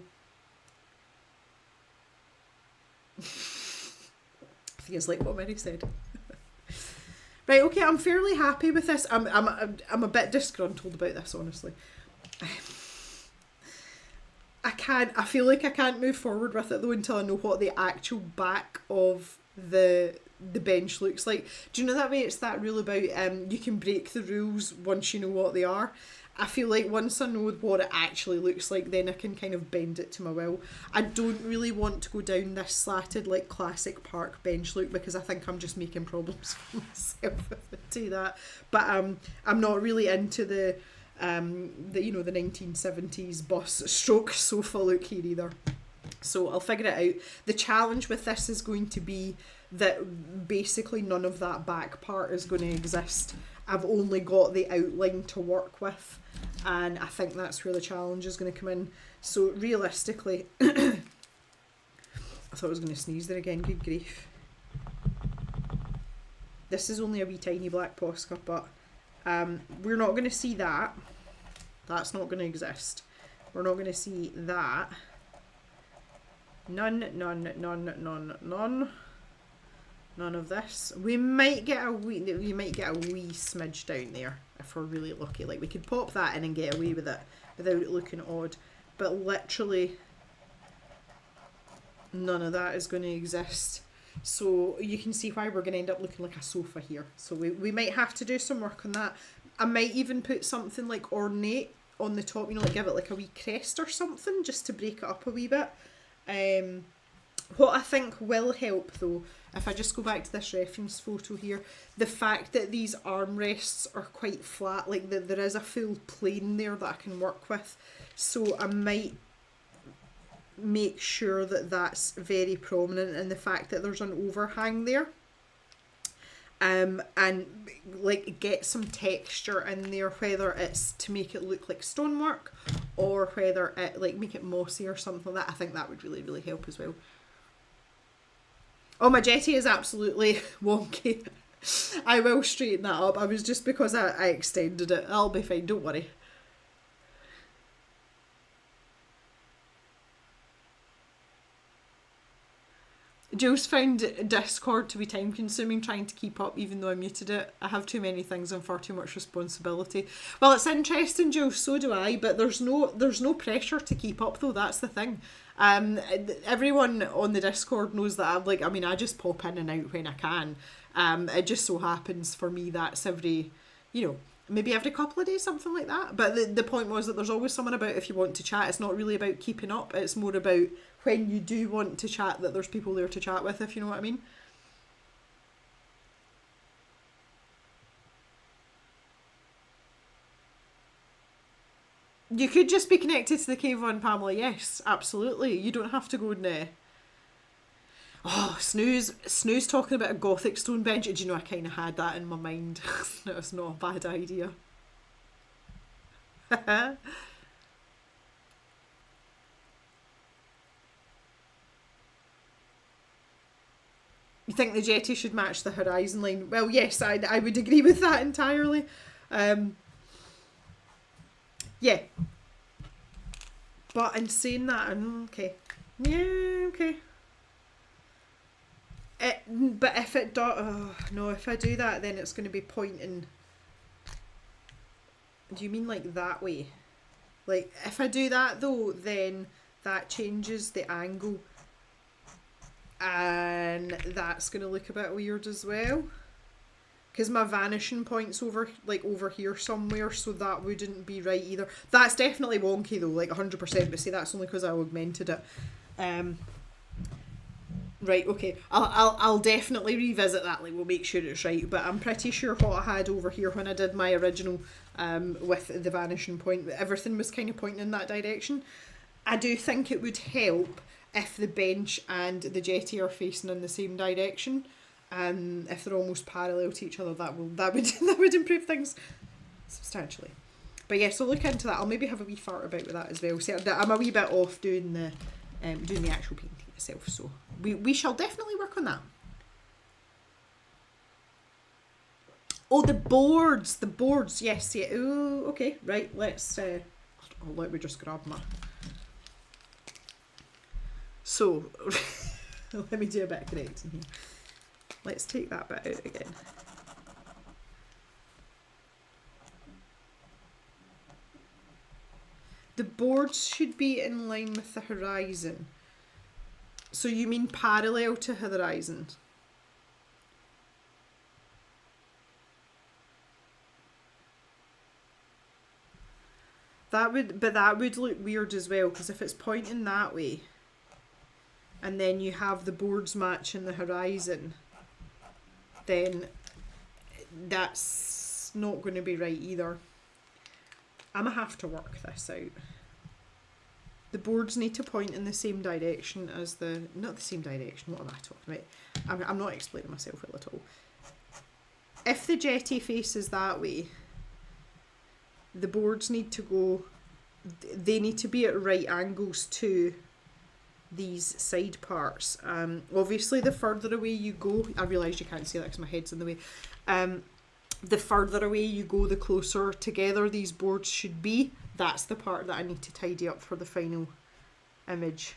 I think it's like what Miri said. Right, okay, I'm fairly happy with this. I'm a bit disgruntled about this, honestly. I feel like I can't move forward with it though until I know what the actual back of the bench looks like. Do you know that way it's that rule about you can break the rules once you know what they are? I feel like once I know what it actually looks like, then I can kind of bend it to my will. I don't really want to go down this slatted like classic park bench look because I think I'm just making problems for myself if I do that. But I'm not really into the 1970s bus stroke sofa look here either. So I'll figure it out. The challenge with this is going to be that basically none of that back part is going to exist. I've only got the outline to work with, and I think that's where the challenge is going to come in. So realistically, I thought I was going to sneeze there again, good grief. This is only a wee tiny black Posca, but we're not going to see that. That's not going to exist. We're not going to see that. None of this. We might get a wee smidge down there if we're really lucky. Like, we could pop that in and get away with it without it looking odd. But literally none of that is going to exist. So you can see why we're going to end up looking like a sofa here. So we might have to do some work on that. I might even put something like ornate on the top, you know, like give it like a wee crest or something, just to break it up a wee bit. What I think will help though, if I just go back to this reference photo here, the fact that these armrests are quite flat, like there is a full plane there that I can work with. So I might make sure that that's very prominent, and the fact that there's an overhang there. And like get some texture in there, whether it's to make it look like stonework or whether it like make it mossy or something like that. I think that would really, really help as well. Oh, my jetty is absolutely wonky. I will straighten that up. I was just because I extended it. I'll be fine, don't worry. Joe's found Discord to be time consuming trying to keep up even though I muted it. I have too many things and far too much responsibility. Well, it's interesting, Joe, so do I, but there's no pressure to keep up though, that's the thing. Everyone on the Discord knows that I just pop in and out when I can. It just so happens for me that's every, maybe every couple of days, something like that. But the point was that there's always someone about if you want to chat. It's not really about keeping up. It's more about when you do want to chat that there's people there to chat with, if you know what I mean. You could just be connected to the cave one, Pamela. Yes, absolutely. You don't have to go in there. Oh, Snooze talking about a gothic stone bench. Do you know, I kind of had that in my mind. It's not a bad idea. You think the jetty should match the horizon line? Well, yes, I would agree with that entirely. Yeah. But in saying that, okay. Yeah, okay. But if it if I do that, then it's going to be pointing. Do you mean like that way? Like, if I do that though, then that changes the angle. And that's going to look a bit weird as well. Because my vanishing point's over here somewhere, so that wouldn't be right either. That's definitely wonky though, like 100%, but see, that's only because I augmented it. Right, okay. I'll definitely revisit that, like we'll make sure it's right, but I'm pretty sure what I had over here when I did my original with the vanishing point, everything was kind of pointing in that direction. I do think it would help if the bench and the jetty are facing in the same direction. If they're almost parallel to each other, that would improve things substantially. But yeah, so look into that. I'll maybe have a wee fart about with that as well. See, I'm a wee bit off doing the actual painting itself, so we shall definitely work on that. Oh, the boards, yes, yeah. Oh, okay, right. Let me just grab my. So, let me do a bit of correcting here. Let's take that bit out again. The boards should be in line with the horizon. So you mean parallel to the horizon? That would look weird as well, because if it's pointing that way, and then you have the boards matching the horizon, then that's not going to be right either. I'm going to have to work this out. The boards need to point in the same direction as not the same direction, what am I talking about? I'm not explaining myself well at all. If the jetty faces that way, the boards need to go, they need to be at right angles to these side parts. Obviously the further away you go, I realise you can't see that because my head's in the way, the further away you go, the closer together these boards should be. That's the part that I need to tidy up for the final image.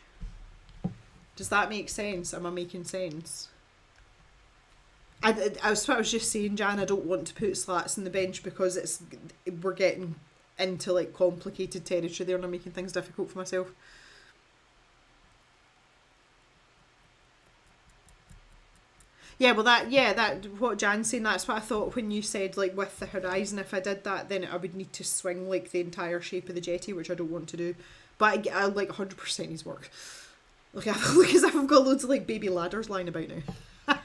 Does that make sense? Am I making sense? I was just saying, Jan, I don't want to put slats in the bench because we're getting into like complicated territory there and I'm making things difficult for myself. Yeah, well that what Jan's saying, that's what I thought when you said like with the horizon, if I did that then I would need to swing like the entire shape of the jetty, which I don't want to do. But I like 100% his work. Look, I look as if I've got loads of like baby ladders lying about now.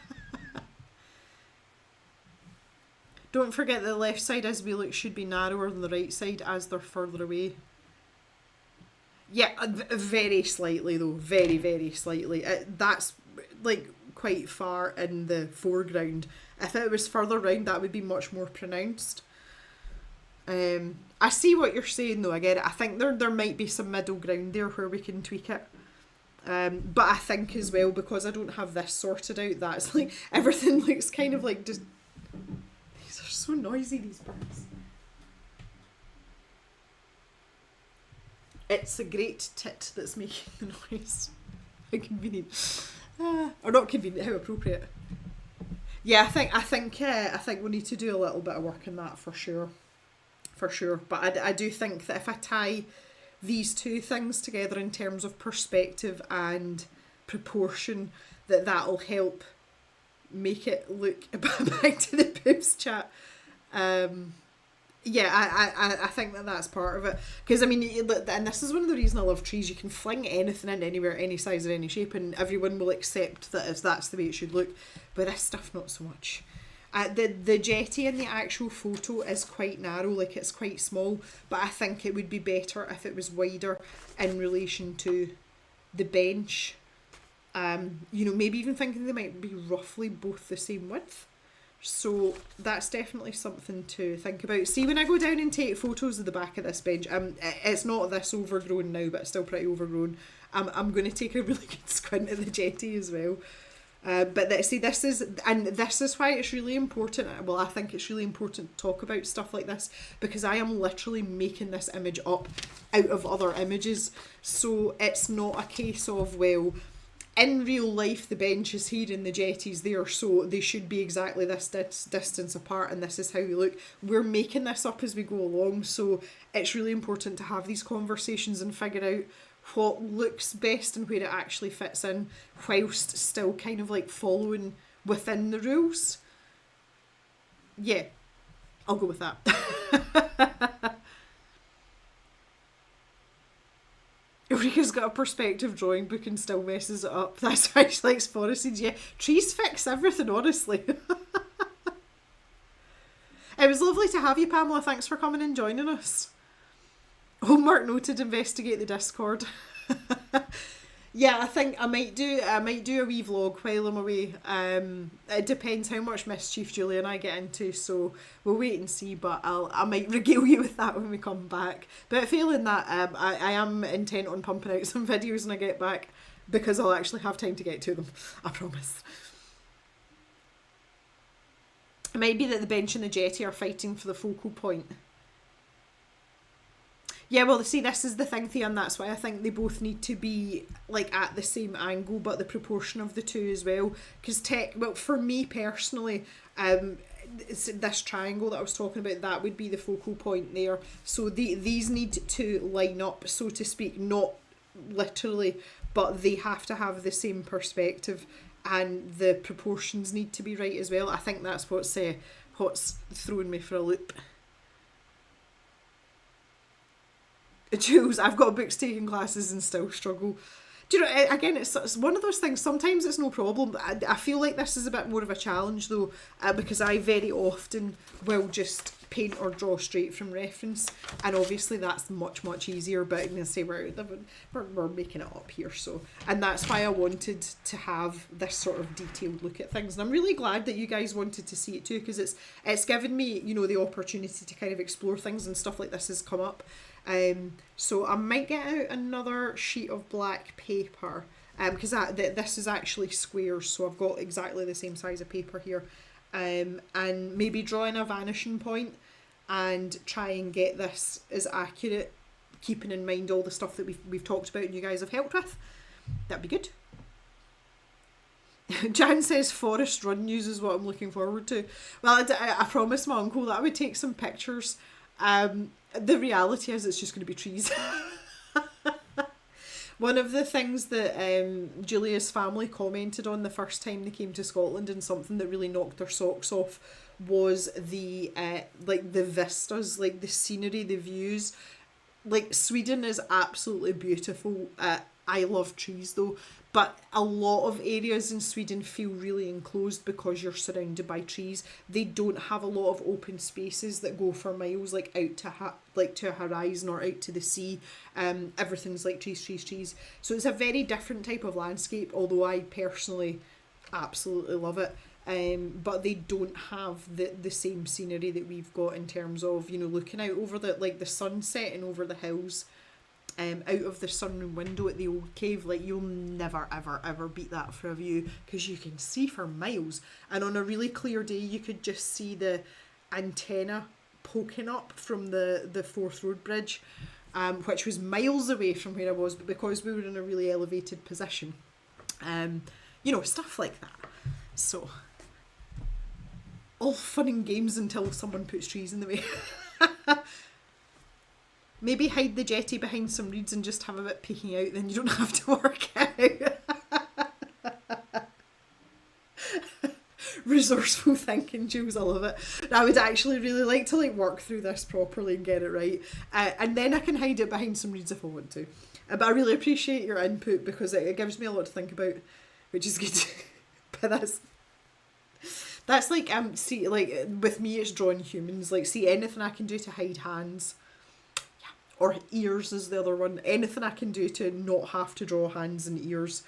Don't forget the left side as we look should be narrower than the right side as they're further away. Yeah, very slightly though, very, very slightly. That's like quite far in the foreground. If it was further round, that would be much more pronounced. I see what you're saying though, I get it. I think there might be some middle ground there where we can tweak it. But I think as well, because I don't have this sorted out, that's like, everything looks kind of like just... These are so noisy, these birds. It's a great tit that's making the noise. How convenient. Or not convenient, how appropriate. Yeah, I think we need to do a little bit of work on that for sure. For sure. But I do think that if I tie these two things together in terms of perspective and proportion, that'll help make it look back to the boobs chat. Yeah, I think that's part of it. Because, I mean, and this is one of the reasons I love trees. You can fling anything in anywhere, any size or any shape, and everyone will accept that if that's the way it should look. But this stuff, not so much. The jetty in the actual photo is quite narrow, like it's quite small, but I think it would be better if it was wider in relation to the bench. You know, maybe even thinking they might be roughly both the same width. So that's definitely something to think about. See, when I go down and take photos of the back of this bench, it's not this overgrown now, but it's still pretty overgrown. I'm going to take a really good squint at the jetty as well. But this is why it's really important. Well, I think it's really important to talk about stuff like this, because I am literally making this image up out of other images. So it's not a case of, well, in real life the bench is here and the jetty's there, so they should be exactly this distance apart and this is how we look. We're making this up as we go along, so it's really important to have these conversations and figure out what looks best and where it actually fits in, whilst still kind of like following within the rules. Yeah, I'll go with that. Eureka's got a perspective drawing book and still messes it up. That's why she likes forests. Yeah, trees fix everything, honestly. It was lovely to have you, Pamela. Thanks for coming and joining us. Homework noted, investigate the Discord. Yeah, I think I might do a wee vlog while I'm away. It depends how much mischief Julia and I get into, so we'll wait and see, but I might regale you with that when we come back. But failing that, I am intent on pumping out some videos when I get back, because I'll actually have time to get to them, I promise. It might be that the bench and the jetty are fighting for the focal point. Yeah, well, see, this is the thing, Thea, and that's why I think they both need to be, like, at the same angle, but the proportion of the two as well. Because, well, for me personally, this triangle that I was talking about, that would be the focal point there. So these need to line up, so to speak, not literally, but they have to have the same perspective, and the proportions need to be right as well. I think that's what's throwing me for a loop. Jules, I've got books taking classes and still struggle. Do you know, again, it's one of those things, sometimes it's no problem. I feel like this is a bit more of a challenge though, because I very often will just paint or draw straight from reference, and obviously that's much easier, but I'm going to say we're making it up here, so, and that's why I wanted to have this sort of detailed look at things, and I'm really glad that you guys wanted to see it too, because it's given me, you know, the opportunity to kind of explore things, and stuff like this has come up. So I might get out another sheet of black paper, because this is actually squares, so I've got exactly the same size of paper here, and maybe draw in a vanishing point and try and get this as accurate, keeping in mind all the stuff that we've talked about and you guys have helped with. That'd be good. Jan says Forest Run News is what I'm looking forward to. Well, I promised my uncle that I would take some pictures. The reality is it's just going to be trees. One of the things that Julia's family commented on the first time they came to Scotland, and something that really knocked their socks off, was the like the vistas, like the scenery, the views. Like, Sweden is absolutely beautiful. I love trees though, but a lot of areas in Sweden feel really enclosed because you're surrounded by trees. They don't have a lot of open spaces that go for miles, like out to to a horizon or out to the sea. Everything's like trees, trees, trees. So it's a very different type of landscape, although I personally absolutely love it. But they don't have the same scenery that we've got in terms of, you know, looking out over the sunset and over the hills, out of the sunroom window at the old cave. Like, you'll never ever ever beat that for a view, because you can see for miles, and on a really clear day you could just see the antenna poking up from the Forth Road Bridge, which was miles away from where I was, but because we were in a really elevated position, you know, stuff like that. So, all fun and games until someone puts trees in the way. Maybe hide the jetty behind some reeds and just have a bit peeking out, then you don't have to work out. Resourceful thinking, Jules, I love it. I would actually really like to work through this properly and get it right. And then I can hide it behind some reeds if I want to. But I really appreciate your input, because it gives me a lot to think about, which is good. But that's like, see, like, with me it's drawing humans. Like, see, anything I can do to hide hands, yeah, or ears is the other one. Anything I can do to not have to draw hands and ears,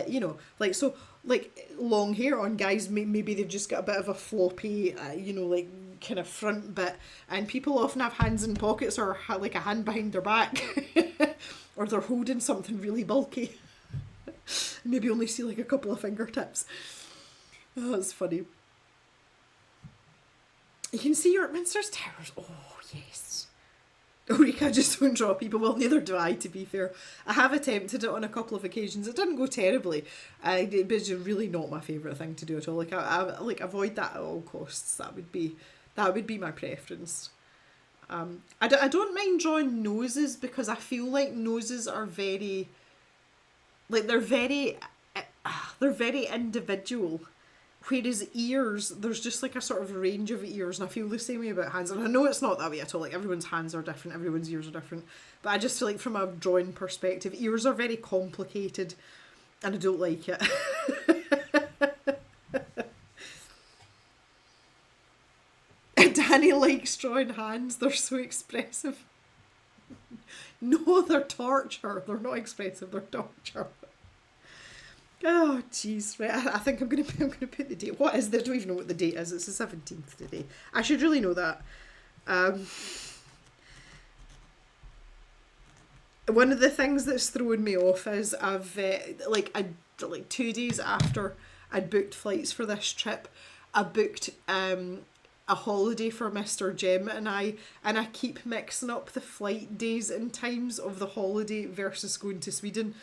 you know, like, so, like, long hair on guys, maybe they've just got a bit of a floppy, you know, like, kind of front bit, and people often have hands in pockets, or like a hand behind their back, or they're holding something really bulky. Maybe only see like a couple of fingertips. Oh, that's funny. You can see your Minster's Towers. Oh, yes. Ulrika, I just don't draw people. Well, neither do I, to be fair. I have attempted it on a couple of occasions. It didn't go terribly. But it's really not my favourite thing to do at all. Like, I like, avoid that at all costs. That would be my preference. I don't mind drawing noses, because I feel like noses are very, like, they're very individual. Whereas ears, there's just like a sort of range of ears, and I feel the same way about hands. And I know it's not that way at all. Like, everyone's hands are different, everyone's ears are different. But I just feel like, from a drawing perspective, ears are very complicated, and I don't like it. Danny likes drawing hands. They're so expressive. No, they're torture. They're not expressive. They're torture. Oh, jeez. Right, I think I'm gonna put the date. What is this? I don't even know what the date is. It's the 17th today. I should really know that. One of the things that's throwing me off is I've like 2 days after I'd booked flights for this trip, I booked a holiday for Mr. Jim and I keep mixing up the flight days and times of the holiday versus going to Sweden.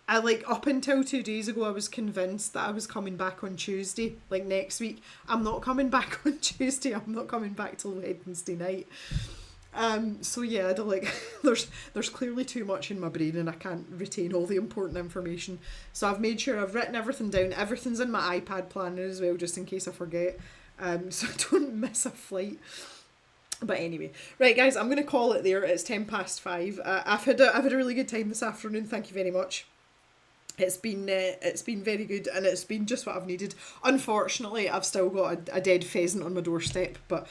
I, like, up until 2 days ago, I was convinced that I was coming back on Tuesday, like next week. I'm not coming back on Tuesday. I'm not coming back till Wednesday night. So yeah, I don't, like, there's clearly too much in my brain and I can't retain all the important information. So I've made sure I've written everything down. Everything's in my iPad planner as well, just in case I forget. So I don't miss a flight. But anyway, right guys, I'm going to call it there. It's 5:10. I've had a really good time this afternoon. Thank you very much. It's been very good, and it's been just what I've needed. Unfortunately, I've still got a dead pheasant on my doorstep, but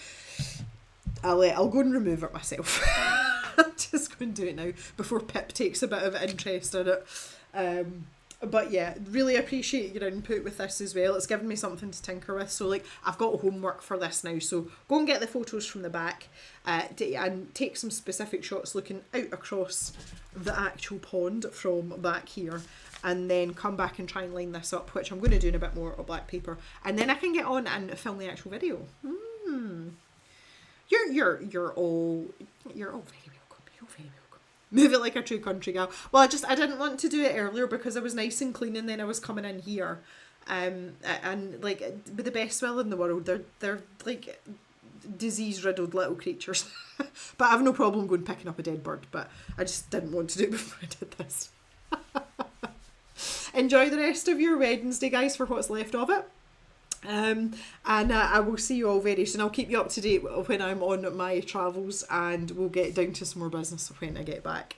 I'll go and remove it myself. I'm just going to do it now before Pip takes a bit of interest in it. But yeah, really appreciate your input with this as well. It's given me something to tinker with. So, like, I've got homework for this now. So go and get the photos from the back and take some specific shots looking out across the actual pond from back here. And then come back and try and line this up, which I'm going to do in a bit more of black paper. And then I can get on and film the actual video. You're all very welcome. You're very welcome. Move it like a true country gal. Well, I didn't want to do it earlier because it was nice and clean, and then I was coming in here, and like, with the best will in the world, they're like disease riddled little creatures. But I have no problem going picking up a dead bird. But I just didn't want to do it before I did this. enjoy the rest of your Wednesday, guys, for what's left of it. And I will see you all very soon. I'll keep you up to date when I'm on my travels, and we'll get down to some more business when I get back.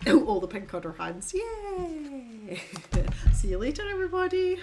All the pink colour hands. Yay! See you later, everybody.